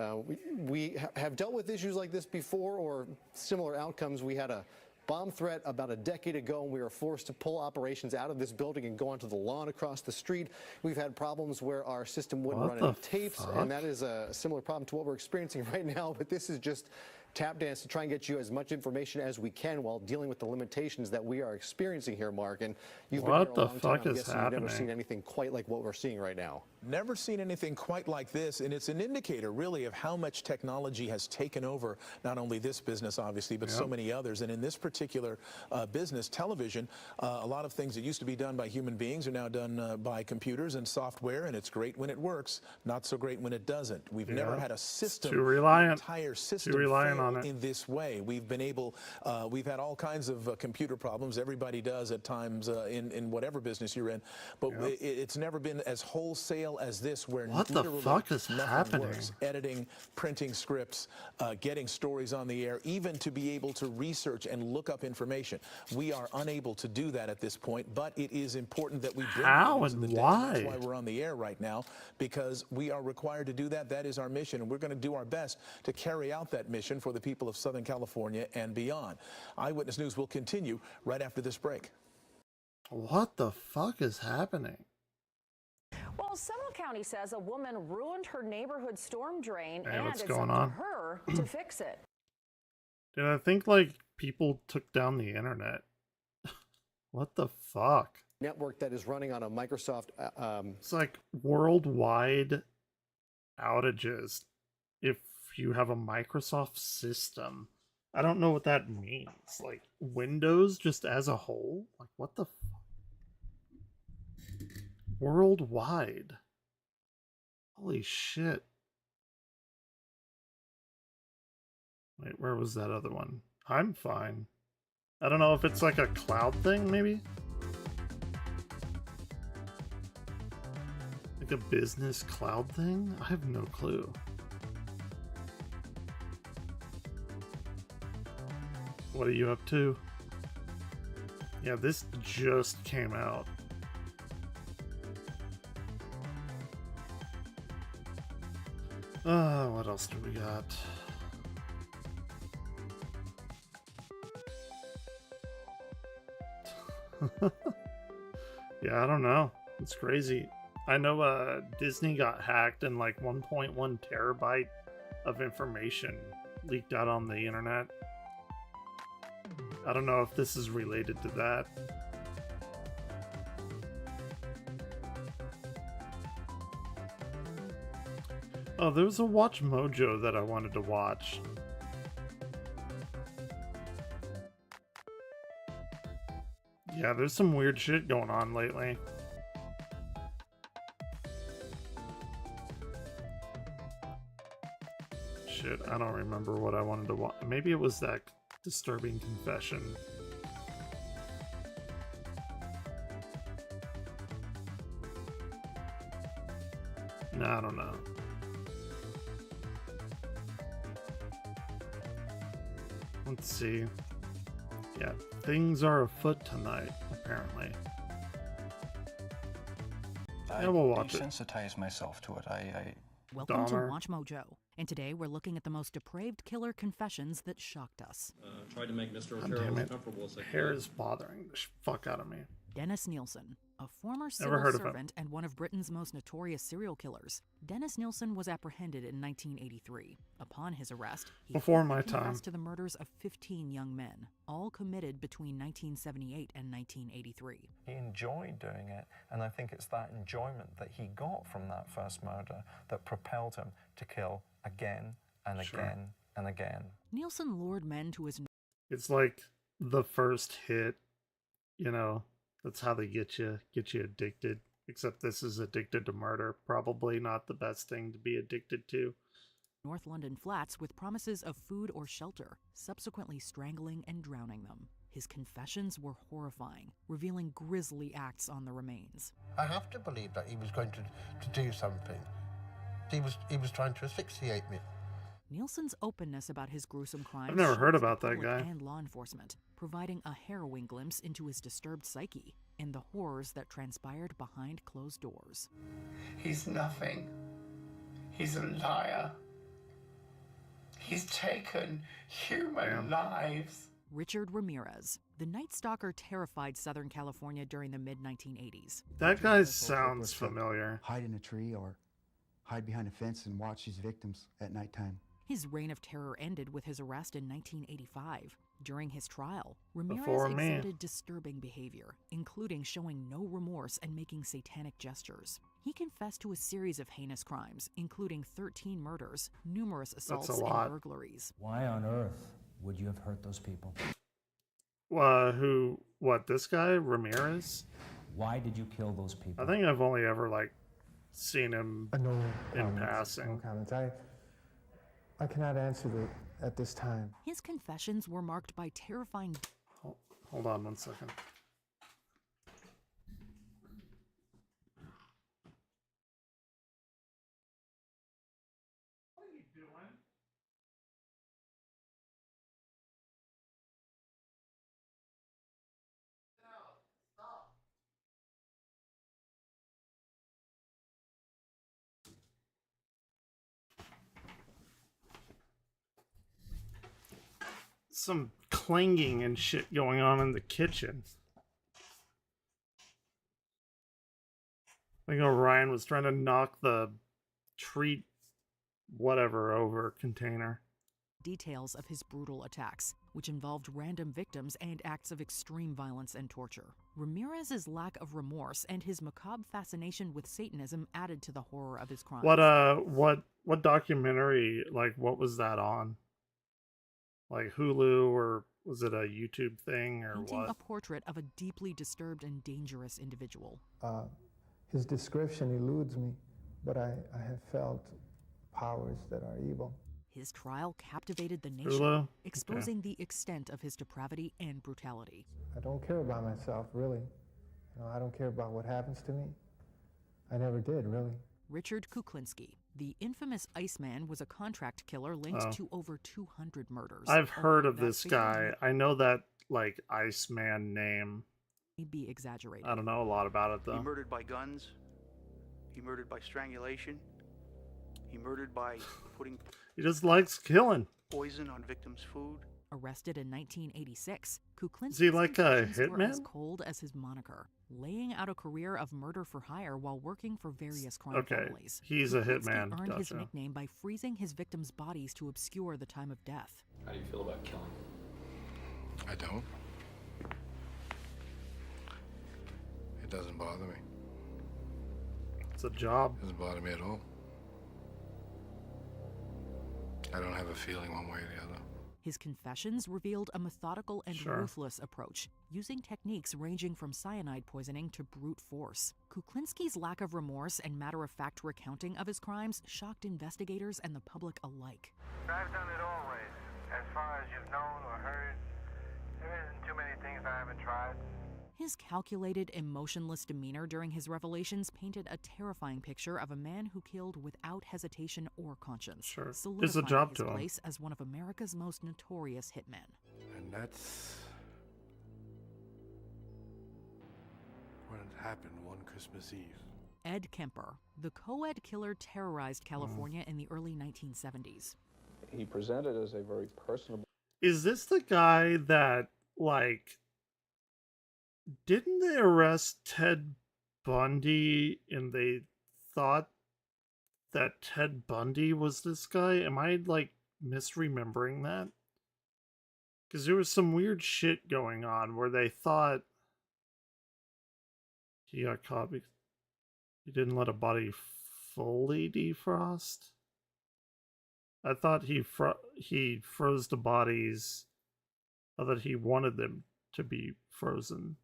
We have dealt with issues like this before, or similar outcomes. We had a bomb threat about a decade ago, and we were forced to pull operations out of this building and go onto the lawn across the street. We've had problems where our system wouldn't run any tapes, and that is a similar problem to what we're experiencing right now, but this is just tap dance to try and get you as much information as we can while dealing with the limitations that we are experiencing here, Mark. And you've been here a long time. I'm guessing you've never seen anything quite like what we're seeing right now. Never seen anything quite like this, and it's an indicator, really, of how much technology has taken over not only this business, obviously, but so many others. And in this particular business, television, a lot of things that used to be done by human beings are now done by computers and software, and it's great when it works, not so great when it doesn't. We've never had a system, entire system fail in this way. We've been able, we've had all kinds of computer problems. Everybody does at times in whatever business you're in, but it's never been as wholesale as this, where what the fuck is happening? Works. Editing, printing scripts, getting stories on the air, even to be able to research and look up information. We are unable to do that at this point, but it is important that we bring how and why? That's why we're on the air right now, because we are required to do that. That is our mission, and we're going to do our best to carry out that mission for the people of Southern California and beyond. Eyewitness News will continue right after this break. What the fuck is happening? Well, Seminole County says a woman ruined her neighborhood storm drain, and what's it's going up on? to her to fix it. Dude, I think like people took down the internet. What the fuck? Network that is running on a Microsoft. It's like worldwide outages if you have a Microsoft system. I don't know what that means. Like Windows just as a whole? Like what the worldwide? Holy shit. Wait, where was that other one? I'm fine. I don't know if it's like a cloud thing, maybe? Like a business cloud thing? I have no clue. What are you up to? Yeah, this just came out. What else do we got? Yeah, I don't know. It's crazy. I know Disney got hacked and like 1.1 terabyte of information leaked out on the internet. I don't know if this is related to that. Oh, there was a Watch Mojo that I wanted to watch. Yeah, there's some weird shit going on lately. Shit, I don't remember what I wanted to watch. Maybe it was that disturbing confession. No, I don't know. Let's see. Yeah, things are afoot tonight, apparently. Yeah, we'll watch it. Desensitize myself to it. Welcome to Dahmer. Watch Mojo, and today we're looking at the most depraved killer confessions that shocked us. Tried to make Mr. God Otero damn as it. comfortable as I Hair could. is bothering the fuck out of me. Dennis Nielsen, a former Never civil heard of him. servant and one of Britain's most notorious serial killers. Dennis Nielsen was apprehended in 1983. Upon his arrest, he Before my confessed time. to the murders of 15 young men, all committed between 1978 and 1983. He enjoyed doing it, and I think it's that enjoyment that he got from that first murder that propelled him to kill again and Sure. again and again. Nielsen lured men to his It's like the first hit, you know, that's how they get you addicted. Except this is addicted to murder. Probably not the best thing to be addicted to. North London flats with promises of food or shelter, subsequently strangling and drowning them. His confessions were horrifying, revealing grisly acts on the remains. I have to believe that he was going to do something. He was trying to asphyxiate me. Nielsen's openness about his gruesome crimes I've never heard shocked about the that public guy. and law enforcement, providing a harrowing glimpse into his disturbed psyche and the horrors that transpired behind closed doors. He's nothing. He's a liar. He's taken human lives. Richard Ramirez, the Night Stalker, terrified Southern California during the mid-1980s. That guy sounds familiar. Hide in a tree or hide behind a fence and watch his victims at nighttime. His reign of terror ended with his arrest in 1985. During his trial, Ramirez Before me. exhibited disturbing behavior, including showing no remorse and making satanic gestures. He confessed to a series of heinous crimes, including 13 murders, numerous assaults, and lot. burglaries. Why on earth would you have hurt those people? What, this guy? Ramirez? Why did you kill those people? I think I've only ever, like, seen him in passing. No comments. I cannot answer at this time. His confessions were marked by terrifying... Hold on one second. What are you doing? Stop. Some clanging and shit going on in the kitchen. I think Orion was trying to knock the treat whatever over container. details of his brutal attacks, which involved random victims and acts of extreme violence and torture. Ramirez's lack of remorse and his macabre fascination with Satanism added to the horror of his crimes. What documentary, like, what was that on? Like Hulu, or was it a YouTube thing, or Painting what? a portrait of a deeply disturbed and dangerous individual. His description eludes me, but I have felt powers that are evil. His trial captivated the nation, Hulu? exposing the extent of his depravity and brutality. I don't care about myself, really. I don't care about what happens to me. I never did, really. Richard Kuklinski, the infamous Iceman, was a contract killer linked to over 200 murders. I've heard of this guy. I know that, like, Iceman name. May be exaggerated. I don't know a lot about it, though. He murdered by guns. He murdered by strangulation. He murdered by putting He just likes killing. poison on victims' food. Arrested in 1986, Kuklinski's Is he like a confessions were as hitman? cold as his moniker, laying out a career of murder for hire while working for various crime Okay, families. he's a Kuklinski hitman, earned his gotcha. nickname by freezing his victims' bodies to obscure the time of death. How do you feel about killing? I don't. It doesn't bother me. It's a job. It doesn't bother me at all. I don't have a feeling one way or the other. His confessions revealed a methodical and Sure. ruthless approach, using techniques ranging from cyanide poisoning to brute force. Kuklinski's lack of remorse and matter-of-fact recounting of his crimes shocked investigators and the public alike. I've done it always. As far as you've known or heard, there isn't too many things I haven't tried. His calculated, emotionless demeanor during his revelations painted a terrifying picture of a man who killed without hesitation or conscience, Sure. It's a solidifying job his to him. place as one of America's most notorious hitmen. And that's when it happened one Christmas Eve. Ed Kemper, the co-ed killer, terrorized California in the early 1970s. He presented as a very personable. Is this the guy that, like, didn't they arrest Ted Bundy and they thought that Ted Bundy was this guy? Am I, like, misremembering that? Because there was some weird shit going on where they thought he got caught because he didn't let a body fully defrost. I thought he froze the bodies, or that he wanted them to be frozen.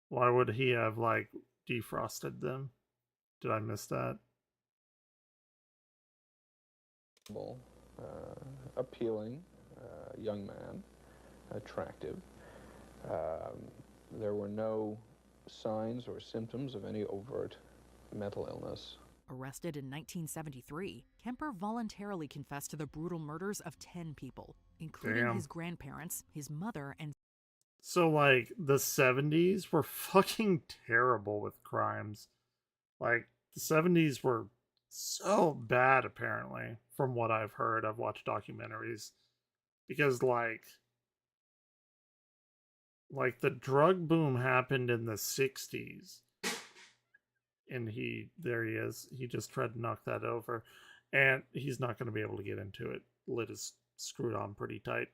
Why would he have, like, defrosted them? Did I miss that? Appealing, young man, attractive. There were no signs or symptoms of any overt mental illness. Arrested in 1973, Kemper voluntarily confessed to the brutal murders of 10 people, including Damn. his grandparents, his mother, and So, like, the 70s were fucking terrible with crimes. Like, the 70s were so bad, apparently, from what I've heard. I've watched documentaries. Because, like, the drug boom happened in the 60s. And there he is. He just tried to knock that over. And he's not going to be able to get into it. Lid is screwed on pretty tight.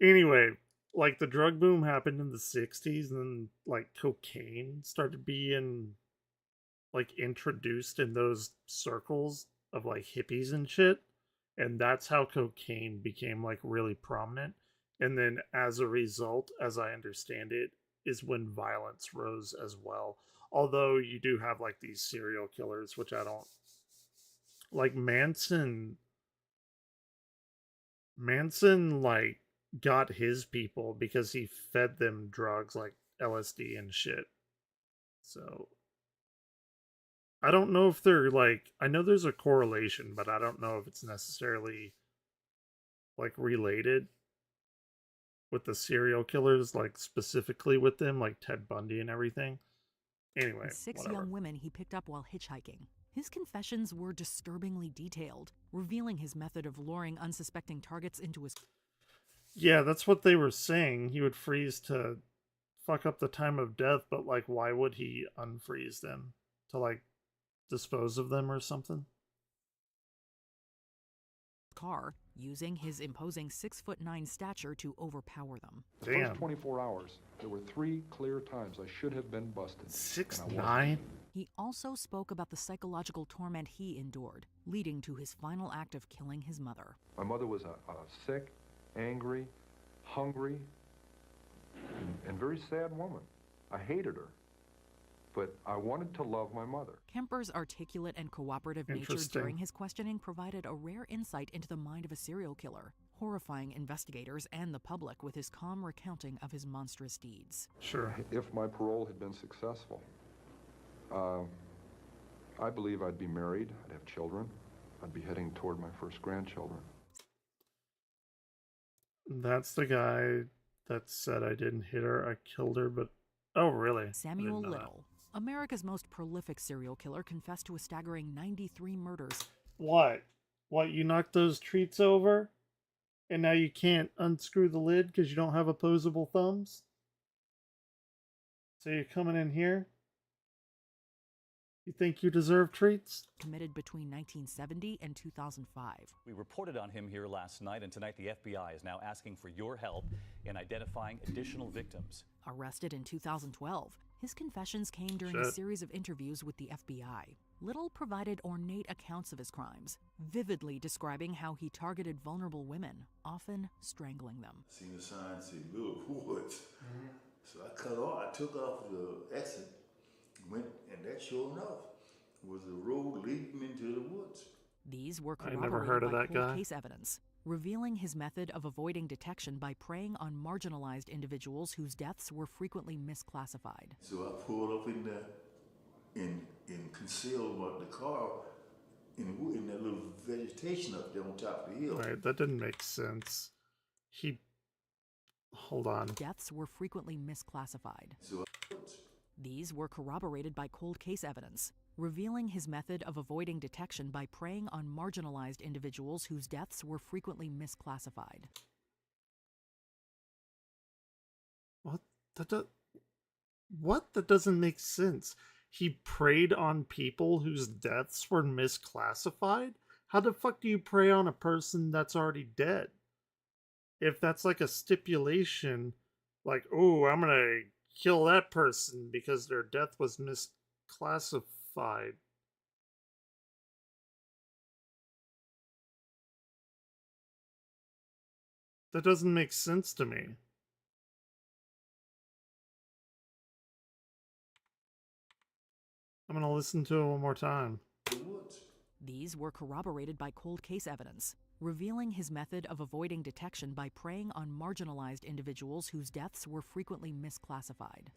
Anyway, like, the drug boom happened in the 60s, and then, like, cocaine started being, like, introduced in those circles of, like, hippies and shit. And that's how cocaine became, like, really prominent. And then as a result, as I understand it, is when violence rose as well. Although you do have, like, these serial killers, which I don't... Like, Manson, like, got his people because he fed them drugs like LSD and shit. So I don't know if they're, like, I know there's a correlation, but I don't know if it's necessarily, like, related with the serial killers, like, specifically with them, like Ted Bundy and everything. Anyway, and 6 whatever. young women he picked up while hitchhiking. His confessions were disturbingly detailed, revealing his method of luring unsuspecting targets into his... Yeah, that's what they were saying. He would freeze to fuck up the time of death, but, like, why would he unfreeze them? To, like, dispose of them or something? car, using his imposing 6'9" stature to overpower them. The first 24 hours, there were 3 clear times I should have been busted. 6'9"? He also spoke about the psychological torment he endured, leading to his final act of killing his mother. My mother was a sick, angry, hungry, and very sad woman. I hated her, but I wanted to love my mother. Kemper's articulate and cooperative nature during his questioning provided a rare insight into the mind of a serial killer, horrifying investigators and the public with his calm recounting of his monstrous deeds. Sure. If my parole had been successful, I believe I'd be married, I'd have children, I'd be heading toward my first grandchildren. That's the guy that said I didn't hit her, I killed her, but... Oh, really? Samuel Little, America's most prolific serial killer, confessed to a staggering 93 murders. What? What, you knocked those treats over? And now you can't unscrew the lid because you don't have opposable thumbs? So you're coming in here? You think you deserve treats? Committed between 1970 and 2005. We reported on him here last night, and tonight the FBI is now asking for your help in identifying additional victims. Arrested in 2012, his confessions came during a series of interviews with the FBI. Little provided ornate accounts of his crimes, vividly describing how he targeted vulnerable women, often strangling them. Seen the sign say Little Woods. So I took off the exit, went, and that sure enough was the road leading into the woods. These were I never heard corroborated of by that cold guy. case evidence, revealing his method of avoiding detection by preying on marginalized individuals whose deaths were frequently misclassified. So I pulled up in concealed the car in that little vegetation up there on top of the hill. Right, that didn't make sense. Hold on. Deaths were frequently misclassified. These were corroborated by cold case evidence, revealing his method of avoiding detection by preying on marginalized individuals whose deaths were frequently misclassified. What? What? That doesn't make sense. He preyed on people whose deaths were misclassified? How the fuck do you prey on a person that's already dead? If that's like a stipulation, like, oh, I'm gonna kill that person because their death was misclassified. That doesn't make sense to me. I'm gonna listen to it one more time. These were corroborated by cold case evidence, revealing his method of avoiding detection by preying on marginalized individuals whose deaths were frequently misclassified.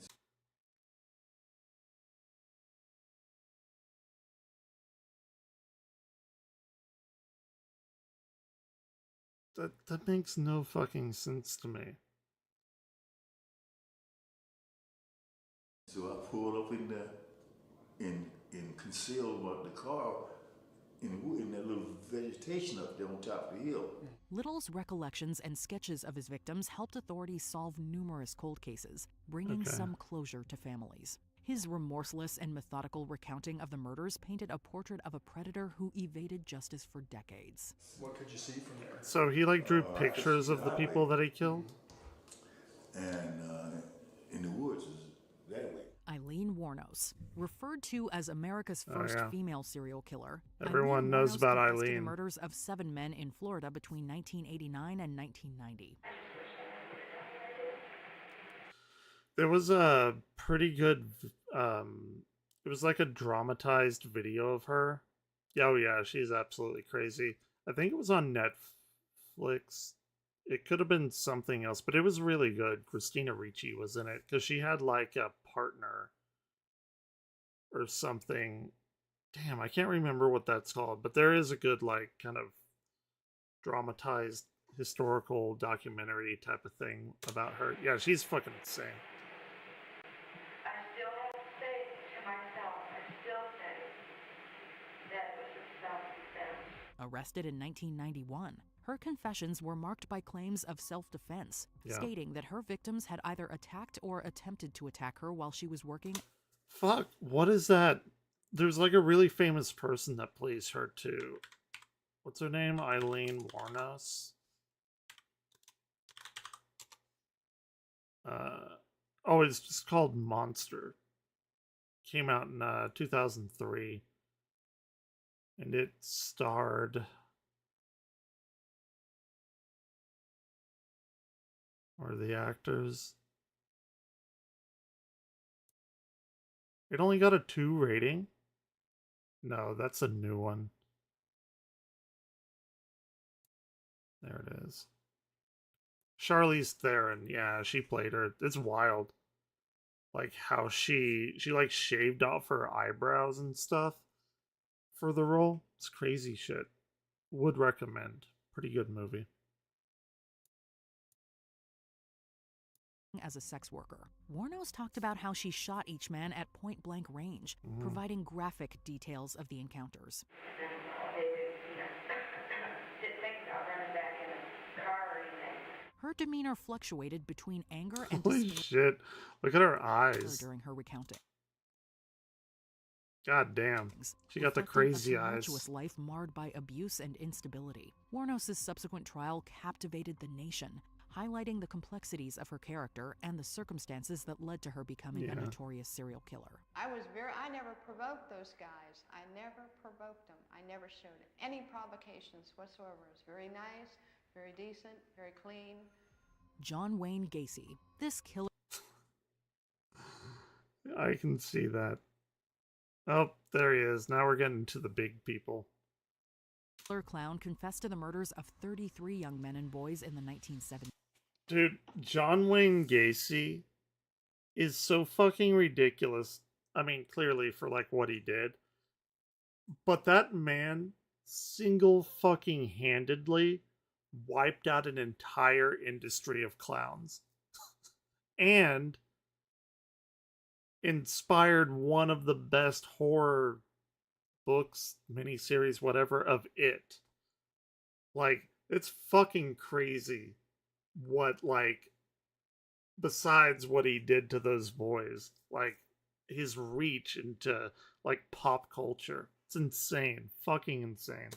That makes no fucking sense to me. So I pulled up in concealed the car in that little vegetation up there on top of the hill. Little's recollections and sketches of his victims helped authorities solve numerous cold cases, bringing some closure to families. His remorseless and methodical recounting of the murders painted a portrait of a predator who evaded justice for decades. What could you see from there? So he like drew pictures of the people that he killed? And in the woods is that way. Eileen Wuornos, referred to as America's first female serial killer. Everyone knows about confessed to Eileen. the murders of 7 men in Florida between 1989 and 1990. There was a pretty good, it was like a dramatized video of her. Oh yeah, she's absolutely crazy. I think it was on Netflix. It could have been something else, but it was really good. Christina Ricci was in it, because she had like a partner or something. Damn, I can't remember what that's called, but there is a good like kind of dramatized historical documentary type of thing about her. Yeah, she's fucking insane. Arrested in 1991, her confessions were marked by claims of self-defense, stating that her victims had either attacked or attempted to attack her while she was working. Fuck, what is that? There's like a really famous person that plays her too. what's her name? Eileen Wuornos. Oh, it's just called Monster. Came out in 2003. And it starred... Or the actors. It only got a 2 rating? No, that's a new one. There it is. Charlize Theron, yeah, she played her. It's wild. Like how she like shaved off her eyebrows and stuff for the role. It's crazy shit. Would recommend. Pretty good movie. As a sex worker, Wuornos talked about how she shot each man at point-blank range, providing graphic details of the encounters. Her demeanor fluctuated between anger and Holy despair shit. Look at her eyes. during her recounting. God damn. She got the crazy a eyes. tumultuous life marred by abuse and instability. Wuornos' subsequent trial captivated the nation, highlighting the complexities of her character and the circumstances that led to her becoming a notorious serial killer. I never provoked those guys. I never provoked them. I never showed any provocations whatsoever. It was very nice, very decent, very clean. John Wayne Gacy. This killer... I can see that. Oh, there he is. Now we're getting to the big people. Killer clown confessed to the murders of 33 young men and boys in the 1970s. Dude, John Wayne Gacy is so fucking ridiculous. I mean, clearly for like what he did. But that man single fucking handedly wiped out an entire industry of clowns. And inspired one of the best horror books, miniseries, whatever, of It. Like, it's fucking crazy what, like, besides what he did to those boys, like, his reach into, like, pop culture. It's insane. Fucking insane.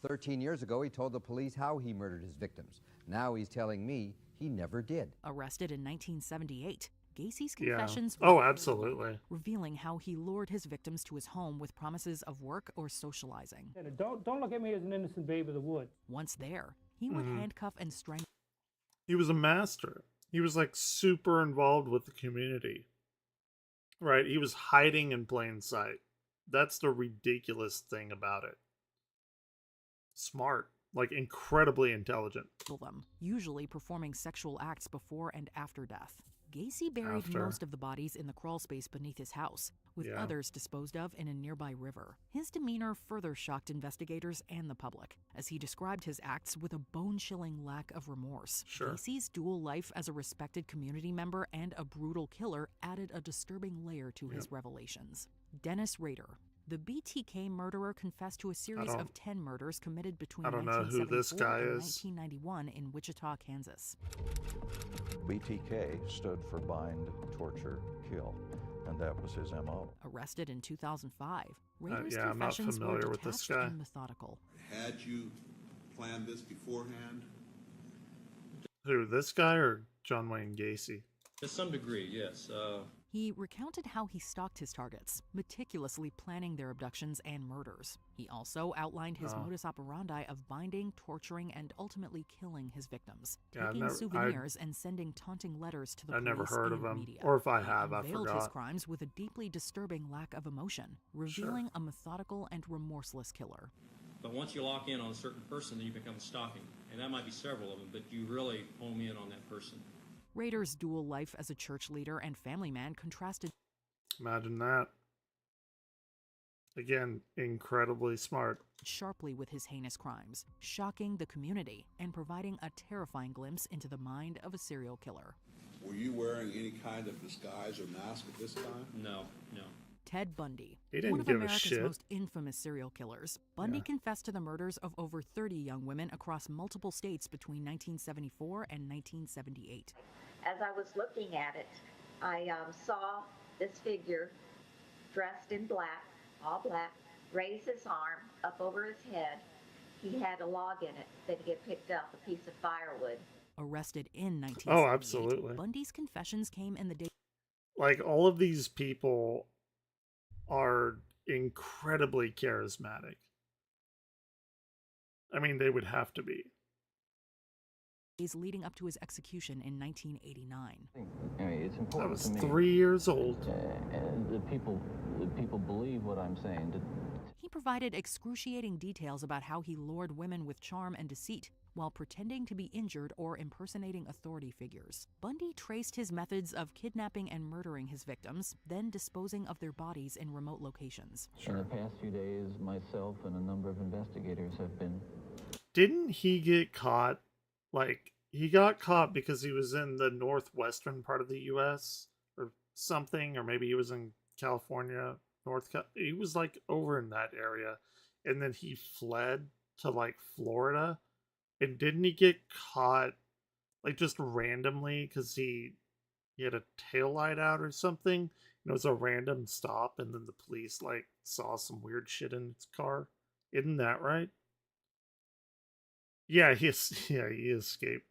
13 years ago, he told the police how he murdered his victims. Now he's telling me he never did. Arrested in 1978, Gacy's confessions Oh, absolutely. revealing how he lured his victims to his home with promises of work or socializing. Don't look at me as an innocent babe of the woods. Once there, he would handcuff and strangle. He was a master. He was like super involved with the community. Right? He was hiding in plain sight. That's the ridiculous thing about it. Smart. Like incredibly intelligent. Them, usually performing sexual acts before and after death. Gacy buried most of the bodies in the crawl space beneath his house, with others disposed of in a nearby river. His demeanor further shocked investigators and the public, as he described his acts with a bone-chilling lack of remorse. Gacy's dual life as a respected community member and a brutal killer added a disturbing layer to his revelations. Dennis Rader. The BTK murderer confessed to a series of 10 murders committed between 1974 and 1991 in Wichita, Kansas. BTK stood for bind, torture, kill, and that was his MO. Arrested in 2005, Rader's I'm not confessions were familiar with this detached guy. and methodical. Had you planned this beforehand? Who, this guy or John Wayne Gacy? To some degree, yes. He recounted how he stalked his targets, meticulously planning their abductions and murders. He also outlined his modus operandi of binding, torturing, and ultimately killing his victims, taking souvenirs and sending taunting letters to the police never heard of and him, media. or if I have, I He unveiled his forgot. crimes with a deeply disturbing lack of emotion, revealing a methodical and remorseless killer. But once you lock in on a certain person, then you become stalking. And that might be several of them, but you really home in on that person. Rader's dual life as a church leader and family man contrasted. Imagine that. Again, incredibly smart. Sharply with his heinous crimes, shocking the community and providing a terrifying glimpse into the mind of a serial killer. Were you wearing any kind of disguise or mask at this time? No. Ted Bundy, He didn't one of give a America's shit. most infamous serial killers. Bundy confessed to the murders of over 30 young women across multiple states between 1974 and 1978. As I was looking at it, I saw this figure dressed in black, all black, raise his arm up over his head he had a log in it that he had picked up, a piece of firewood. Arrested in 1978, Oh, absolutely. Bundy's confessions came in the day. Like, all of these people are incredibly charismatic. I mean, they would have to be. Leading up to his execution in 1989. It's important I was to me. 3 years old. And the people believe what I'm saying. He provided excruciating details about how he lured women with charm and deceit while pretending to be injured or impersonating authority figures. Bundy traced his methods of kidnapping and murdering his victims, then disposing of their bodies in remote locations. In the past few days, myself and a number of investigators have been... Didn't he get caught? Like, he got caught because he was in the northwestern part of the U.S. or something, or maybe he was in California, he was like over in that area, and then he fled to like Florida. And didn't he get caught like just randomly because he had a taillight out or something? And it was a random stop, and then the police like saw some weird shit in his car. Isn't that right? Yeah, he escaped.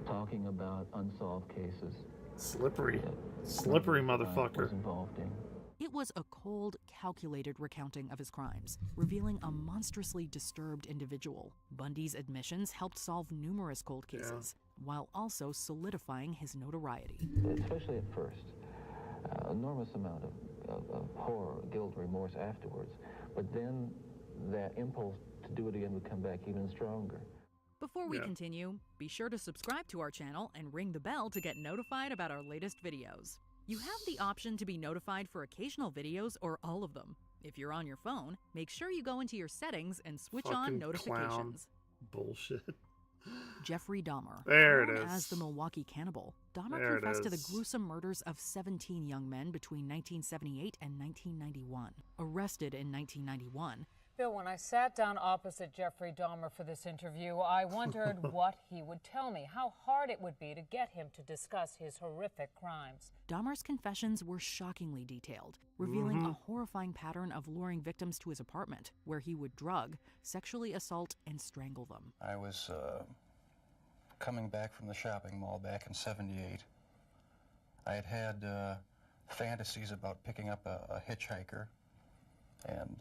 Talking about unsolved cases. Slippery motherfucker. Was involved in. It was a cold, calculated recounting of his crimes, revealing a monstrously disturbed individual. Bundy's admissions helped solve numerous cold cases, while also solidifying his notoriety. Especially at first. Enormous amount of horror, guilt, remorse afterwards. But then that impulse to do it again would come back even stronger. Before we continue, be sure to subscribe to our channel and ring the bell to get notified about our latest videos. You have the option to be notified for occasional videos or all of them. If you're on your phone, make sure you go into your settings and switch on notifications. Bullshit. Jeffrey Dahmer, there it known is. as the Milwaukee Cannibal. Dahmer there confessed to the gruesome murders of 17 young men between 1978 and 1991. Arrested in 1991, Bill, when I sat down opposite Jeffrey Dahmer for this interview, I wondered what he would tell me, how hard it would be to get him to discuss his horrific crimes. Dahmer's confessions were shockingly detailed, revealing a horrifying pattern of luring victims to his apartment, where he would drug, sexually assault, and strangle them. I was coming back from the shopping mall back in '78. I had fantasies about picking up a hitchhiker and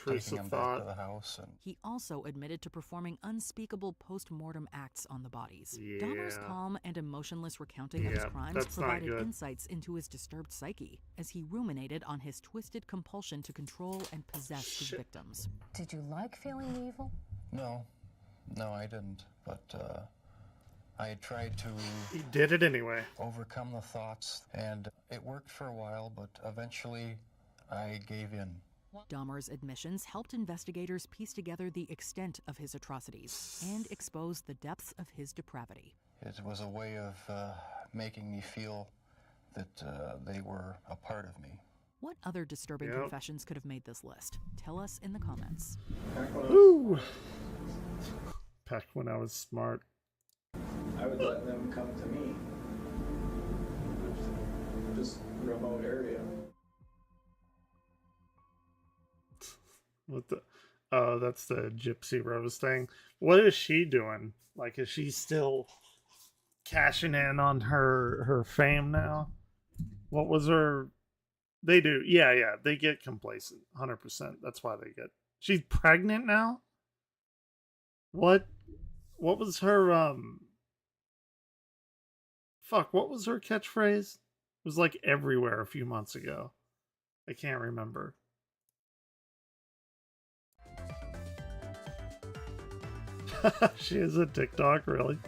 taking him back to the house. And he also admitted to performing unspeakable post-mortem acts on the bodies. Dahmer's calm and emotionless recounting of his crimes provided insights into his disturbed psyche as he ruminated on his twisted compulsion to control and possess his victims. Did you like feeling evil? No, I didn't. But I had tried to... He did it anyway. ...overcome the thoughts, and it worked for a while, but eventually I gave in. Dahmer's admissions helped investigators piece together the extent of his atrocities and expose the depths of his depravity. It was a way of making me feel that they were a part of me. What other disturbing confessions could have made this list? Tell us in the comments. Ooh. Back when I was smart. I would let them come to me. Just remote area. What the? Oh, that's the Gypsy Rose thing. What is she doing? Like, is she still cashing in on her fame now? What was her? They do, yeah. They get complacent, 100%. That's why they get. She's pregnant now. What was her? Fuck. What was her catchphrase? It was like everywhere a few months ago. I can't remember. She has a TikTok, really?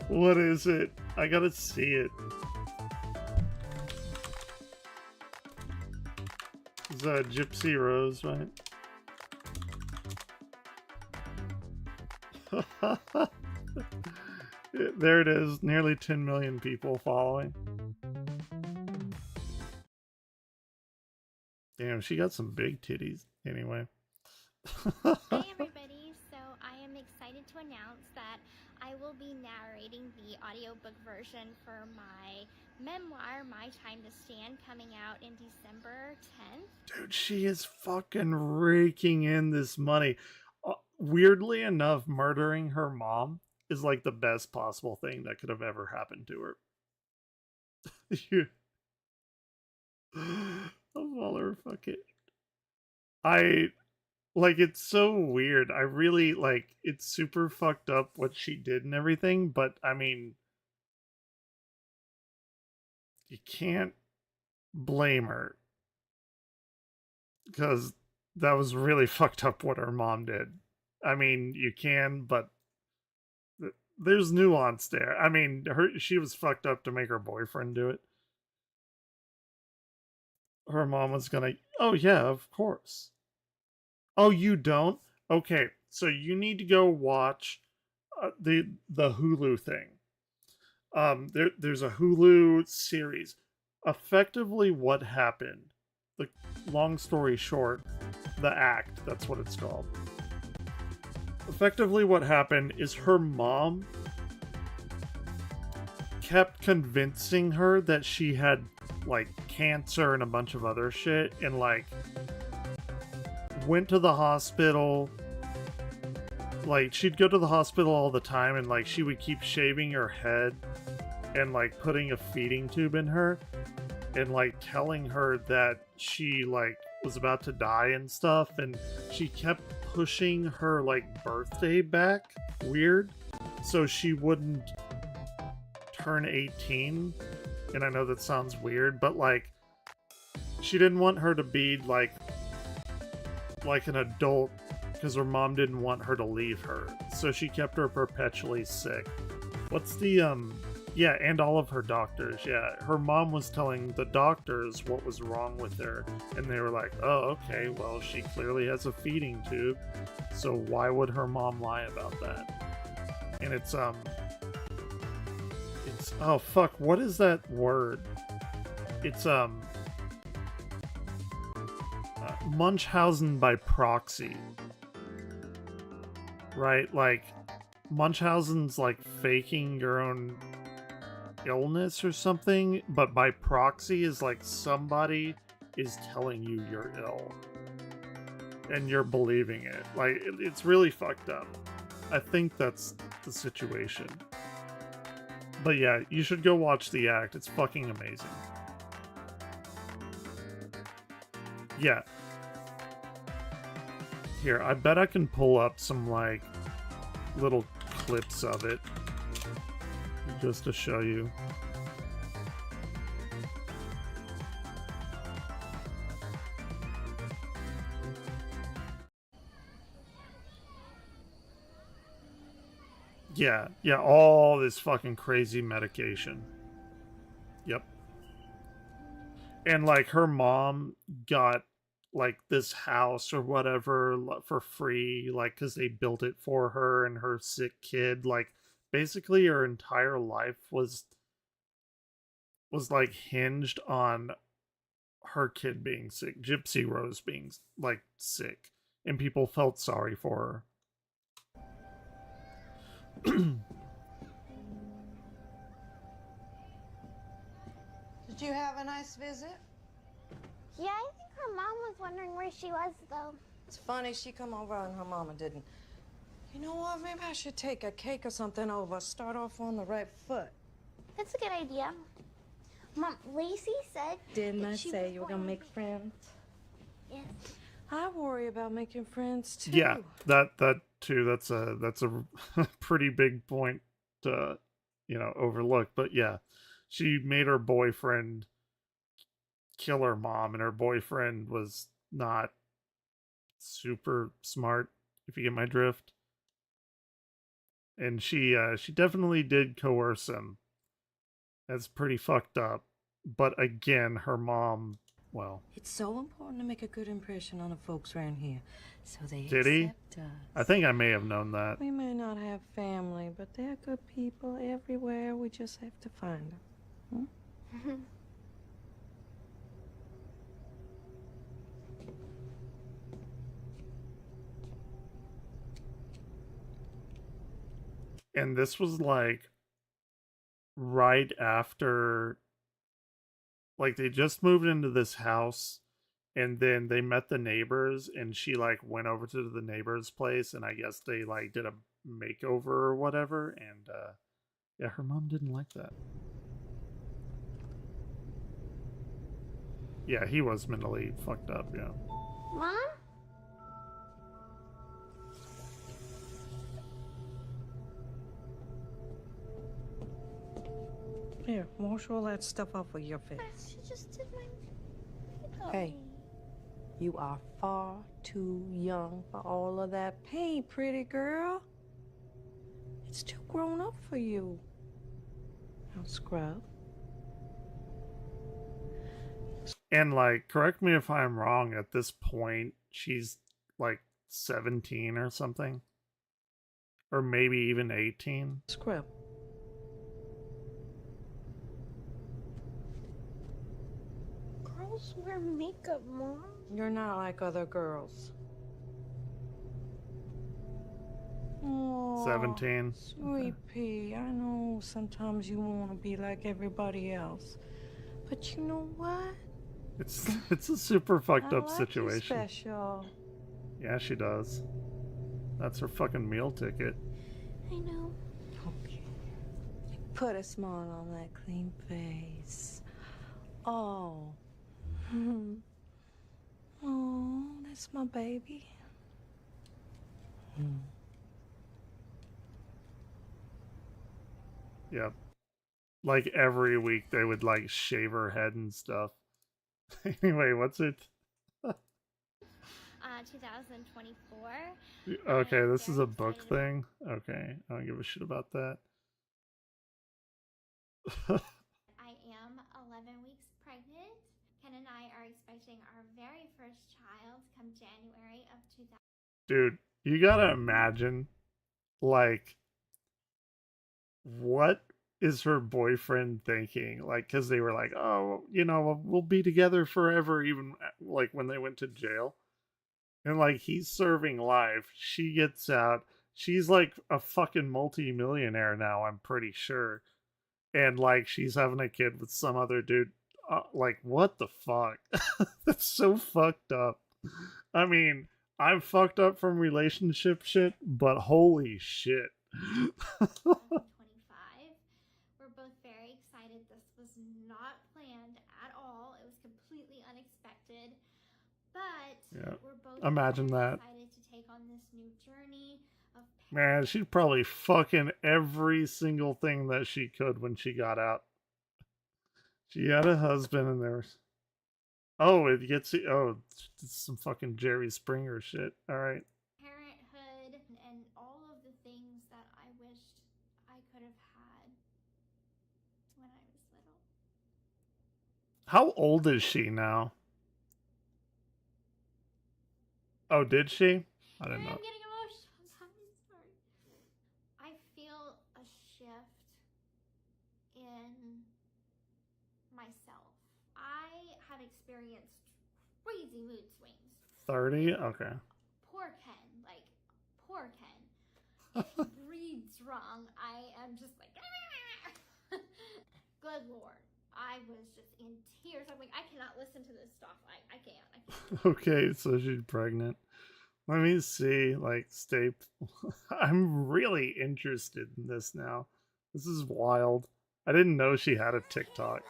What is it? I gotta see it. It's Gypsy Rose, right? There it is. Nearly 10 million people following. Damn, she got some big titties. Anyway. Hi everybody, so I am excited to announce that I will be narrating the audiobook version for my memoir, My Time to Stand, coming out in December 10th. Dude, she is fucking raking in this money. Weirdly enough, murdering her mom is like the best possible thing that could have ever happened to her. Oh, motherfucker. I like, it's so weird. I really like, it's super fucked up what she did and everything, but I mean, you can't blame her because that was really fucked up what her mom did. I mean, you can, but there's nuance there. I mean, she was fucked up to make her boyfriend do it. Her mom was gonna, oh yeah, of course. Oh, you don't? Okay, so you need to go watch the Hulu thing. There's a Hulu series. Effectively, what happened? The long story short, the act. That's what it's called. Effectively, what happened is her mom kept convincing her that she had like cancer and a bunch of other shit, and like went to the hospital. Like, she'd go to the hospital all the time, and like she would keep shaving her head and like putting a feeding tube in her and like telling her that she like was about to die and stuff, and she kept pushing her like birthday back weird so she wouldn't turn 18. And I know that sounds weird, but like she didn't want her to be like an adult because her mom didn't want her to leave her, so she kept her perpetually sick. What's the yeah, and all of her doctors. Yeah, her mom was telling the doctors what was wrong with her, and they were like, oh, okay, well, she clearly has a feeding tube, so why would her mom lie about that? And it's oh fuck, what is that word? It's Munchausen by proxy, right? Like, Munchausen's like faking your own illness or something, but by proxy is like somebody is telling you you're ill and you're believing it. Like, it's really fucked up. I think that's the situation. But yeah, you should go watch the act. It's fucking amazing. Yeah. Here, I bet I can pull up some like little clips of it just to show you. Yeah, all this fucking crazy medication. Yep. And like her mom got like this house or whatever for free, like because they built it for her and her sick kid. Like, basically her entire life was like hinged on her kid being sick, Gypsy Rose being like sick, and people felt sorry for her. Did you have a nice visit? Yeah, I think her mom was wondering where she was, though. It's funny, she come over and her mama didn't. You know what, maybe I should take a cake or something over, start off on the right foot. That's a good idea. Mom, Lacey said... Didn't I say you were gonna make friends? Yes. I worry about making friends, too. Yeah, that too, that's a pretty big point to, overlook. But yeah, she made her boyfriend kill her mom, and her boyfriend was not super smart, if you get my drift. And she definitely did coerce him. That's pretty fucked up. But again, her mom, well... It's so important to make a good impression on the folks around here, so they Did he? accept us. I think I may have known that. We may not have family, but they're good people everywhere. We just have to find them. Hmm? And this was like right after, like, they just moved into this house, and then they met the neighbors, and she like went over to the neighbor's place, and I guess they like did a makeover or whatever, and yeah, her mom didn't like that. Yeah, he was mentally fucked up, yeah. Mom? Here, wash all that stuff off of your face. She just did my makeup. Hey, you are far too young for all of that paint, pretty girl. It's too grown up for you. Now scrub. And like, correct me if I'm wrong, at this point she's like 17 or something, or maybe even 18. Scrub. Girls wear makeup, Mom. You're not like other girls. Aw, 17. Sweet pea, I know sometimes you want to be like everybody else, but you know what? It's a super fucked up I like situation. You special. Yeah, she does. That's her fucking meal ticket. I know. Okay. Put a smile on that clean face. Oh. Oh, that's my baby. Yep. Like every week they would like shave her head and stuff. Anyway, what's it? 2024. Okay, this is a book thing. Okay, I don't give a shit about that. I am 11 weeks pregnant. Ken and I are expecting our very first child come January of 2000. Dude, you gotta imagine, like, what is her boyfriend thinking? Like, because they were like, oh, you know, we'll be together forever, even like when they went to jail. And like, he's serving life. She gets out. She's like a fucking multi-millionaire now, I'm pretty sure. And like, she's having a kid with some other dude. Like, what the fuck? That's so fucked up. I mean, I'm fucked up from relationship shit, but holy shit. 2025. We're both very excited. This was not planned at all. It was completely unexpected. But Yeah. we're both Imagine very that. excited to take on this new journey of Man, she'd probably fucking every single thing that she could when she got out. She had a husband and there's... Oh, it gets... Oh, it's some fucking Jerry Springer shit. Alright. parenthood and all of the things that I wished I could have had when I was little. How old is she now? Oh, did she? I didn't know. I'm getting emotional. I'm sorry. I feel a shift in myself. I have experienced crazy mood swings. 30? Okay. Poor Ken. Like, poor Ken. If he breathes wrong, I am just like, good Lord. I was just in tears. I'm like, I cannot listen to this stuff. I can't. Okay, so she's pregnant. Let me see. Like, stay... I'm really interested in this now. This is wild. I didn't know she had a TikTok.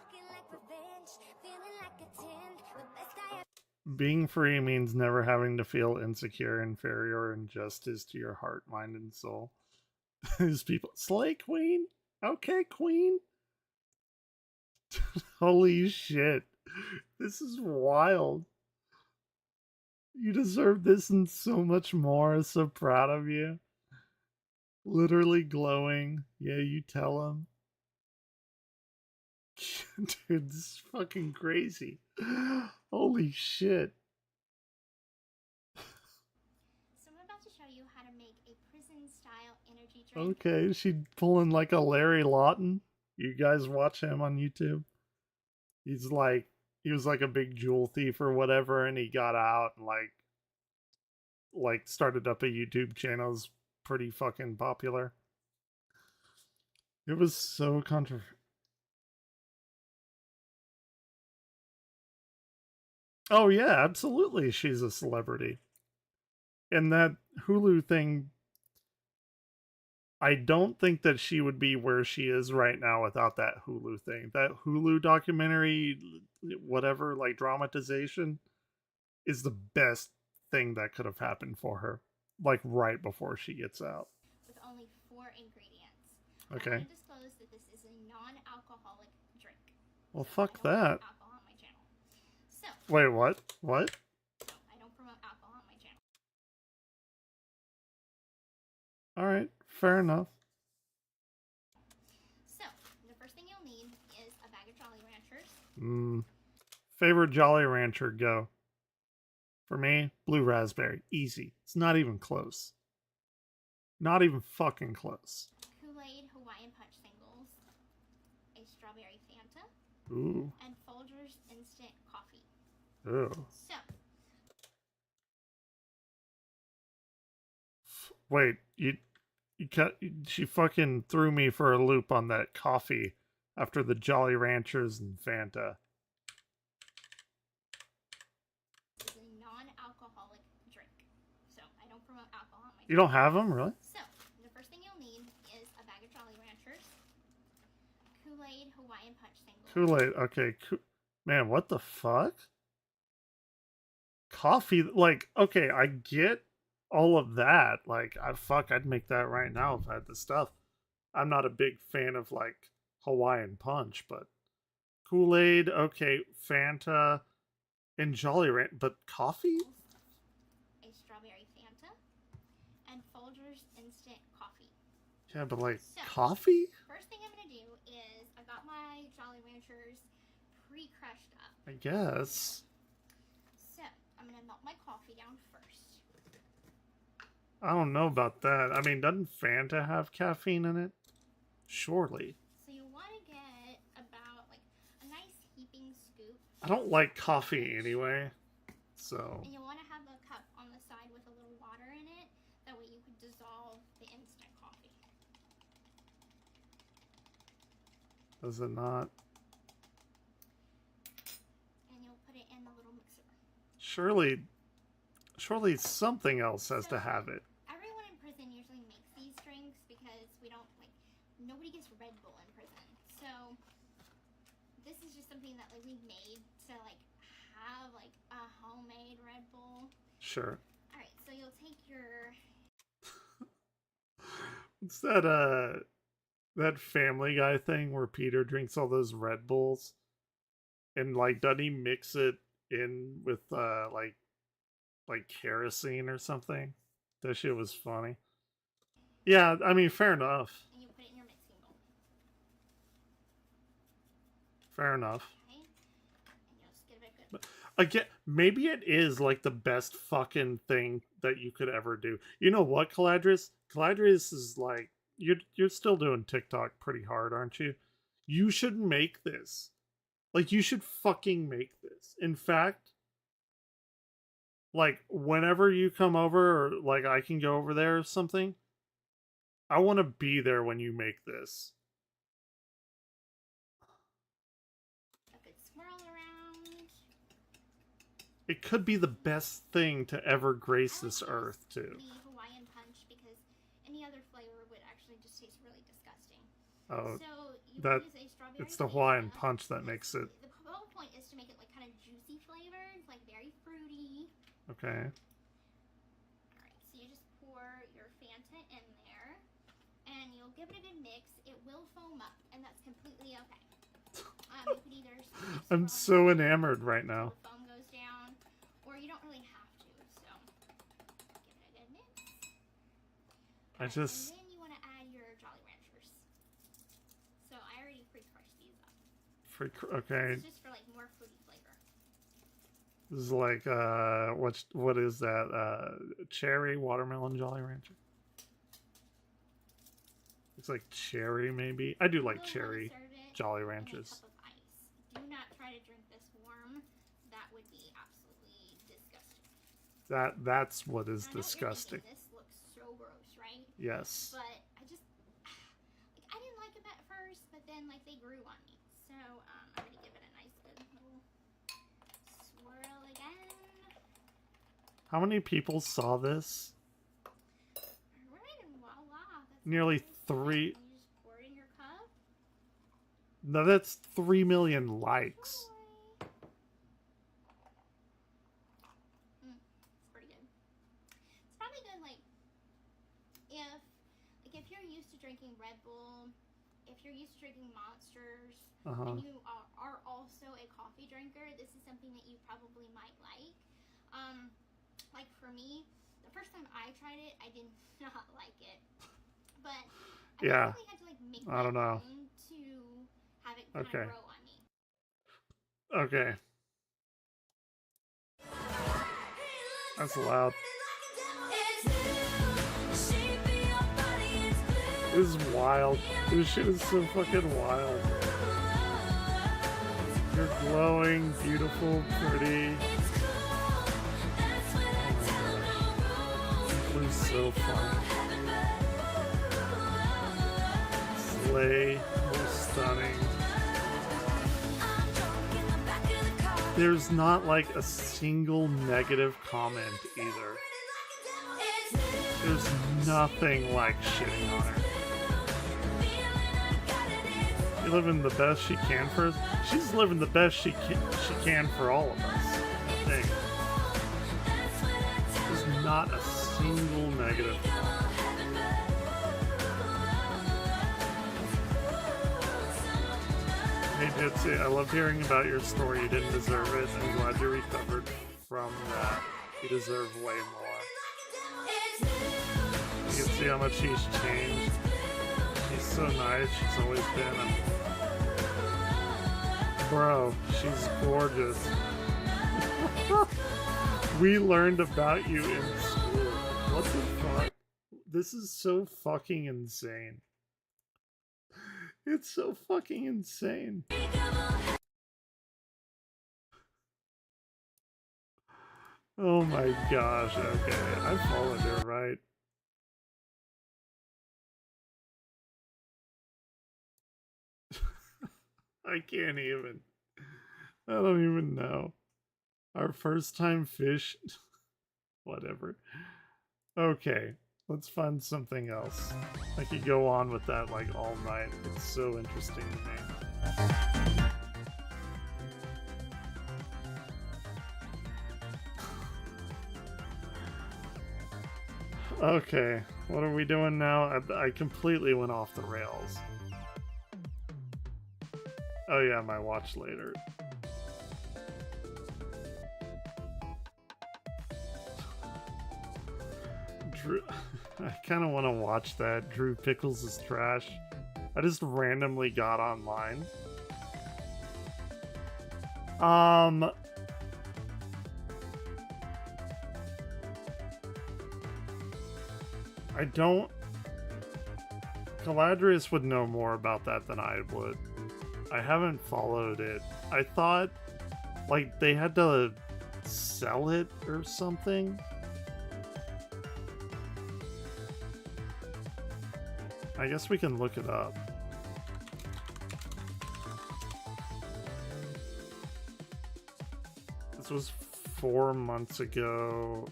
Being free means never having to feel insecure, inferior, or injustice to your heart, mind, and soul. These people... Slay Queen? Okay, Queen. Holy shit. This is wild. You deserve this and so much more. So proud of you. Literally glowing. Yeah, you tell him. Dude, this is fucking crazy. Holy shit. So I'm about to show you how to make a prison-style energy drink. Okay, she pulling like a Larry Lawton. You guys watch him on YouTube? He's like, he was like a big jewel thief or whatever, and he got out and like started up a YouTube channel. It's pretty fucking popular. It was so controversial. Oh yeah, absolutely. She's a celebrity. And that Hulu thing, I don't think that she would be where she is right now without that Hulu thing. That Hulu documentary, whatever, like dramatization, is the best thing that could have happened for her. Like right before she gets out. With only 4 ingredients. Okay. I want to disclose that this is a non-alcoholic drink. Well, fuck that. Alcohol on my channel. So. Wait, what? What? No, I don't promote alcohol on my channel. All right, fair enough. So, the first thing you'll need is a bag of Jolly Ranchers. Favorite Jolly Rancher, go. For me, blue raspberry. Easy. It's not even close. Not even fucking close. Kool-Aid Hawaiian Punch singles. A strawberry Fanta. Ooh. And Folgers instant coffee. Ew. So. Wait, she fucking threw me for a loop on that coffee after the Jolly Ranchers and Fanta. It's a non-alcoholic drink. So, I don't promote alcohol on my channel. You don't have them, really? So, the first thing you'll need is a bag of Jolly Ranchers. Kool-Aid Hawaiian Punch singles. Kool-Aid, okay. Man, what the fuck? Coffee, like, okay, I get all of that. Like, I'd make that right now if I had the stuff. I'm not a big fan of, like, Hawaiian Punch, but Kool-Aid, okay, Fanta, and Jolly Rancher, but coffee? A strawberry Fanta. And Folgers instant coffee. Yeah, but, like, so, coffee? First thing I'm going to do is I got my Jolly Ranchers pre-crushed up. I guess. So, I'm going to melt my coffee down first. I don't know about that. I mean, doesn't Fanta have caffeine in it? Surely. So you want to get about like a nice heaping scoop. I don't like coffee anyway, so. And you want to have a cup on the side with a little water in it. That way you could dissolve the instant coffee. Does it not? And you'll put it in the little mixer. Surely something else has to have it. Everyone in prison usually makes these drinks because we don't like nobody gets Red Bull in prison. So this is just something that like we made to like have like a homemade Red Bull. Sure. All right, so you'll take your. What's that Family Guy thing where Peter drinks all those Red Bulls, and like doesn't he mix it in with like kerosene or something? That shit was funny. Yeah, I mean, fair enough. And you put it in your mixing bowl. Fair enough. Okay. And you'll just give it a good. Again, maybe it is like the best fucking thing that you could ever do. You know what, Caladris? Caladris is like you're still doing TikTok pretty hard, aren't you? You should make this. Like, you should fucking make this. In fact, like, whenever you come over, or like I can go over there or something, I want to be there when you make this. A good swirl around. It could be the best thing to ever grace this earth, too. The Hawaiian Punch because any other flavor would actually just taste really disgusting. Oh, so you that use a strawberry it's the Hawaiian Punch that makes it. The whole point is to make it like kind of juicy flavored, like very fruity. Okay. Alright, so you just pour your Fanta in there, and you'll give it a good mix. It will foam up, and that's completely okay. You could either I'm so enamored right now. the foam goes down, or you don't really have to, so give it a good mix. I just. And then you want to add your Jolly Ranchers. So I already pre-crushed these up. Okay. It's just for like more fruity flavor. This is like what is that? Cherry watermelon Jolly Rancher. It's like cherry maybe. I do like cherry Jolly Ranchers. Do not try to drink this warm. That would be absolutely disgusting. That's what is disgusting. This looks so gross, right? Yes. But I just like I didn't like them at first, but then like they grew on me. So I'm gonna give it a nice good little swirl again. How many people saw this? Alright, and voila. That's Nearly nice. 3. You just pour it in your cup. No, that's 3 million likes. It's pretty good. It's probably good, like if you're used to drinking Red Bull, if you're used to drinking Monsters, and you are also a coffee drinker, this is something that you probably might like. Like for me, the first time I tried it, I did not like it, but I probably had to like make my own to have it kind of grow on me. Okay. That's loud. This is wild. This shit is so fucking wild. You're glowing, beautiful, pretty. This is so fun. Slay, stunning. There's not like a single negative comment either. There's nothing like shitting on her. She's living the best she can for us. She's living the best she can for all of us, I think. There's not a single negative comment. Hey Jitsi, I loved hearing about your story. You didn't deserve it. I'm glad you recovered from that. You deserve way more. You can see how much she's changed. She's so nice. She's always been. Bro, she's gorgeous. We learned about you in school. What the fuck? This is so fucking insane. It's so fucking insane. Oh my gosh, okay. I followed her, right? I can't even. I don't even know. Our first time fish. Whatever. Okay. Let's find something else. I could go on with that like all night. It's so interesting to me. Okay, what are we doing now? I completely went off the rails. Oh yeah, my watch later. Drew, I kind of want to watch that. Drew Pickles is trash. I just randomly got online. I don't... Caladrius would know more about that than I would. I haven't followed it. I thought, like, they had to sell it or something. I guess we can look it up. This was 4 months ago.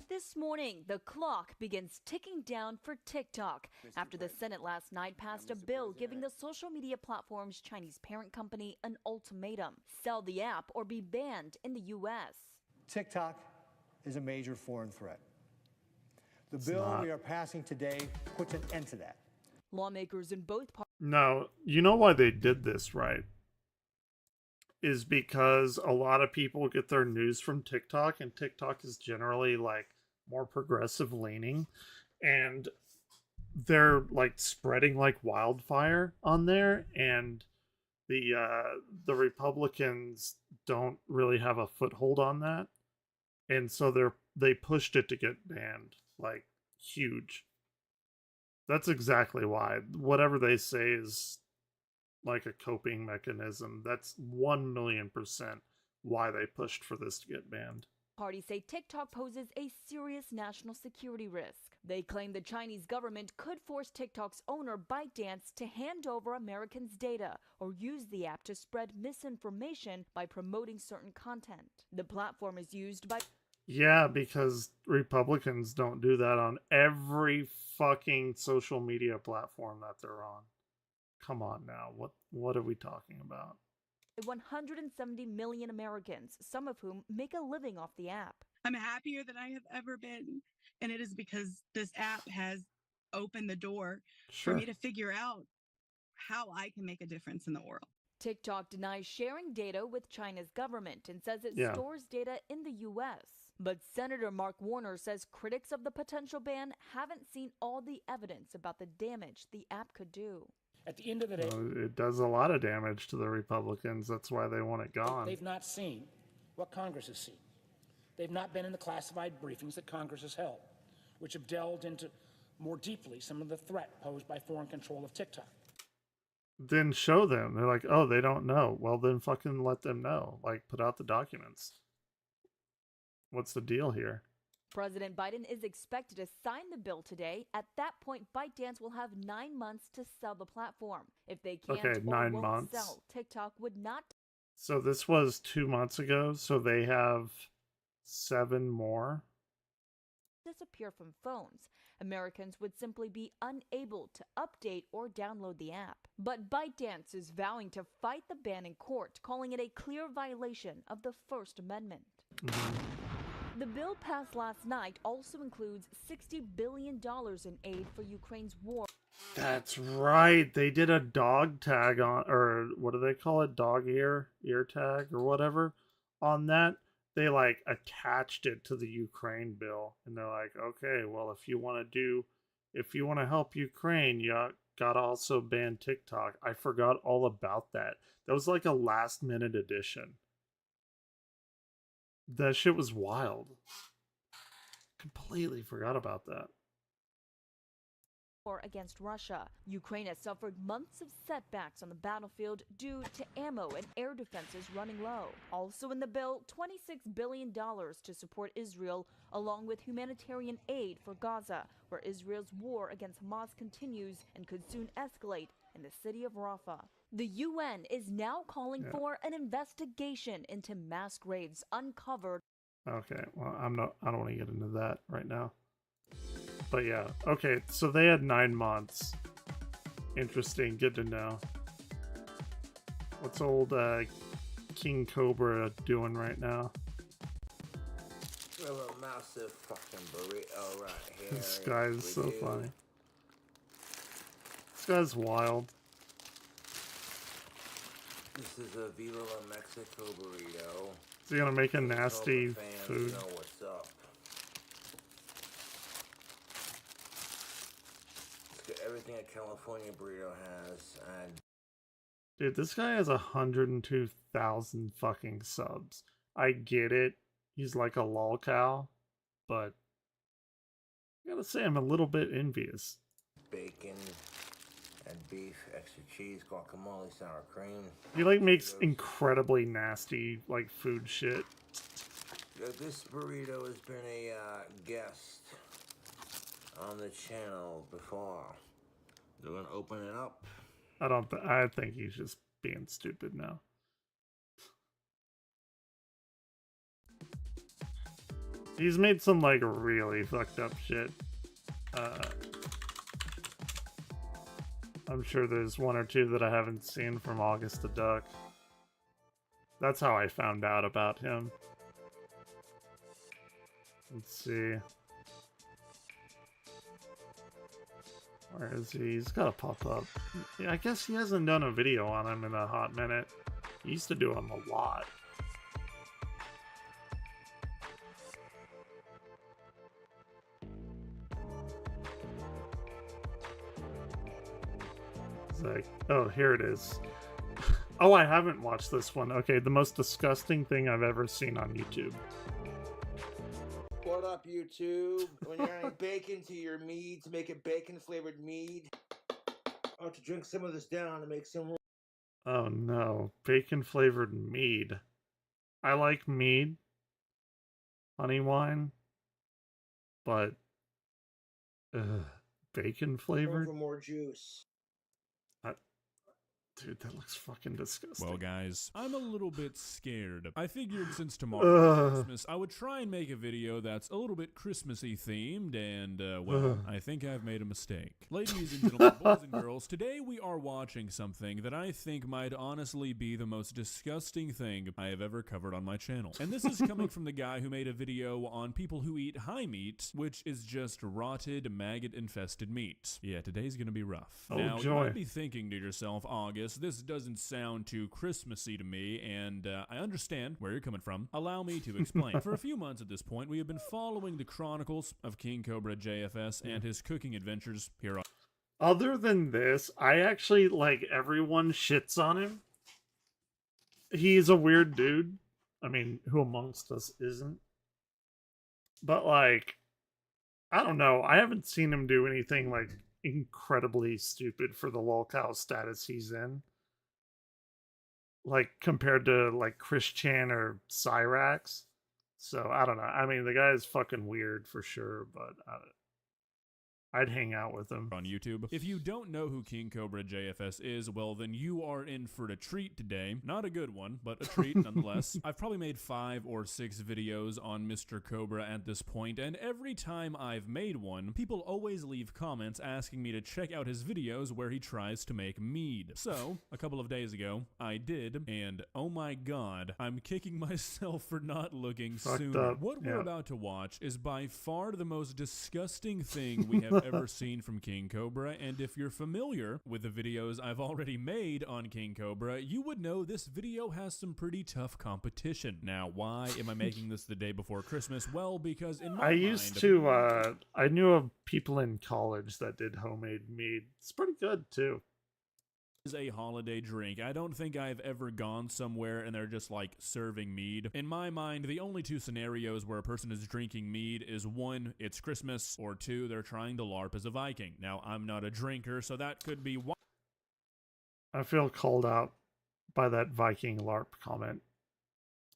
This morning, the clock begins ticking down for TikTok after the Senate last night passed a bill giving the social media platform's Chinese parent company an ultimatum: sell the app or be banned in the U.S. TikTok is a major foreign threat. The bill we are passing today puts an end to that. Lawmakers in both parties. No, you know why they did this, right? Is because a lot of people get their news from TikTok, and TikTok is generally like more progressive leaning, and they're like spreading like wildfire on there, and the Republicans don't really have a foothold on that, and so they pushed it to get banned like huge. That's exactly why. Whatever they say is like a coping mechanism. That's 1,000,000% why they pushed for this to get banned. Parties say TikTok poses a serious national security risk. They claim the Chinese government could force TikTok's owner ByteDance to hand over Americans' data or use the app to spread misinformation by promoting certain content. The platform is used by... Yeah, because Republicans don't do that on every fucking social media platform that they're on. Come on now. What are we talking about? 170 million Americans, some of whom make a living off the app. I'm happier than I have ever been, and it is because this app has opened the door for me to figure out how I can make a difference in the world. TikTok denies sharing data with China's government and says it Yeah. stores data in the U.S. But Senator Mark Warner says critics of the potential ban haven't seen all the evidence about the damage the app could do. At the end of the day, It does a lot of damage to the Republicans. That's why they want it gone. they've not seen what Congress has seen. They've not been in the classified briefings that Congress has held, which have delved into more deeply some of the threat posed by foreign control of TikTok. Then show them. They're like, oh, they don't know. Well, then fucking let them know. Like, put out the documents. What's the deal here? President Biden is expected to sign the bill today. At that point, ByteDance will have 9 months to sell the platform. If they can't Okay, or 9 won't months. sell, TikTok would not So this was 2 months ago, so they have 7 more. disappear from phones. Americans would simply be unable to update or download the app. But ByteDance is vowing to fight the ban in court, calling it a clear violation of the First Amendment. The bill passed last night also includes $60 billion in aid for Ukraine's war. That's right. They did a dog tag on, or what do they call it? Dog ear tag or whatever on that. They like attached it to the Ukraine bill, and they're like, okay, well, if you want to help Ukraine, you gotta also ban TikTok. I forgot all about that. That was like a last minute addition. That shit was wild. Completely forgot about that. War against Russia. Ukraine has suffered months of setbacks on the battlefield due to ammo and air defenses running low. Also in the bill, $26 billion to support Israel, along with humanitarian aid for Gaza, where Israel's war against Hamas continues and could soon escalate in the city of Rafah. The UN is now calling for an investigation into mass graves uncovered. Okay, well, I don't want to get into that right now. But yeah, okay, so they had 9 months. Interesting, good to know. What's old King Cobra doing right now? We have a massive fucking burrito right here. This guy is so funny. This guy's wild. This is a Viva La Mexico burrito. Is he gonna make a nasty food? Know what's up. It's got everything a California burrito has, and Dude, this guy has 102,000 fucking subs. I get it. He's like a lol cow, but I gotta say I'm a little bit envious. bacon and beef, extra cheese, guacamole, sour cream. He like makes incredibly nasty like food shit. Yeah, this burrito has been a guest on the channel before. They're gonna open it up. I think he's just being stupid now. He's made some like really fucked up shit. I'm sure there's one or two that I haven't seen from August the Duck. That's how I found out about him. Let's see. Where is he? He's gotta pop up. Yeah, I guess he hasn't done a video on him in a hot minute. He used to do them a lot. It's like, oh, here it is. Oh, I haven't watched this one. Okay, the most disgusting thing I've ever seen on YouTube. What up, YouTube? When you're adding bacon to your mead to make it bacon-flavored mead, I have to drink some of this down to make some. Oh no, bacon flavored mead. I like mead. honey wine, but bacon Going flavored. for more juice. Dude, that looks fucking disgusting. Well, guys, I'm a little bit scared. I figured since tomorrow is Christmas, I would try and make a video that's a little bit Christmassy themed, and, well, I think I've made a mistake. Ladies and gentlemen, boys and girls, today we are watching something that I think might honestly be the most disgusting thing I have ever covered on my channel. And this is coming from the guy who made a video on people who eat high meat, which is just rotted, maggot-infested meat. Yeah, today's gonna be rough. Oh, now, joy. you might be thinking to yourself, August, this doesn't sound too Christmassy to me, and I understand where you're coming from. Allow me to explain. For a few months at this point, we have been following the chronicles of King Cobra JFS and his cooking adventures here on... Other than this, I actually, like, everyone shits on him. He's a weird dude. I mean, who amongst us isn't? But, like, I don't know. I haven't seen him do anything, like, incredibly stupid for the lolcow status he's in. Like, compared to, like, Chris Chan or Cyrax. So, I don't know. I mean, the guy is fucking weird for sure, but I'd hang out with him. On YouTube. If you don't know who King Cobra JFS is, well, then you are in for a treat today. Not a good one, but a treat nonetheless. I've probably made 5 or 6 videos on Mr. Cobra at this point, and every time I've made one, people always leave comments asking me to check out his videos where he tries to make mead. So, a couple of days ago, I did, and oh my god, I'm kicking myself for not looking sooner. What we're about to watch is by far the most disgusting thing we have ever seen from King Cobra, and if you're familiar with the videos I've already made on King Cobra, you would know this video has some pretty tough competition. Now, why am I making this the day before Christmas? Well, because in my mind, I knew of people in college that did homemade mead. It's pretty good, too. Is a holiday drink. I don't think I've ever gone somewhere and they're just like serving mead. In my mind, the only 2 scenarios where a person is drinking mead is 1, it's Christmas, or 2, they're trying to LARP as a Viking. Now, I'm not a drinker, so that could be one. I feel called out by that Viking LARP comment.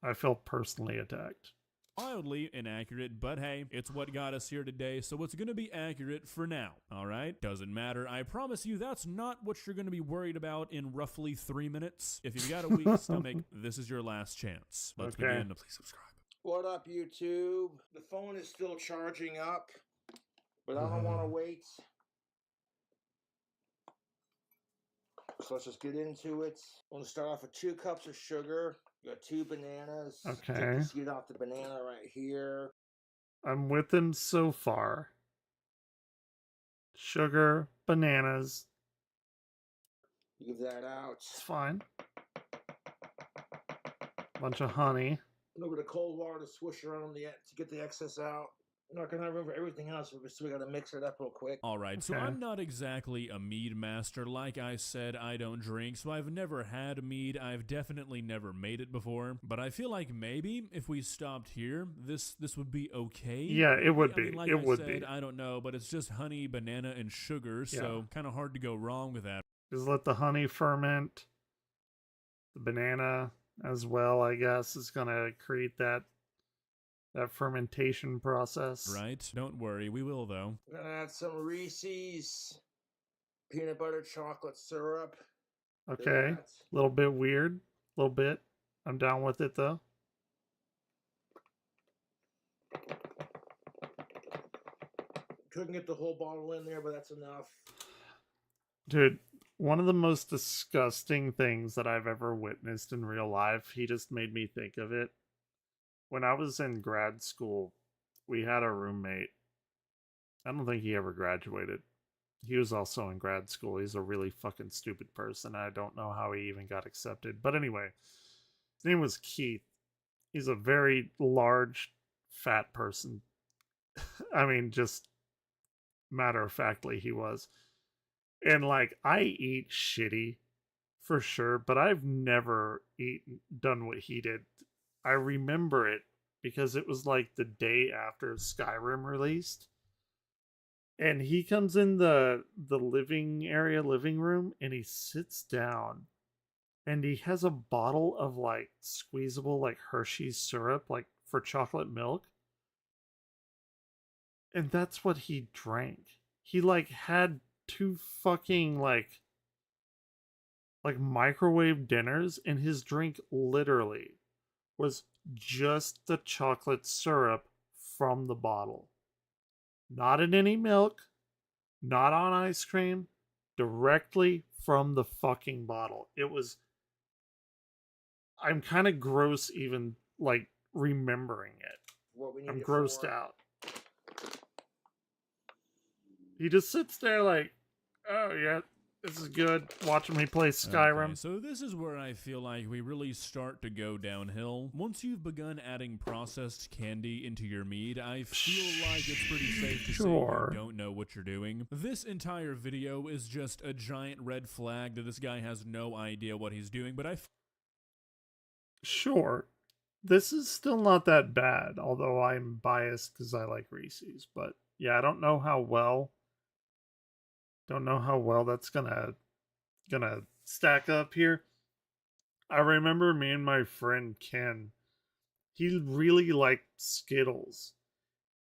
I feel personally attacked. Wildly inaccurate, but hey, it's what got us here today, so it's gonna be accurate for now, alright? Doesn't matter. I promise you that's not what you're gonna be worried about in roughly 3 minutes. If you've got a weak stomach, this is your last chance. Let's begin. Please subscribe. What up, YouTube? The phone is still charging up, but I don't want to wait. So let's just get into it. I'm going to start off with 2 cups of sugar. You got 2 bananas. Okay. Take the seed off the banana right here. I'm with him so far. Sugar, bananas. Leave that out. It's fine. Bunch of honey. A little bit of cold water to swish around to get the excess out. I'm not going to remember everything else, so we got to mix it up real quick. Alright, so I'm not exactly a mead master. Like I said, I don't drink, so I've never had mead. I've definitely never made it before. But I feel like maybe if we stopped here, this would be okay. Yeah, it would be. I mean, like it would said, be. I don't know, but it's just honey, banana, and sugar, so kind of hard to go wrong with that. Just let the honey ferment. The banana as well, I guess, is going to create that fermentation process. Right? Don't worry, we will though. I'm gonna add some Reese's peanut butter chocolate syrup. Okay. A little bit weird. A little bit. I'm down with it though. Couldn't get the whole bottle in there, but that's enough. Dude, one of the most disgusting things that I've ever witnessed in real life, he just made me think of it. When I was in grad school, we had a roommate. I don't think he ever graduated. He was also in grad school. He's a really fucking stupid person. I don't know how he even got accepted. But anyway, his name was Keith. He's a very large, fat person. I mean, just matter-of-factly he was. And, like, I eat shitty, for sure, but I've never done what he did. I remember it because it was like the day after Skyrim released. And he comes in the living room, and he sits down. And he has a bottle of, like, squeezable, like, Hershey's syrup, like, for chocolate milk. And that's what he drank. He like had two fucking like microwave dinners, and his drink literally was just the chocolate syrup from the bottle. Not in any milk, not on ice cream, directly from the fucking bottle. It was, I'm kind of gross even like remembering it. What we need I'm it grossed for. out. He just sits there like, oh yeah, this is good. Watching me play Skyrim. Okay, so this is where I feel like we really start to go downhill. Once you've begun adding processed candy into your mead, I feel like it's pretty safe to say you don't know what you're doing. This entire video is just a giant red flag that this guy has no idea what he's doing, but Sure. This is still not that bad, although I'm biased because I like Reese's. But yeah, I don't know how well that's gonna stack up here. I remember me and my friend Ken, he really liked Skittles.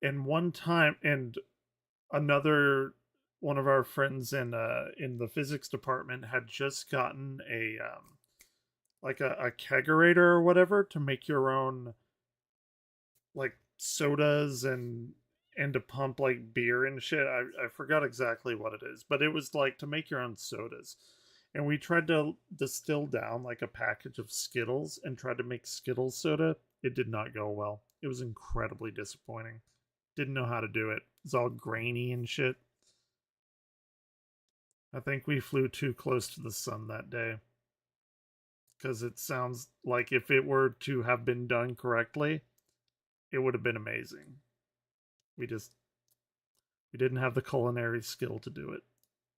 And one time, and another one of our friends in the physics department had just gotten a like a kegerator or whatever to make your own like sodas and to pump like beer and shit. I forgot exactly what it is, but it was like to make your own sodas. And we tried to distill down like a package of Skittles and tried to make Skittles soda. It did not go well. It was incredibly disappointing. Didn't know how to do it. It's all grainy and shit. I think we flew too close to the sun that day. Because it sounds like if it were to have been done correctly, it would have been amazing. We didn't have the culinary skill to do it.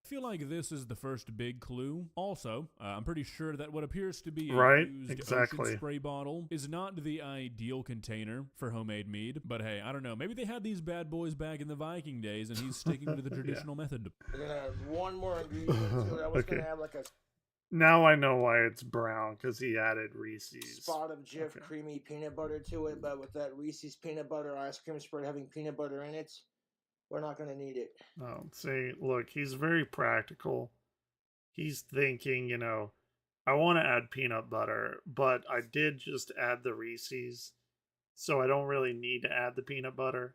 I feel like this is the first big clue. Also, I'm pretty sure that what appears to be a used ocean spray bottle is not the ideal container for homemade mead. But hey, I don't know. Maybe they had these bad boys back in the Viking days, and he's sticking to the traditional method. We're gonna add one more ingredient to it. I was gonna add like a now I know why it's brown, because he added Reese's. spot of Jif creamy peanut butter to it, but with that Reese's peanut butter ice cream spread having peanut butter in it, we're not going to need it. Oh, see, look, he's very practical. He's thinking, you know, I want to add peanut butter, but I did just add the Reese's, so I don't really need to add the peanut butter.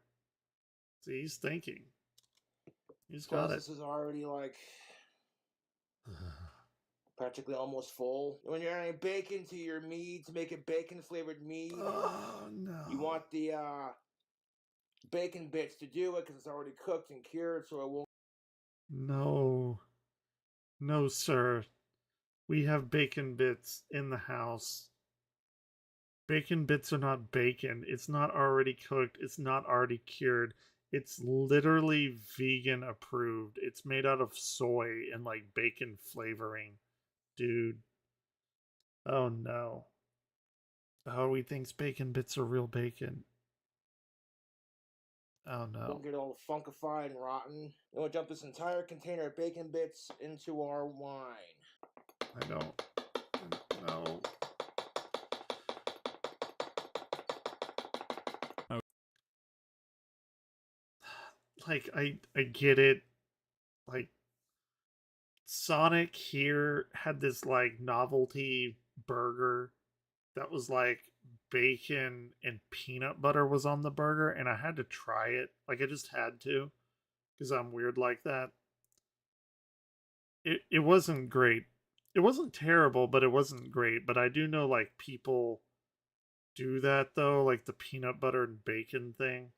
See, he's thinking. He's got it. This is already like practically almost full. When you're adding bacon to your mead to make it bacon flavored mead, you want the bacon bits to do it because it's already cooked and cured, so it won't. No, sir. We have bacon bits in the house. Bacon bits are not bacon. It's not already cooked. It's not already cured. It's literally vegan approved. It's made out of soy and like bacon flavoring. Dude. Oh no. Oh, he thinks bacon bits are real bacon. Oh no. Won't get all funkified and rotten. Then we'll dump this entire container of bacon bits into our wine. I don't. No. Like, I get it. Like, Sonic here had this, like, novelty burger that was, like, bacon and peanut butter was on the burger, and I had to try it. Like, I just had to, because I'm weird like that. It wasn't great. It wasn't terrible, but it wasn't great. But I do know, like, people do that, though, like the peanut butter and bacon thing.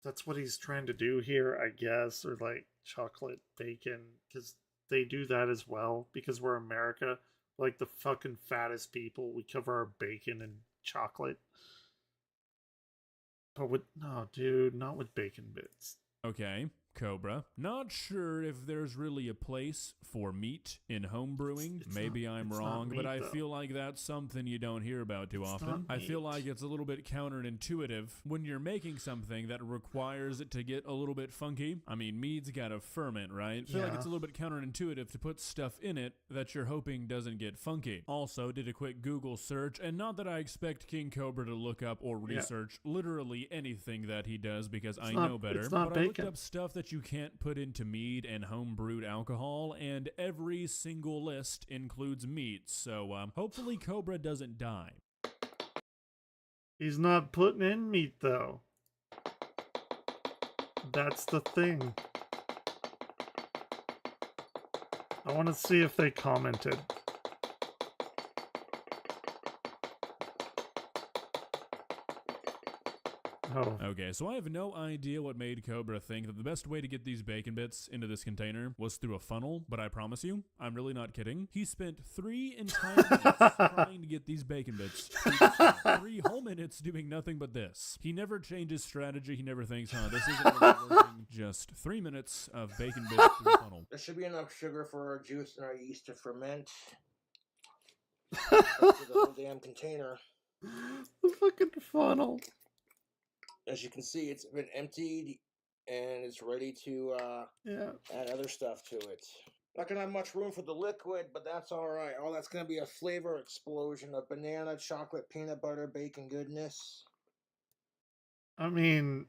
That's what he's trying to do here, I guess, or like chocolate bacon, because they do that as well, because we're America. We're like the fucking fattest people. We cover our bacon in chocolate. But with, no, dude, not with bacon bits. Okay, Cobra. Not sure if there's really a place for meat in home brewing. Maybe I'm wrong, but I feel like that's something you don't hear about too often. I feel like it's a little bit counterintuitive when you're making something that requires it to get a little bit funky. I mean, meat's gotta ferment, right? I feel like it's a little bit counterintuitive to put stuff in it that you're hoping doesn't get funky. Also, did a quick Google search, and not that I expect King Cobra to look up or research literally anything that he does because I know better, but I looked up stuff that you can't put into mead and home-brewed alcohol, and every single list includes meat, so hopefully Cobra doesn't die. He's not putting in meat, though. That's the thing. I want to see if they commented. Oh. Okay, so I have no idea what made Cobra think that the best way to get these bacon bits into this container was through a funnel, but I promise you, I'm really not kidding. He spent 3 entire minutes trying to get these bacon bits through the funnel. 3 whole minutes doing nothing but this. He never changes strategy. He never thinks, this isn't really working. Just 3 minutes of bacon bits through the funnel. There should be enough sugar for our juice and our yeast to ferment. Up to the whole damn container. The fucking funnel. As you can see, it's been emptied and it's ready to add other stuff to it. Not gonna have much room for the liquid, but that's alright. Oh, that's gonna be a flavor explosion of banana, chocolate, peanut butter, bacon goodness. I mean,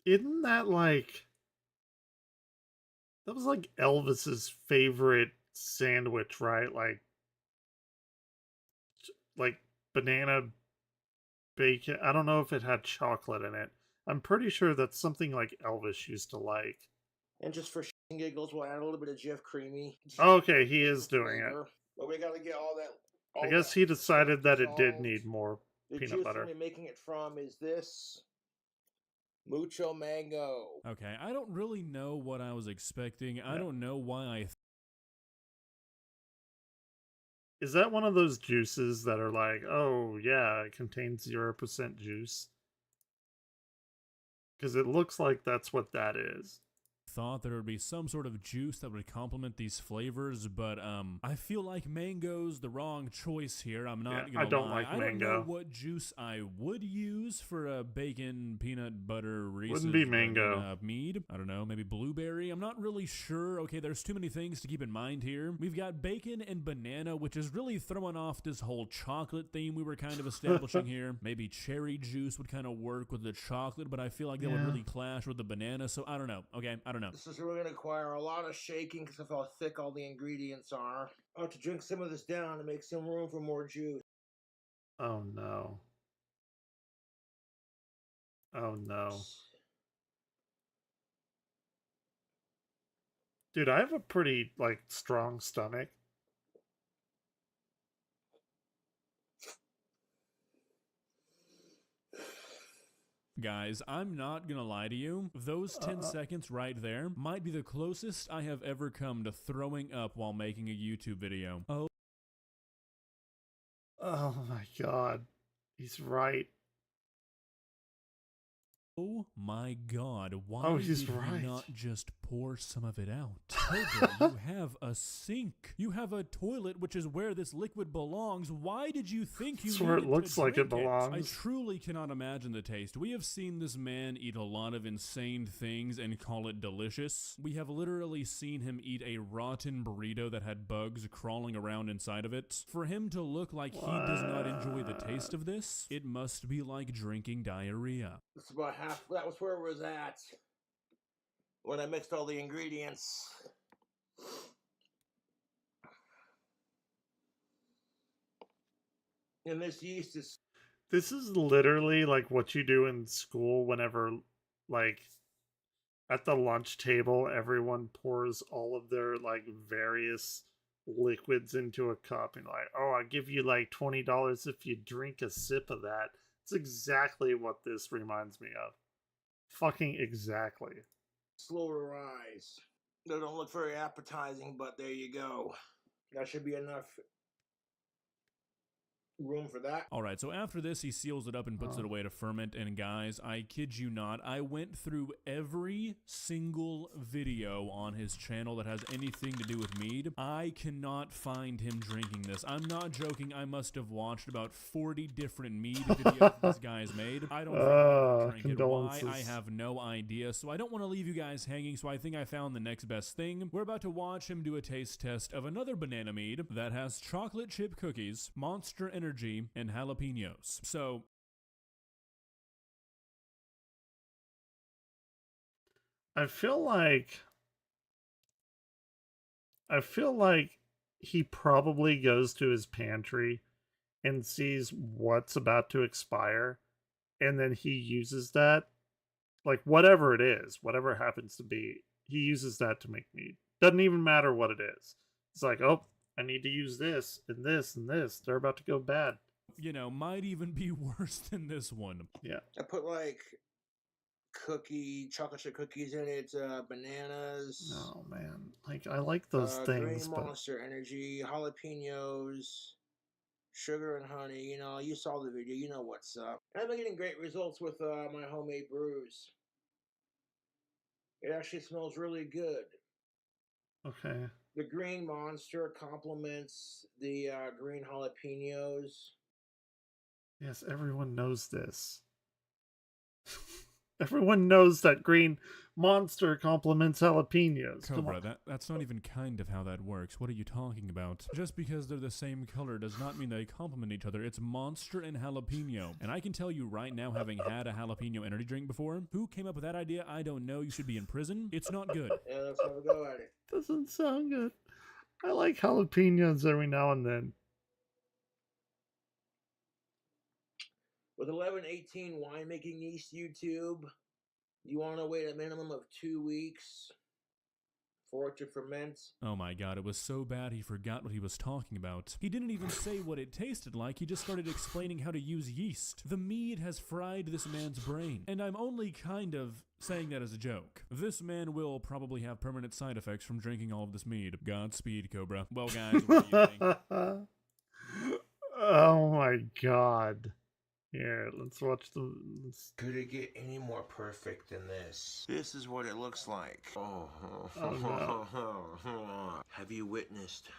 isn't that like... That was like Elvis's favorite sandwich, right? Like banana... bacon. I don't know if it had chocolate in it. I'm pretty sure that's something like Elvis used to like. And just for shits and giggles, we'll add a little bit of Jif Creamy. Okay, he is doing it. But we gotta get all that. I guess he decided that it did need more the peanut juice butter. we're making it from is this Mucho Mango. Okay, I don't really know what I was expecting. I don't know why I... Is that one of those juices that are like, oh yeah, it contains 0% juice? Because it looks like that's what that is. Thought there would be some sort of juice that would complement these flavors, but I feel like mango's the wrong choice here. I'm not gonna lie. I don't like mango. I don't know what juice I would use for a bacon peanut butter Reese's. Wouldn't be mango. Mead. I don't know, maybe blueberry. I'm not really sure. Okay, there's too many things to keep in mind here. We've got bacon and banana, which is really throwing off this whole chocolate theme we were kind of establishing here. Maybe cherry juice would kind of work with the chocolate, but I feel like that would really clash with the banana, so I don't know. Okay, I don't know. This is where we're going to require a lot of shaking because of how thick all the ingredients are. I'll have to drink some of this down to make some room for more juice. Oh no. Oh no. Dude, I have a pretty, strong stomach. Guys, I'm not gonna lie to you. Those 10 seconds right there might be the closest I have ever come to throwing up while making a YouTube video. Oh my god. He's right. Oh my god, why did you not just pour some of it out? Cobra, you have a sink. You have a toilet, which is where this liquid belongs. Why did you think you That's where it looks like it belongs. I truly cannot imagine the taste. We have seen this man eat a lot of insane things and call it delicious. We have literally seen him eat a rotten burrito that had bugs crawling around inside of it. For him to look like he does not enjoy the taste of this, it must be like drinking diarrhea. It's about half. That was where it was at when I mixed all the ingredients. And this yeast is... This is literally like what you do in school whenever, at the lunch table, everyone pours all of their, various liquids into a cup and I'll give you $20 if you drink a sip of that. It's exactly what this reminds me of. Fucking exactly. Slow to rise. They don't look very appetizing, but there you go. That should be enough. room for that. Alright, so after this, he seals it up and puts it away to ferment. And guys, I kid you not, I went through every single video on his channel that has anything to do with mead. I cannot find him drinking this. I'm not joking. I must have watched about 40 different mead videos this guy's made. I don't think I drank it. Why? I have no idea. So I don't want to leave you guys hanging, so I think I found the next best thing. We're about to watch him do a taste test of another banana mead that has chocolate chip cookies, Monster Energy, and jalapenos. So I feel like he probably goes to his pantry and sees what's about to expire, and then he uses that, like whatever it is, whatever it happens to be, he uses that to make mead. Doesn't even matter what it is. It's like, oh, I need to use this and this and this. They're about to go bad. You know, might even be worse than this one. Yeah. I put like chocolate chip cookies in it, bananas. Oh man, like I like those things, green but Monster Energy, jalapenos, sugar and honey. You know, you saw the video. You know what's up. I've been getting great results with my homemade brews. It actually smells really good. okay. The green Monster complements the green jalapenos. Yes, everyone knows this. Everyone knows that green Monster complements jalapenos. Cobra, that's not even kind of how that works. What are you talking about? Just because they're the same color does not mean they complement each other. It's Monster and jalapeno. And I can tell you right now, having had a jalapeno energy drink before, who came up with that idea? I don't know. You should be in prison. It's not good. Yeah, let's have a go at it. Doesn't sound good. I like jalapenos every now and then. With 1118 winemaking yeast YouTube, you want to wait a minimum of 2 weeks for it to ferment. Oh my god, it was so bad he forgot what he was talking about. He didn't even say what it tasted like, he just started explaining how to use yeast. The mead has fried this man's brain, and I'm only kind of saying that as a joke. This man will probably have permanent side effects from drinking all of this mead. Godspeed, Cobra. Well guys, what do you think? Oh my god. Here, let's watch the... Could it get any more perfect than this? This is what it looks like. Oh no. Have you witnessed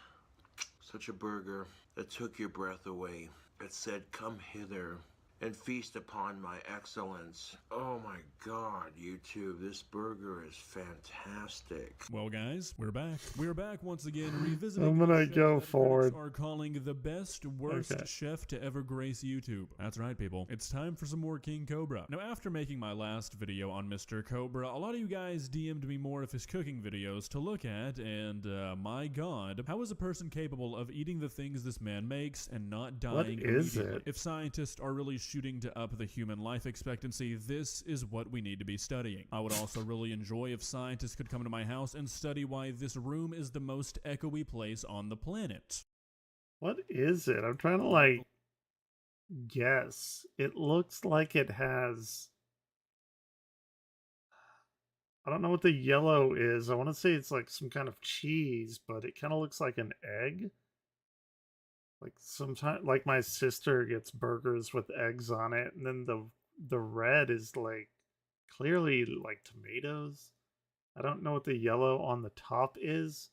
such a burger that took your breath away? It said, "Come hither and feast upon my excellence." Oh my god, YouTube, this burger is fantastic. Well guys, we're back. We're back once again, revisiting I'm gonna go forward. are calling the best, worst chef to ever grace YouTube. That's right, people. It's time for some more King Cobra. Now, after making my last video on Mr. Cobra, a lot of you guys DM'd me more of his cooking videos to look at, and my god, how is a person capable of eating the things this man makes and not dying immediately? If scientists are really shooting to up the human life expectancy, this is what we need to be studying. I would also really enjoy if scientists could come to my house and study why this room is the most echoey place on the planet. What is it? I'm trying to like guess. It looks like it has... I don't know what the yellow is. I want to say it's like some kind of cheese, but it kind of looks like an egg. Like sometimes, like my sister gets burgers with eggs on it, and then the red is like clearly like tomatoes. I don't know what the yellow on the top is.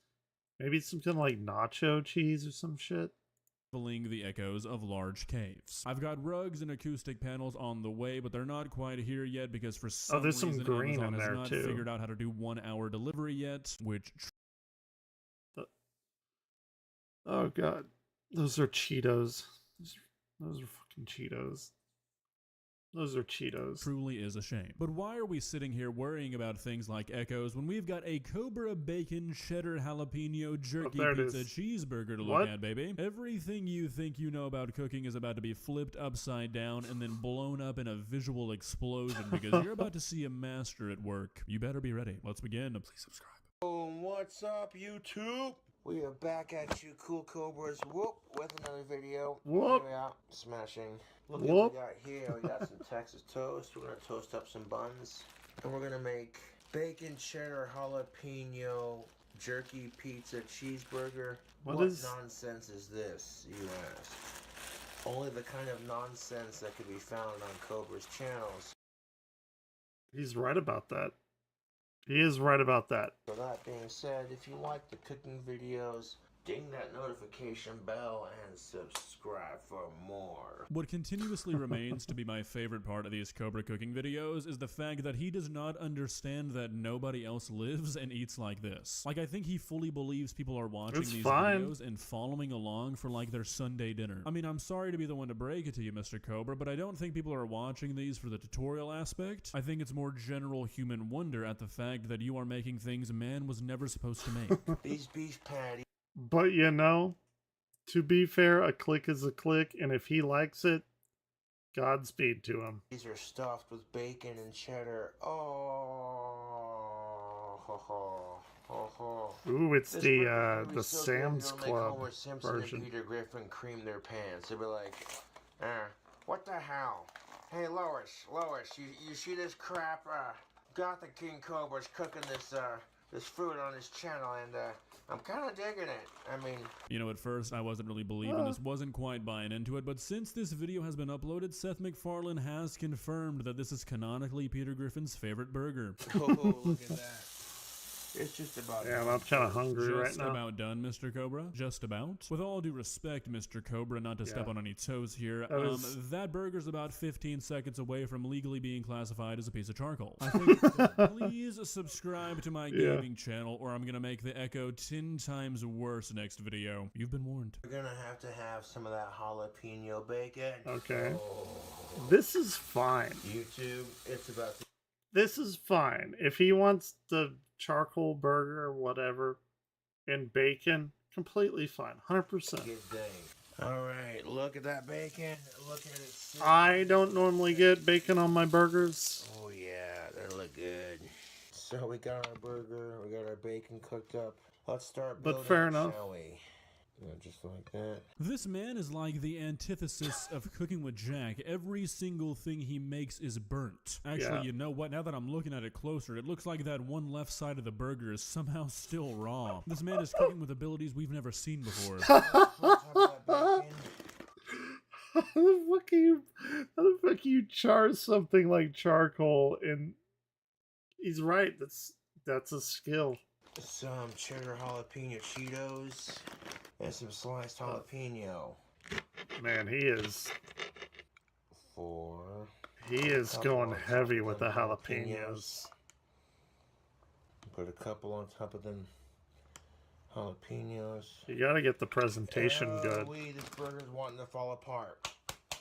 Maybe it's some kind of like nacho cheese or some shit. The echoes of large caves. I've got rugs and acoustic panels on the way, but they're not quite here yet because for some there's reason some green Amazon in has there not too. figured out how to do 1 hour delivery yet, which... Oh god. Those are Cheetos. Those are fucking Cheetos. Those are Cheetos. Truly is a shame. But why are we sitting here worrying about things like echoes when we've got a Cobra Bacon Cheddar Jalapeno Jerky Pizza Cheeseburger to look at, baby? Everything you think you know about cooking is about to be flipped upside down and then blown up in a visual explosion because you're about to see a master at work. You better be ready. Let's begin. Please subscribe. What's up, YouTube? We are back at you, Cool Cobras. Whoop, with another video. Whoop. Here we are, smashing. Look at what we got here. We got some Texas toast. We're gonna toast up some buns, and we're gonna make bacon cheddar jalapeno jerky pizza cheeseburger. What nonsense is this, you ask? Only the kind of nonsense that could be found on Cobra's channels. He's right about that. He is right about that. So that being said, if you like the cooking videos, ding that notification bell and subscribe for more. What continuously remains to be my favorite part of these Cobra cooking videos is the fact that he does not understand that nobody else lives and eats like this. Like, I think he fully believes people are watching these videos and following along for like their Sunday dinner. I mean, I'm sorry to be the one to break it to you, Mr. Cobra, but I don't think people are watching these for the tutorial aspect. I think it's more general human wonder at the fact that you are making things man was never supposed to make. These beef patties. But you know, to be fair, a click is a click, and if he likes it, Godspeed to him. These are stuffed with bacon and cheddar. Oh, ho, ho, ho, ho. Ooh, it's This the burger would be so Sam's good, it'll make Club Homer Simpson version. and Peter Griffin cream their pants. They'll be like, what the hell? Hey, Lois, you see this crap? Gothic King Cobra's cooking this food on his channel, and I'm kind of digging it. I mean, you know, at first I wasn't really believing this, wasn't quite buying into it, but since this video has been uploaded, Seth MacFarlane has confirmed that this is canonically Peter Griffin's favorite burger. oh, look at that. It's just about Yeah, I'm kind of hungry right Just now. about done, Mr. Cobra. Just about. With all due respect, Mr. Cobra, not to step on any toes here, that burger's about 15 seconds away from legally being classified as a piece of charcoal. I think please subscribe to my gaming channel, or I'm gonna make the echo 10 times worse next video. You've been warned. We're gonna have some of that jalapeno bacon. Okay. Oh. This is fine. YouTube, it's about to... This is fine. If he wants the charcoal burger or whatever and bacon, completely fine. 100%. Good day. All right, look at that bacon. Look at it. I don't normally get bacon on my burgers. Oh yeah, they look good. So we got our burger, we got our bacon cooked up. Let's start building, fair enough. shall we? Yeah, just like that. This man is like the antithesis of Cooking with Jack. Every single thing he makes is burnt. Actually, you know what? Now that I'm looking at it closer, it looks like that one left side of the burger is somehow still raw. This man is cooking with abilities we've never seen before. How the fuck you char something like charcoal? And he's right. That's a skill. Some cheddar jalapeno Cheetos and some sliced jalapeno. Man, he is. 4. He is going heavy with the jalapenos. Put a couple on top of them jalapenos. You gotta get the presentation good. This burger's wanting to fall apart.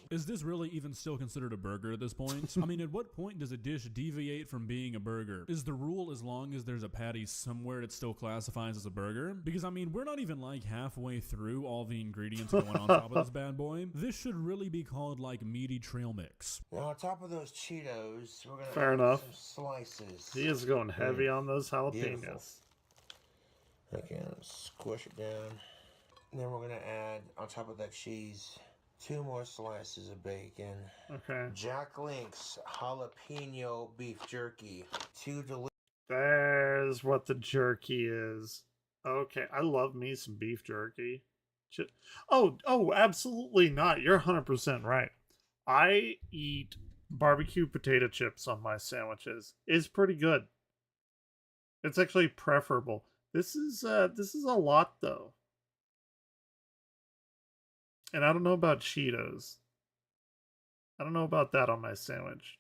Is this really even still considered a burger at this point? I mean, at what point does a dish deviate from being a burger? Is the rule as long as there's a patty somewhere it still classifies as a burger? Because, I mean, we're not even like halfway through all the ingredients going on top of this bad boy. This should really be called like meaty trail mix. Now, on top of those Cheetos, we're Fair gonna enough. add some slices. He is going heavy on those jalapenos. Beautiful. Okay, squish it down. And then we're gonna add on top of that cheese 2 more slices of bacon. Okay. Jack Link's jalapeno beef jerky. 2 delicious. There's what the jerky is. Okay, I love me some beef jerky. Oh, absolutely not. You're 100% right. I eat barbecue potato chips on my sandwiches. It's pretty good. It's actually preferable. This is a lot though. And I don't know about Cheetos. I don't know about that on my sandwich.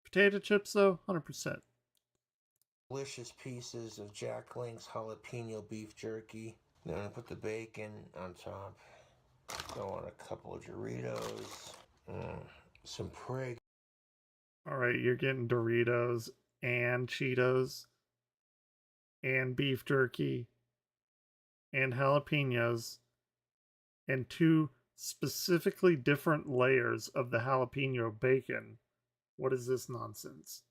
Potato chips, though, 100%. Delicious pieces of Jack Link's jalapeno beef jerky. Then I'm gonna put the bacon on top. Throw on a couple of Doritos. Some Prig. Alright, you're getting Doritos and Cheetos and beef jerky and jalapenos and 2 specifically different layers of the jalapeno bacon. What is this nonsense?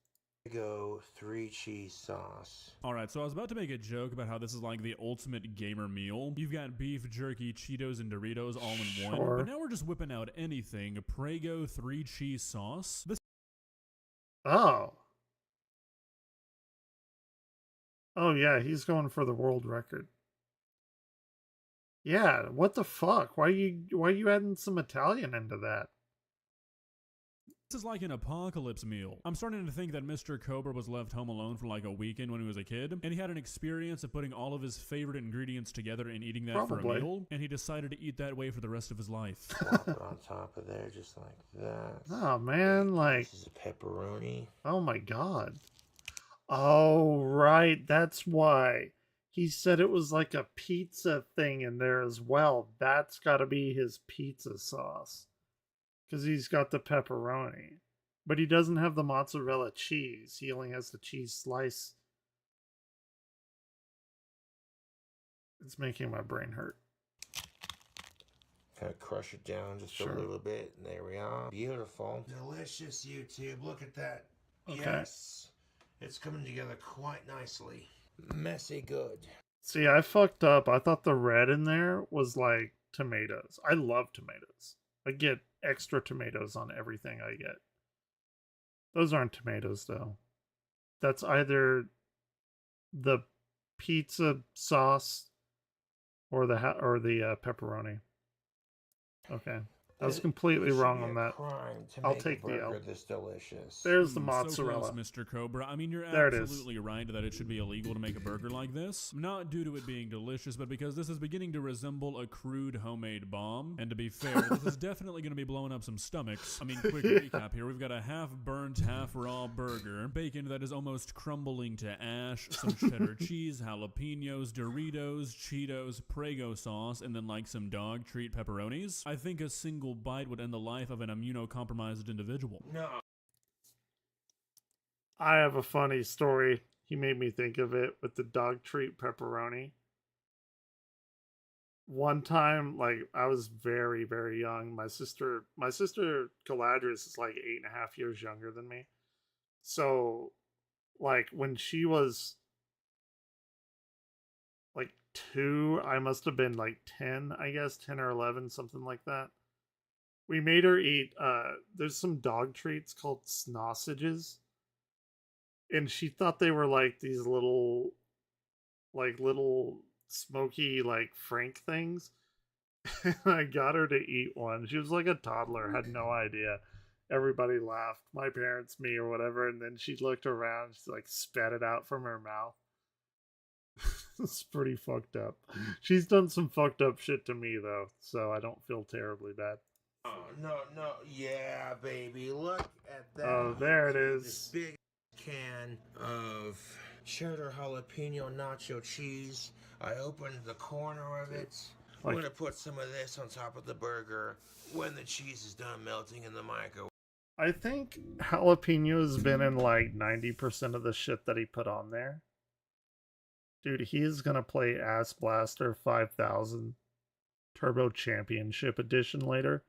Go 3 cheese sauce. Alright, so I was about to make a joke about how this is like the ultimate gamer meal. You've got beef, jerky, Cheetos, and Doritos all in one. But now we're just whipping out anything. Prego 3 cheese sauce. Oh. Oh yeah, he's going for the world record. Yeah, what the fuck? Why you adding some Italian into that? This is like an apocalypse meal. I'm starting to think that Mr. Cobra was left home alone for like a weekend when he was a kid, and he had an experience of putting all of his favorite ingredients together and eating that for a meal, and he decided to eat that way for the rest of his life. Plop it on top of there just like that. Oh man, like this is a pepperoni. Oh my god. Oh right, that's why. He said it was like a pizza thing in there as well. That's got to be his pizza sauce. Because he's got the pepperoni. But he doesn't have the mozzarella cheese. He only has the cheese slice. It's making my brain hurt. Kind of crush it down just a little bit. And there we are. Beautiful. Delicious, YouTube. Look at that. Okay. Yes. It's coming together quite nicely. Messy good. See, I fucked up. I thought the red in there was like tomatoes. I love tomatoes. I get extra tomatoes on everything I get. Those aren't tomatoes though. That's either the pizza sauce or the pepperoni. Okay. I was completely wrong on that. I'll take the L. This delicious. There's the mozzarella. So close, Mr. Cobra. I mean, you're there absolutely right that it should be illegal to make a burger like this. Not due to it being delicious, but because this is beginning to resemble a crude homemade bomb. And to be fair, this is definitely going to be blowing up some stomachs. I mean, quick recap here. We've got a half-burnt, half-raw burger, bacon that is almost crumbling to ash, some cheddar cheese, jalapenos, Doritos, Cheetos, Prego sauce, and then like some dog treat pepperonis. I think a single bite would end the life of an immunocompromised individual. No. I have a funny story. He made me think of it with the dog treat pepperoni. One time, like, I was very, very young. My sister Galadrius is like 8.5 years younger than me. So, like, when she was like 2, I must have been like 10, I guess, 10 or 11, something like that. We made her eat, there's some dog treats called sausages. And she thought they were like these little smoky, like, Frank things. And I got her to eat one. She was like a toddler, had no idea. Everybody laughed. My parents, me, or whatever. And then she looked around, she like spat it out from her mouth. It's pretty fucked up. She's done some fucked up shit to me, though, so I don't feel terribly bad. Oh, no. Yeah, baby. Look at that. Oh, there it is. This big can of cheddar jalapeno nacho cheese. I opened the corner of it. I'm going to put some of this on top of the burger when the cheese is done melting in the microwave. I think jalapeno's been in like 90% of the shit that he put on there. Dude, he's going to play Ass Blaster 5000 Turbo Championship Edition later.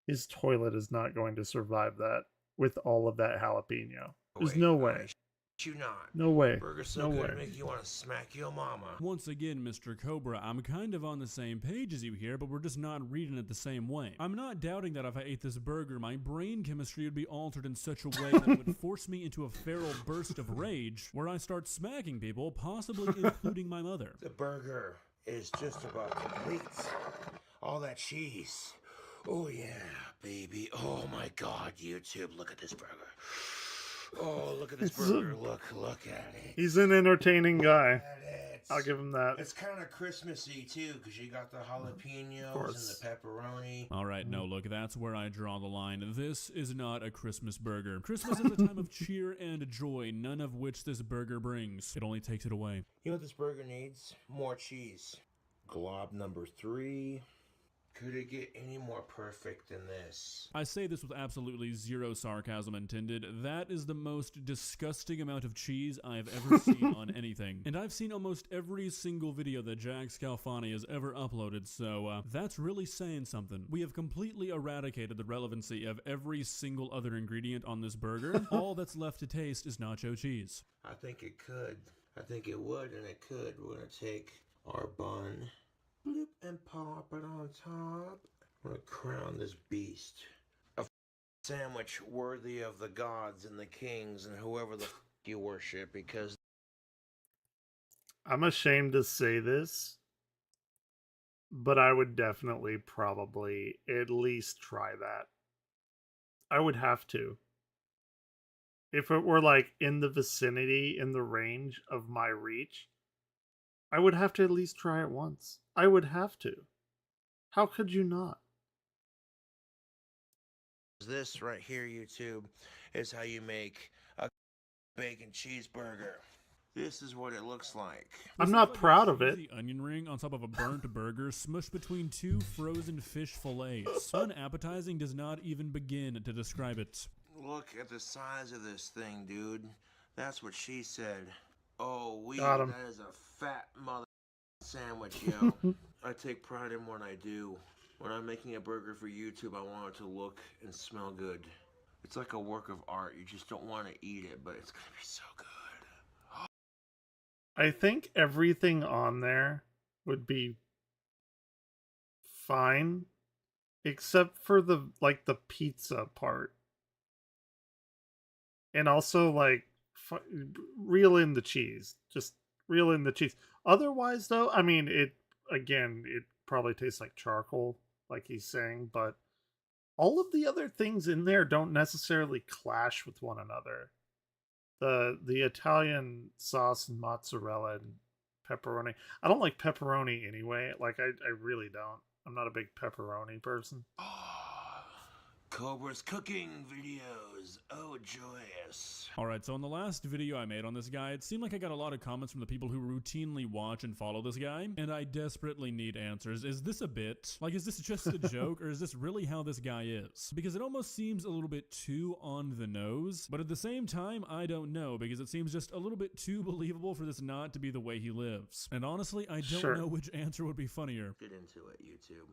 His toilet is not going to survive that with all of that jalapeno. There's no way. You not. No way. Burger's so no good way. to make you want to smack your mama. Once again, Mr. Cobra, I'm kind of on the same page as you here, but we're just not reading it the same way. I'm not doubting that if I ate this burger, my brain chemistry would be altered in such a way that it would force me into a feral burst of rage where I start smacking people, possibly including my mother. The burger is just about complete. All that cheese. Oh yeah, baby. Oh my God, YouTube, look at this burger. Oh, look at this burger. Look at it. He's an entertaining guy. I'll give him that. It's kind of Christmassy, too, because you got the jalapenos and the pepperoni. All right, no, look, that's where I draw the line. This is not a Christmas burger. Christmas is a time of cheer and joy, none of which this burger brings. It only takes it away. You know what this burger needs? More cheese. Glob number 3. Could it get any more perfect than this? I say this with absolutely zero sarcasm intended. That is the most disgusting amount of cheese I've ever seen on anything. And I've seen almost every single video that Jack Scalfani has ever uploaded, so that's really saying something. We have completely eradicated the relevancy of every single other ingredient on this burger. All that's left to taste is nacho cheese. I think it could. I think it would, and it could. We're going to take our bun. Bloop, and pop it on top. I'm gonna crown this beast. A sandwich worthy of the gods and the kings and whoever the you worship, because I'm ashamed to say this, but I would definitely probably at least try that. I would have to. If it were like in the vicinity, in the range of my reach, I would have to at least try it once. I would have to. How could you not? This right here, YouTube, is how you make a bacon cheeseburger. This is what it looks like. I'm not proud of it. The onion ring on top of a burnt burger smushed between 2 frozen fish fillets. Unappetizing does not even begin to describe it. Look at the size of this thing, dude. That's what she said. Oh, Got him. that is a fat mother sandwich, yo. I take pride in what I do. When I'm making a burger for YouTube, I want it to look and smell good. It's like a work of art. You just don't want to eat it, but it's gonna be so good. I think everything on there would be fine, except for the pizza part. And also reel in the cheese. Just reel in the cheese. Otherwise though, I mean, it probably tastes like charcoal, like he's saying, but all of the other things in there don't necessarily clash with one another. The Italian sauce and mozzarella and pepperoni. I don't like pepperoni anyway. Like I really don't. I'm not a big pepperoni person. Cobra's cooking videos. Oh, joyous. Alright, so in the last video I made on this guy, it seemed like I got a lot of comments from the people who routinely watch and follow this guy, and I desperately need answers. Is this a bit? Like, is this just a joke, or is this really how this guy is? Because it almost seems a little bit too on the nose, but at the same time, I don't know, because it seems just a little bit too believable for this not to be the way he lives. And honestly, I don't know which answer would be funnier. Get into it, YouTube.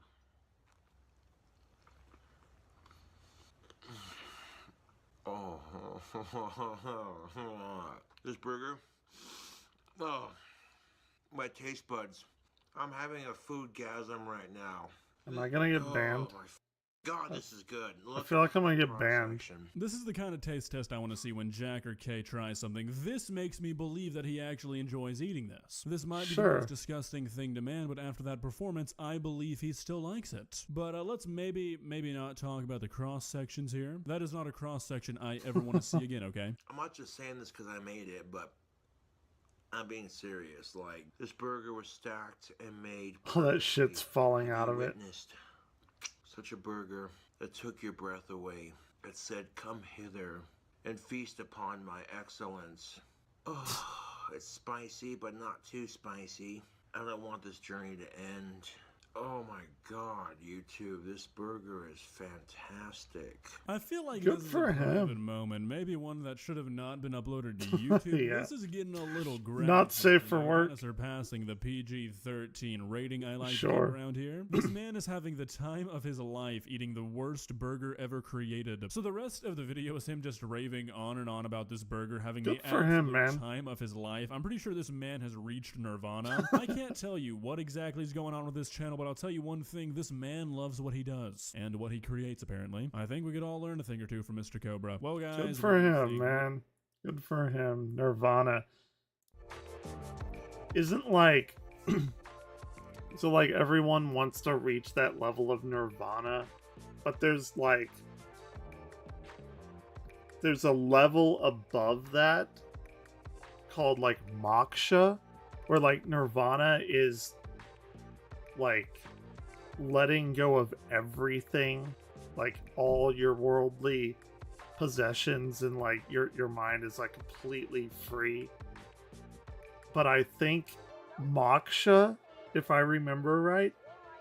Oh, this burger. Oh, my taste buds. I'm having a foodgasm right now. Am I gonna get banned? Oh my God, this is good. I feel like I'm gonna get banned. This is the kind of taste test I want to see when Jack or Kay tries something. This makes me believe that he actually enjoys eating this. This might be the most disgusting thing to man, but after that performance, I believe he still likes it. But let's maybe not talk about the cross sections here. That is not a cross section I ever want to see again, okay? I'm not just saying this because I made it, but I'm being serious. Like, this burger was stacked and made. All that shit's falling out of it. Such a burger that took your breath away. It said, "Come hither and feast upon my excellence." Oh, it's spicy, but not too spicy. I don't want this journey to end. Oh my God, YouTube, this burger is fantastic. I feel like Good this is for a him. private moment, maybe one that should have not been uploaded to YouTube. Yeah. This is getting a little graphic. Not safe for work. Kinda surpassing the PG-13 rating I like to Sure. keep around here. This man is having the time of his life eating the worst burger ever created. So the rest of the video is him just raving on and on about this burger, having Good the for him, absolute man. time of his life. I'm pretty sure this man has reached nirvana. I can't tell you what exactly is going on with this channel, but I'll tell you one thing. This man loves what he does and what he creates, apparently. I think we could all learn a thing or two from Mr. Cobra. Well, guys, Good for him, man. Good for him. Nirvana. Isn't like... so, like, everyone wants to reach that level of nirvana, but there's, like... there's a level above that called, like, moksha, where, like, nirvana is, like, letting go of everything, like all your worldly possessions, and like your mind is like completely free. But I think moksha, if I remember right,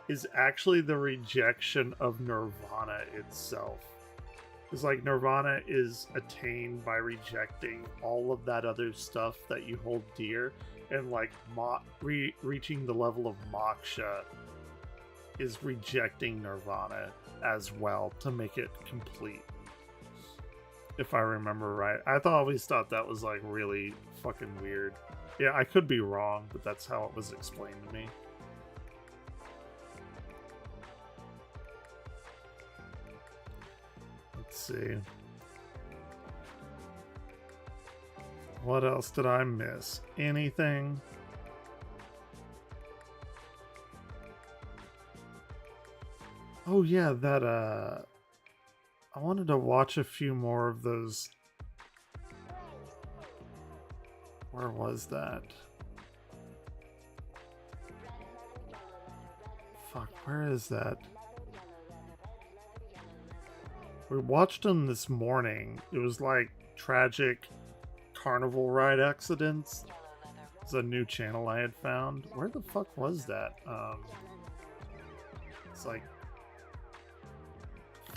is actually the rejection of nirvana itself. It's like nirvana is attained by rejecting all of that other stuff that you hold dear, and like reaching the level of moksha is rejecting nirvana as well to make it complete, if I remember right. I always thought that was like really fucking weird. Yeah, I could be wrong, but that's how it was explained to me. Let's see. What else did I miss? Anything? Oh yeah, that I wanted to watch a few more of those. Where was that? Fuck, where is that? We watched them this morning. It was like tragic carnival ride accidents. It's a new channel I had found. Where the fuck was that? It's like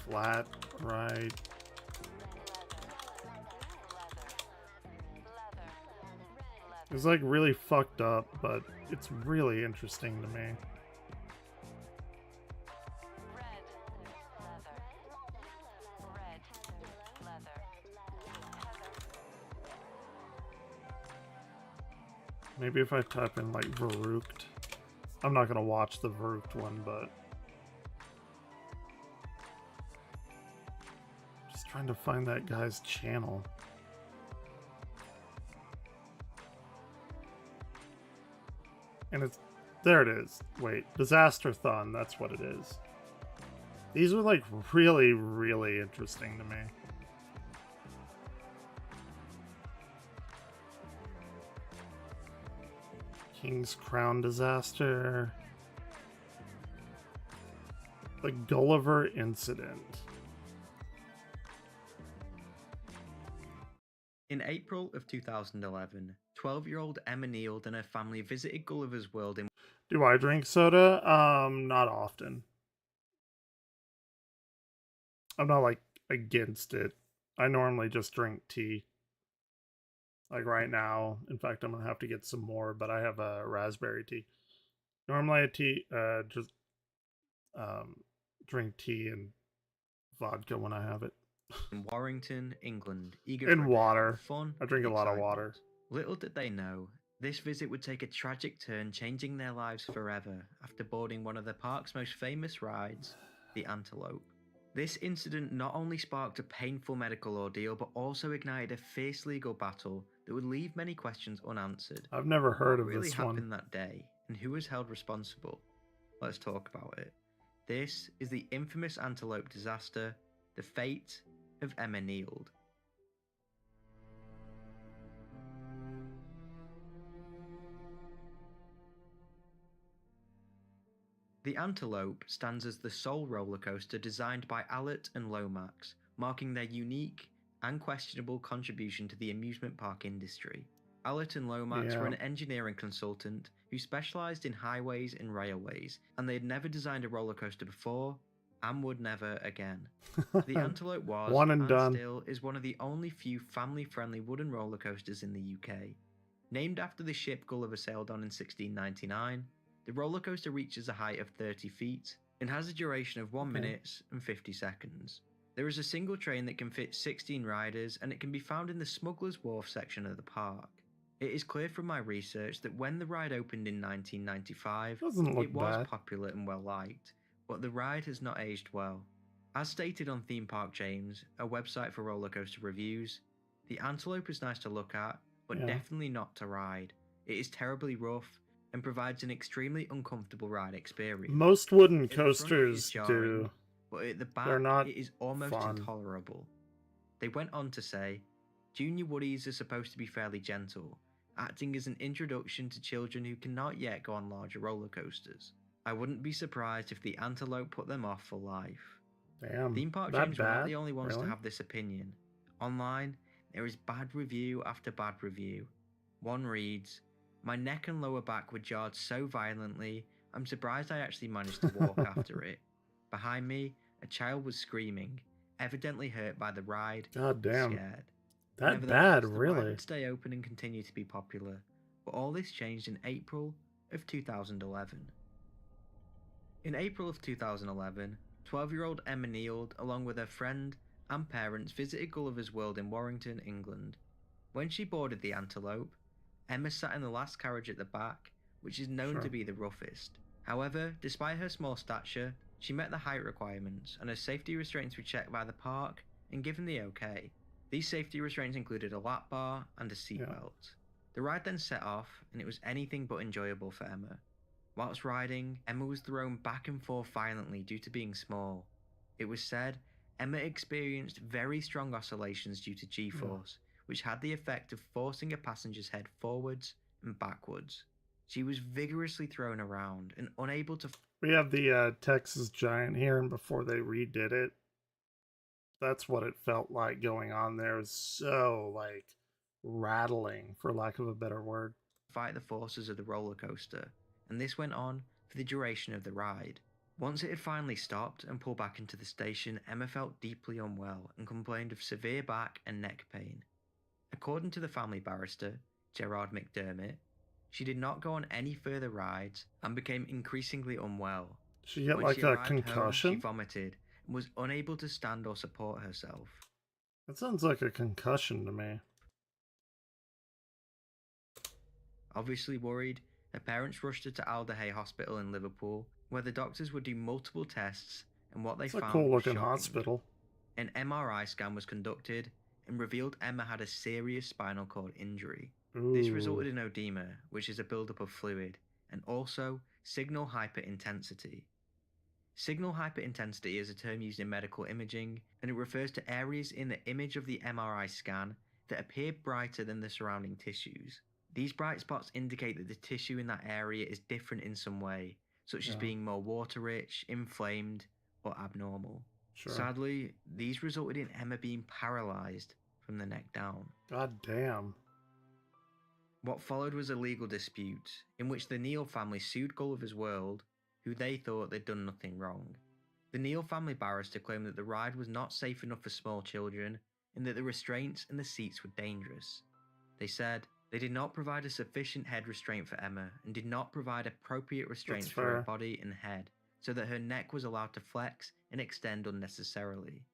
flat ride. It's like really fucked up, but it's really interesting to me. Maybe if I type in like Verrucht. I'm not gonna watch the Verrucht one, but just trying to find that guy's channel. And it's there it is. Wait, Disasterthon, that's what it is. These are like really, really interesting to me. King's Crown disaster. The Gulliver incident. In April of 2011, 12-year-old Emma Neild and her family visited Gulliver's World in... Do I drink soda? Not often. I'm not like against it. I normally just drink tea. Like right now, in fact, I'm gonna have to get some more, but I have a raspberry tea. Normally I just drink tea and vodka when I have it. in Warrington, England, eager And for water. fun. I drink a lot of excitement. water. Little did they know, this visit would take a tragic turn, changing their lives forever after boarding one of the park's most famous rides, the Antelope. This incident not only sparked a painful medical ordeal, but also ignited a fierce legal battle that would leave many questions unanswered. I've never heard of What really this one. happened that day, and who was held responsible? Let's talk about it. This is the infamous Antelope disaster, the fate of Emma Neild. The Antelope stands as the sole roller coaster designed by Allett and Lomax, marking their unique and questionable contribution to the amusement park industry. Allett and Lomax were an engineering consultant who specialized in highways and railways, and they had never designed a roller coaster before and would never again. The Antelope was, One and done. still is, one of the only few family-friendly wooden roller coasters in the UK. Named after the ship Gulliver sailed on in 1699, the roller coaster reaches a height of 30 feet and has a duration of 1 minute and 50 seconds. There is a single train that can fit 16 riders, and it can be found in the Smuggler's Wharf section of the park. It is clear from my research that when the ride opened in 1995, it was popular and well liked, but the ride has not aged well. As stated on Theme Park James, a website for roller coaster reviews, the Antelope is nice to look at, but definitely not to ride. It is terribly rough and provides an extremely uncomfortable ride experience. Most wooden At the front, it is coasters jarring, do. but at the back, They're not it is almost fun. intolerable. They went on to say, Junior Woodies are supposed to be fairly gentle, acting as an introduction to children who cannot yet go on larger roller coasters. I wouldn't be surprised if the Antelope put them off for life. Damn. Theme Park that James were bad? not the only ones Really? to have this opinion. Online, there is bad review after bad review. One reads, "My neck and lower back were jarred so violently, I'm surprised I actually managed to walk after it. Behind me, a child was screaming, evidently hurt by the ride, God damn. scared." That Nevertheless, bad, the ride really? would stay open and continue to be popular, but all this changed in April of 2011. In April of 2011, 12-year-old Emma Neild, along with her friend and parents, visited Gulliver's World in Warrington, England. When she boarded the Antelope, Emma sat in the last carriage at the back, which is known to be the roughest. However, despite her small stature, she met the height requirements, and her safety restraints were checked by the park and given the okay. These safety restraints included a lap bar and a seatbelt. The ride then set off, and it was anything but enjoyable for Emma. Whilst riding, Emma was thrown back and forth violently due to being small. It was said Emma experienced very strong oscillations due to G-force, which had the effect of forcing a passenger's head forwards and backwards. She was vigorously thrown around and unable to... We have the Texas Giant here, and before they redid it, that's what it felt like going on there. It was so, like, rattling, for lack of a better word. ...fight the forces of the roller coaster, and this went on for the duration of the ride. Once it had finally stopped and pulled back into the station, Emma felt deeply unwell and complained of severe back and neck pain. According to the family barrister, Gerard McDermott, she did not go on any further rides and became increasingly unwell. She get When like she a arrived concussion? home, she vomited and was unable to stand or support herself. That sounds like a concussion to me. Obviously worried, her parents rushed her to Alderhay Hospital in Liverpool, where the doctors would do multiple tests, and what they It's a found cool was looking shocking. hospital. An MRI scan was conducted and revealed Emma had a serious spinal cord injury. This resulted in oedema, which is a buildup of fluid, and also signal hyperintensity. Signal hyperintensity is a term used in medical imaging, and it refers to areas in the image of the MRI scan that appear brighter than the surrounding tissues. These bright spots indicate that the tissue in that area is different in some way, such as being more water-rich, inflamed, or abnormal. Sure. Sadly, these resulted in Emma being paralyzed from the neck down. God damn. What followed was a legal dispute, in which the Neal family sued Gulliver's World, who they thought they'd done nothing wrong. The Neal family barrister claimed that the ride was not safe enough for small children, and that the restraints and the seats were dangerous. They said they did not provide a sufficient head restraint for Emma, and did not provide appropriate restraints for her body and head, so that her neck was allowed to flex and extend unnecessarily.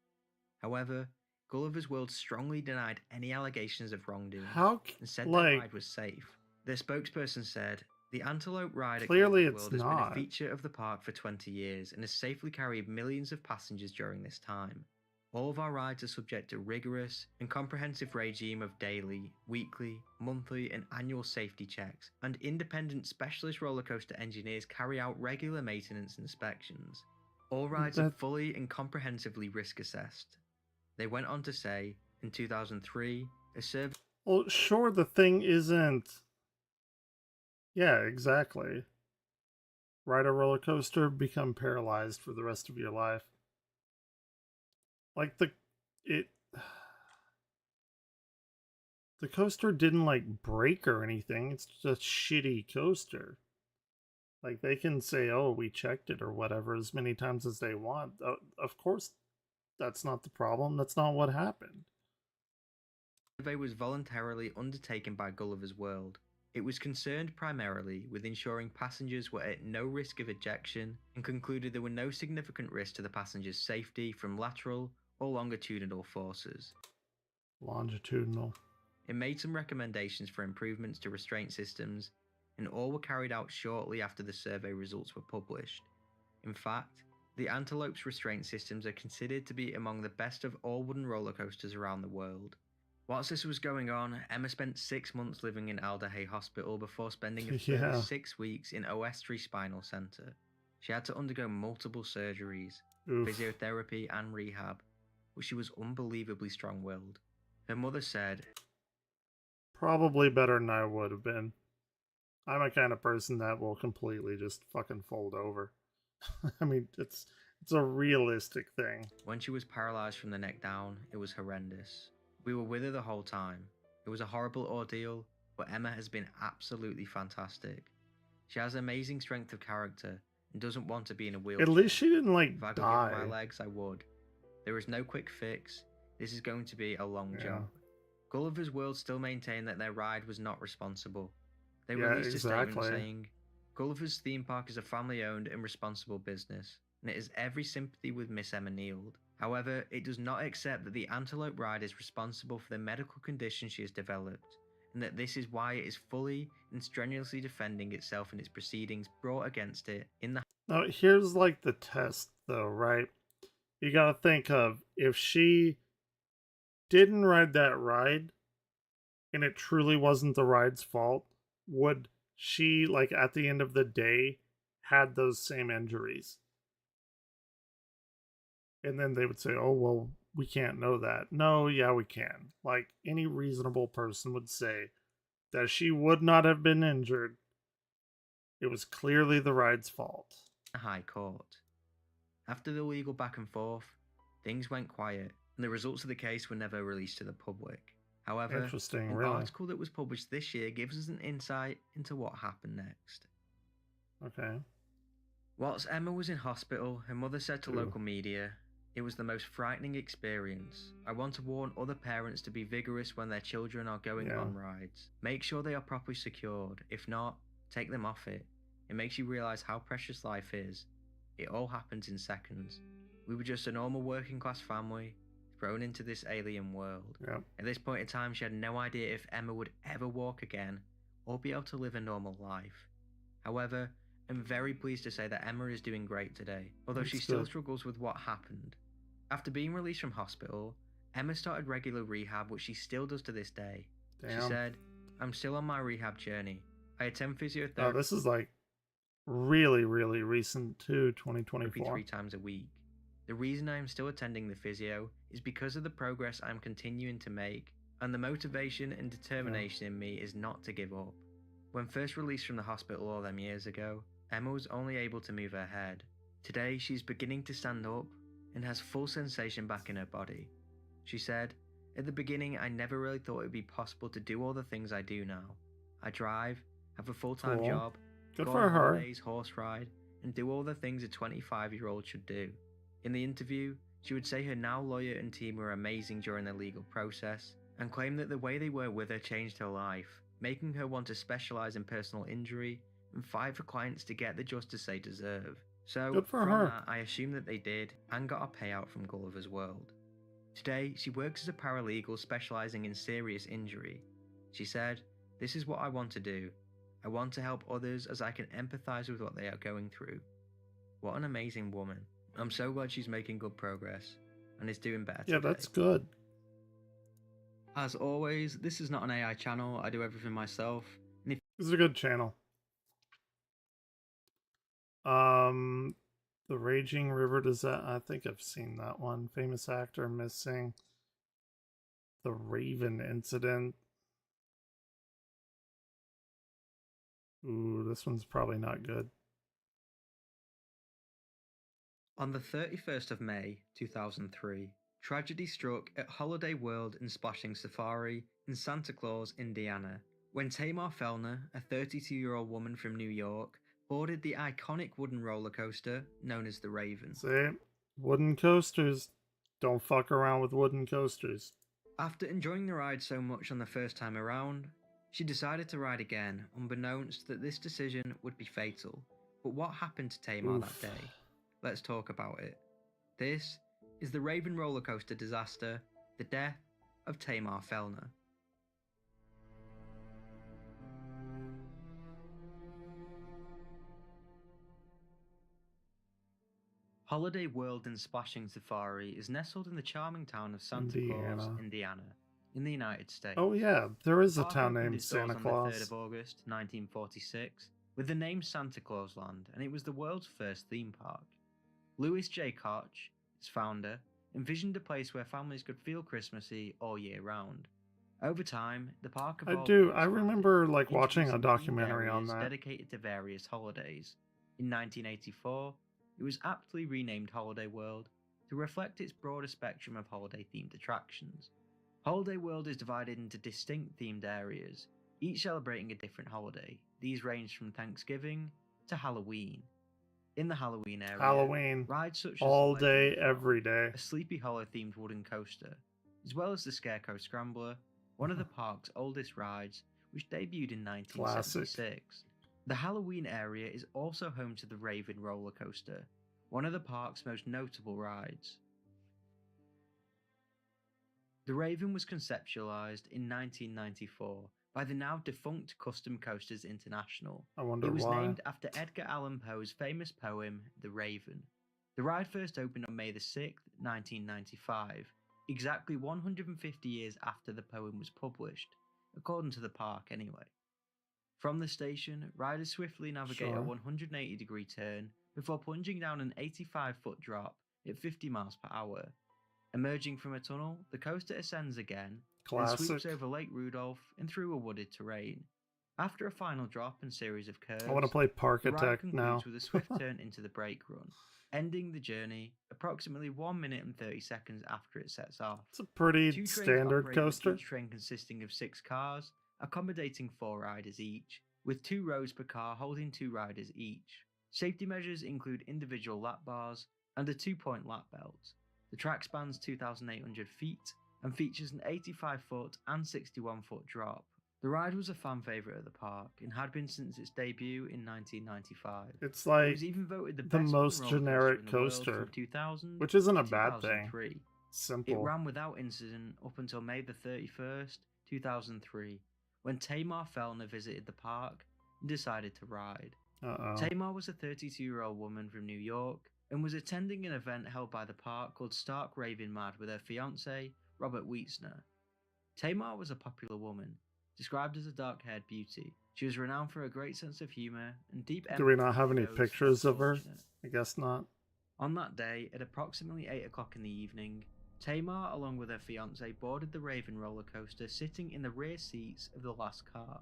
However, Gulliver's World strongly denied any allegations of wrongdoing and said the ride was safe. Their spokesperson said, "The Antelope ride at Gulliver's World has been a feature of the park for 20 years and has safely carried millions of passengers during this time. All of our rides are subject to rigorous and comprehensive regime of daily, weekly, monthly and annual safety checks, and independent specialist roller coaster engineers carry out regular maintenance inspections. All rides are fully and comprehensively risk assessed." They went on to say, in 2003, a survey... Well, sure, the thing isn't... Yeah, exactly. Ride a roller coaster, become paralyzed for the rest of your life. Like, the coaster didn't, like, break or anything. It's just a shitty coaster. Like, they can say, oh, we checked it or whatever as many times as they want. Of course, that's not the problem. That's not what happened. The survey was voluntarily undertaken by Gulliver's World. It was concerned primarily with ensuring passengers were at no risk of ejection, and concluded there were no significant risks to the passengers' safety from lateral or longitudinal forces. Longitudinal. It made some recommendations for improvements to restraint systems, and all were carried out shortly after the survey results were published. In fact, the Antelope's restraint systems are considered to be among the best of all wooden roller coasters around the world. Whilst this was going on, Emma spent 6 months living in Alderhay Hospital before spending a further 6 weeks in OS3 Spinal Centre. She had to undergo multiple surgeries, physiotherapy and rehab, but she was unbelievably strong-willed. Her mother said, "Probably better than I would have been. I'm a kind of person that will completely just fucking fold over." I mean, it's a realistic thing. When she was paralyzed from the neck down, it was horrendous. We were with her the whole time. It was a horrible ordeal, but Emma has been absolutely fantastic. She has amazing strength of character and doesn't want to be in a wheelchair. At least she didn't, like, if I could die. give her my legs, I would. There is no quick fix. This is going to be a long job. Gulliver's World still maintained that their ride was not responsible. They released a statement saying, "Gulliver's theme park is a family-owned and responsible business, and it has every sympathy with Miss Emma Neild. However, it does not accept that the Antelope ride is responsible for the medical condition she has developed, and that this is why it is fully and strenuously defending itself in its proceedings brought against it in the..." Now, here's, like, the test, though, right? You gotta think of, if she didn't ride that ride, and it truly wasn't the ride's fault, would she, like, at the end of the day, had those same injuries. And then they would say, oh, well, we can't know that. No, yeah, we can. Like, any reasonable person would say that she would not have been injured. It was clearly the ride's fault. High Court. After the legal back and forth, things went quiet, and the results of the case were never released to the public. However, Interesting, an really. article that was published this year gives us an insight into what happened next. Okay. Whilst Emma was in hospital, her mother said to local media, "It was the most frightening experience. I want to warn other parents to be vigorous when their children are going on rides. Make sure they are properly secured. If not, take them off it. It makes you realise how precious life is. It all happens in seconds. We were just a normal working class family, thrown into this alien world." At this point in time, she had no idea if Emma would ever walk again or be able to live a normal life. However, I'm very pleased to say that Emma is doing great today, although she still struggles with what happened. After being released from hospital, Emma started regular rehab, which she still does to this day. She said, "I'm still on my rehab journey. I attend physiotherapy." Oh, this is like really, really recent too, 2024. 3 times a week. The reason I am still attending the physio is because of the progress I'm continuing to make, and the motivation and determination in me is not to give up. When first released from the hospital all them years ago, Emma was only able to move her head. Today, she's beginning to stand up and has full sensation back in her body. She said, "At the beginning, I never really thought it would be possible to do all the things I do now. I drive, have a full-time Cool. job, Good go for on her. holidays, horse ride, and do all the things a 25-year-old should do." In the interview, she would say her now lawyer and team were amazing during the legal process, and claimed that the way they were with her changed her life, making her want to specialise in personal injury and fight for clients to get the justice they deserve. So, Good for from her. that, I assume that they did, and got a payout from Gulliver's World. Today, she works as a paralegal specialising in serious injury. She said, "This is what I want to do. I want to help others as I can empathise with what they are going through." What an amazing woman. I'm so glad she's making good progress, and is doing better Yeah, today. that's good. As always, this is not an AI channel, I do everything myself. And if This is a good channel. The Raging River, does that? I think I've seen that one. Famous actor missing. The Raven incident. Ooh, this one's probably not good. On the 31st of May, 2003, tragedy struck at Holiday World and Splashing Safari in Santa Claus, Indiana, when Tamar Fellner, a 32-year-old woman from New York, boarded the iconic wooden roller coaster known as the Raven. See? Wooden coasters. Don't fuck around with wooden coasters. After enjoying the ride so much on the first time around, she decided to ride again, unbeknownst that this decision would be fatal. But what happened to Tamar that day? Let's talk about it. This is the Raven roller coaster disaster, the death of Tamar Fellner. Holiday World and Splashing Safari is nestled in the charming town of Santa Claus, Indiana, in the United States. Oh yeah, there is a Park town opened named its doors Santa on Claus. the 3rd of August, 1946, with the name Santa Claus Land, and it was the world's first theme park. Louis J. Koch, its founder, envisioned a place where families could feel Christmassy all year round. Over time, the park evolved. I remember like watching a introducing documentary themed on areas that. dedicated to various holidays. In 1984, it was aptly renamed Holiday World to reflect its broader spectrum of holiday-themed attractions. Holiday World is divided into distinct themed areas, each celebrating a different holiday. These range from Thanksgiving to Halloween. In the Halloween area, rides such as all the day, Legend of every day. a Sleepy Hollow themed wooden coaster, as well as the Scarecrow Scrambler, one of the park's oldest rides, which debuted in 1976. The Halloween area is also home to the Raven roller coaster, one of the park's most notable rides. The Raven was conceptualized in 1994 by the now defunct Custom Coasters International. I wonder It was why. named after Edgar Allan Poe's famous poem, The Raven. The ride first opened on May the 6th, 1995, exactly 150 years after the poem was published, according to the park anyway. From the station, riders swiftly navigate a 180-degree turn before plunging down an 85-foot drop at 50 miles per hour. Emerging from a tunnel, the coaster ascends again and sweeps over Lake Rudolph and through a wooded terrain. After a final drop and series of curves, I want to play Park the ride Attack concludes now. with a swift turn into the brake run, ending the journey approximately 1 minute and 30 seconds after it sets off. It's a pretty 2 trains standard operate, with coaster. each train consisting of 6 cars, accommodating 4 riders each, with 2 rows per car holding 2 riders each. Safety measures include individual lap bars and a 2-point lap belt. The track spans 2,800 feet and features an 85-foot and 61-foot drop. The ride was a fan favourite at the park and had been since its debut in 1995. It's like it was even voted the the best most roller generic in the world coaster, from 2000 which isn't a to bad thing. 2003. Simple. It ran without incident up until May the 31st, 2003, when Tamar Fellner visited the park and decided to ride. Tamar was a 32-year-old woman from New York and was attending an event held by the park called Stark Raving Mad with her fiancé, Robert Wietzner. Tamar was a popular woman, described as a dark-haired beauty. She was renowned for a great sense of humour and deep empathy. Do we not have any for those pictures less of her? fortunate. I guess not. On that day, at approximately 8 o'clock in the evening, Tamar, along with her fiancé, boarded the Raven roller coaster sitting in the rear seats of the last car.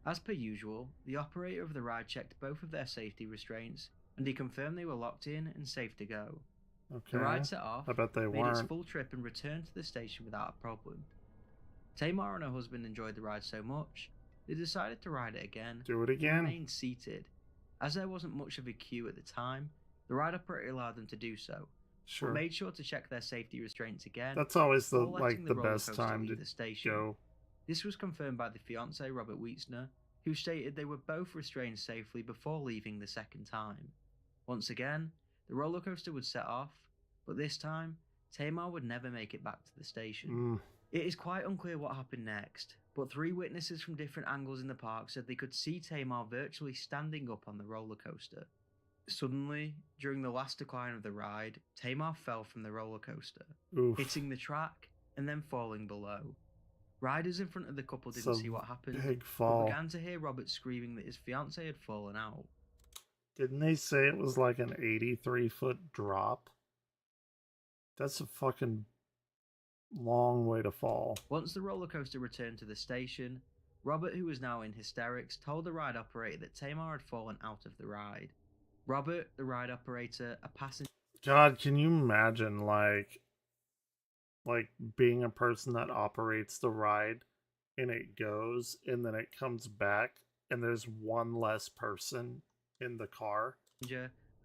As per usual, the operator of the ride checked both of their safety restraints, and he confirmed they were locked in and safe to go. Okay. The ride set off, I bet they made its weren't. full trip and returned to the station without a problem. Tamar and her husband enjoyed the ride so much, they decided to ride it again. Do it and again. remained seated. As there wasn't much of a queue at the time, the ride operator allowed them to do so, Sure. but made sure to check their safety restraints again. That's always the before letting the roller best coaster time leave to the station. go. This was confirmed by the fiancé Robert Wietzner, who stated they were both restrained safely before leaving the second time. Once again, the roller coaster would set off, but this time, Tamar would never make it back to the station. It is quite unclear what happened next, but 3 witnesses from different angles in the park said they could see Tamar virtually standing up on the roller coaster. Suddenly, during the last decline of the ride, Tamar fell from the roller coaster, hitting the track and then falling below. Riders in front of the couple didn't see what happened, big but fall. began to hear Robert screaming that his fiancée had fallen out. Didn't they say it was like an 83-foot drop? That's a fucking long way to fall. Once the roller coaster returned to the station, Robert, who was now in hysterics, told the ride operator that Tamar had fallen out of the ride. Robert, the ride operator, a passenger... God, can you imagine, like being a person that operates the ride and it goes and then it comes back and there's one less person in the car?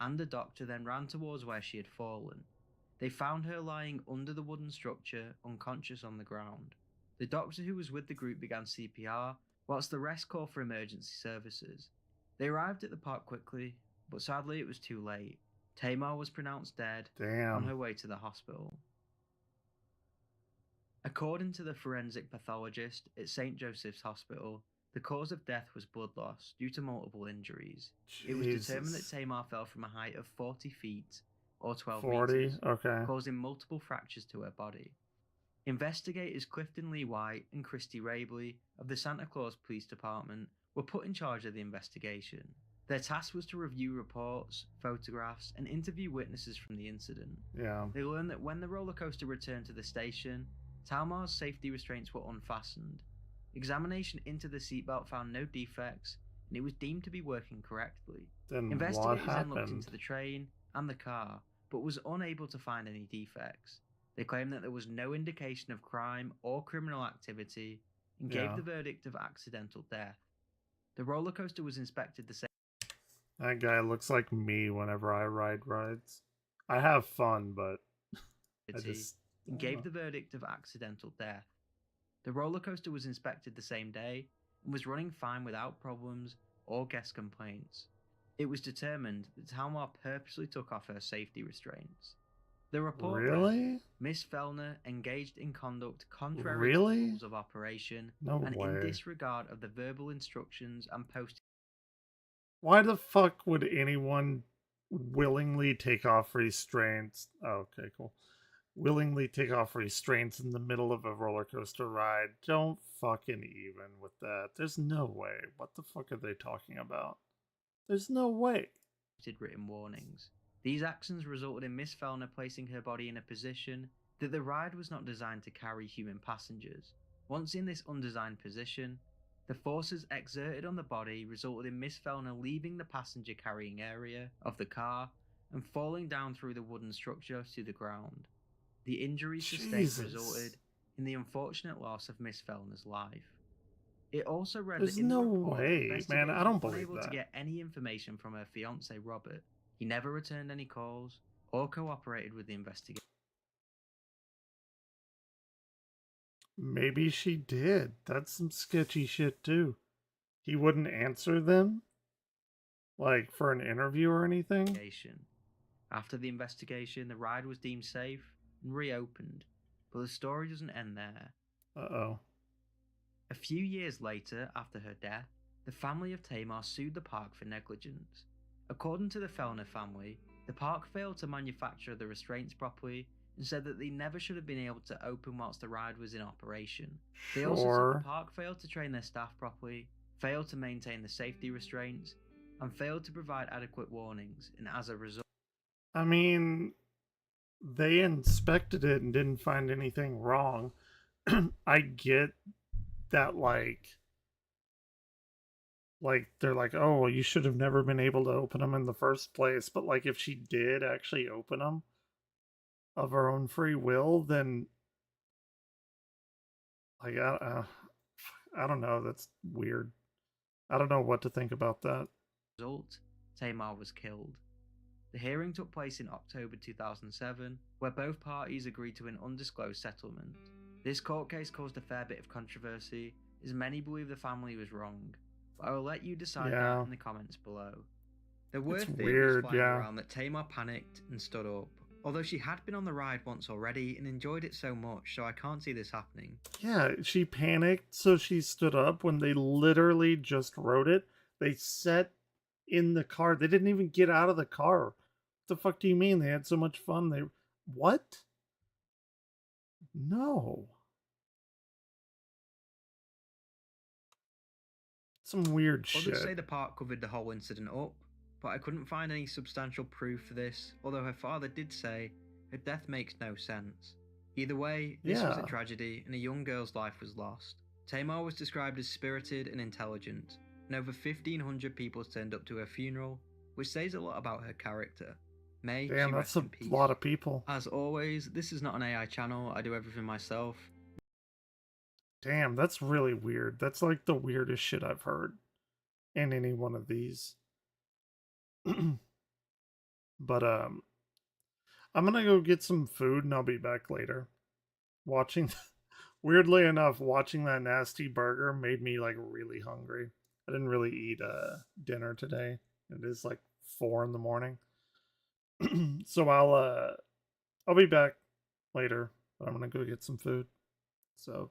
And the doctor then ran towards where she had fallen. They found her lying under the wooden structure, unconscious on the ground. The doctor who was with the group began CPR, whilst the rest called for emergency services. They arrived at the park quickly, but sadly it was too late. Tamar was pronounced dead on her way to the hospital. According to the forensic pathologist at St. Joseph's Hospital, the cause of death was blood loss due to multiple injuries. It was determined that Tamar fell from a height of 40 feet, or 12 meters, causing multiple fractures to her body. Investigators Clifton Lee White and Christy Rabley of the Santa Claus Police Department were put in charge of the investigation. Their task was to review reports, photographs, and interview witnesses from the incident. Yeah. They learned that when the roller coaster returned to the station, Tamar's safety restraints were unfastened. Examination into the seatbelt found no defects, and it was deemed to be working correctly. Then Investigators what then looked happened? into the train and the car, but was unable to find any defects. They claimed that there was no indication of crime or criminal activity, and gave the verdict of accidental death. The roller coaster was inspected the same. That guy looks like me whenever I ride rides. I have fun, but I just and gave the verdict of accidental death. The roller coaster was inspected the same day and was running fine without problems or guest complaints. It was determined that Tamar purposely took off her safety restraints. The report read, Miss Fellner engaged in conduct contrary to the rules of operation and in disregard of the verbal instructions and posted. Why the fuck would anyone willingly take off restraints? Oh, okay, cool. willingly take off restraints in the middle of a roller coaster ride. Don't fucking even with that. There's no way. What the fuck are they talking about? There's no way. Written warnings. These actions resulted in Miss Fellner placing her body in a position that the ride was not designed to carry human passengers. Once in this undesigned position, the forces exerted on the body resulted in Miss Fellner leaving the passenger carrying area of the car and falling down through the wooden structure to the ground. The injuries sustained resulted in the unfortunate loss of Miss Fellner's life. It also read There's that in the no report, way, man. I investigators don't were believe unable to that. get any information from her fiance Robert. He never returned any calls or cooperated with the investigation. Maybe she did. That's some sketchy shit too. He wouldn't answer them? Like for an interview or anything? After the investigation, the ride was deemed safe and reopened, but the story doesn't end there. Uh-oh. A few years later, after her death, the family of Tamar sued the park for negligence. According to the Fellner family, the park failed to manufacture the restraints properly and said that they never should have been able to open whilst the ride was in operation. They also said the park failed to train their staff properly, failed to maintain the safety restraints, and failed to provide adequate warnings, and as a result... I mean, they inspected it and didn't find anything wrong. I get that, like they're like, oh, well, you should have never been able to open them in the first place. But like, if she did actually open them of her own free will, then like, I don't know. That's weird. I don't know what to think about that. Result, Tamar was killed. The hearing took place in October 2007, where both parties agreed to an undisclosed settlement. This court case caused a fair bit of controversy, as many believe the family was wrong, but I will let you decide that in the comments below. There were theories flying around that Tamar panicked and stood up, although she had been on the ride once already and enjoyed it so much, so I can't see this happening. Yeah, she panicked, so she stood up when they literally just rode it. They sat in the car. They didn't even get out of the car. What the fuck do you mean? They had so much fun. What? No. Some weird shit. Others say the park covered the whole incident up, but I couldn't find any substantial proof for this, although her father did say her death makes no sense. Either way, this was a tragedy and a young girl's life was lost. Tamar was described as spirited and intelligent, and over 1,500 people turned up to her funeral, which says a lot about her character. May she rest in peace. A lot of people. As always, this is not an AI channel, I do everything myself. Damn, that's really weird. That's like the weirdest shit I've heard in any one of these. But I'm gonna go get some food and I'll be back later. Weirdly enough, watching that nasty burger made me like really hungry. I didn't really eat dinner today. It is like 4 in the morning. So I'll be back later, but I'm gonna go get some food. So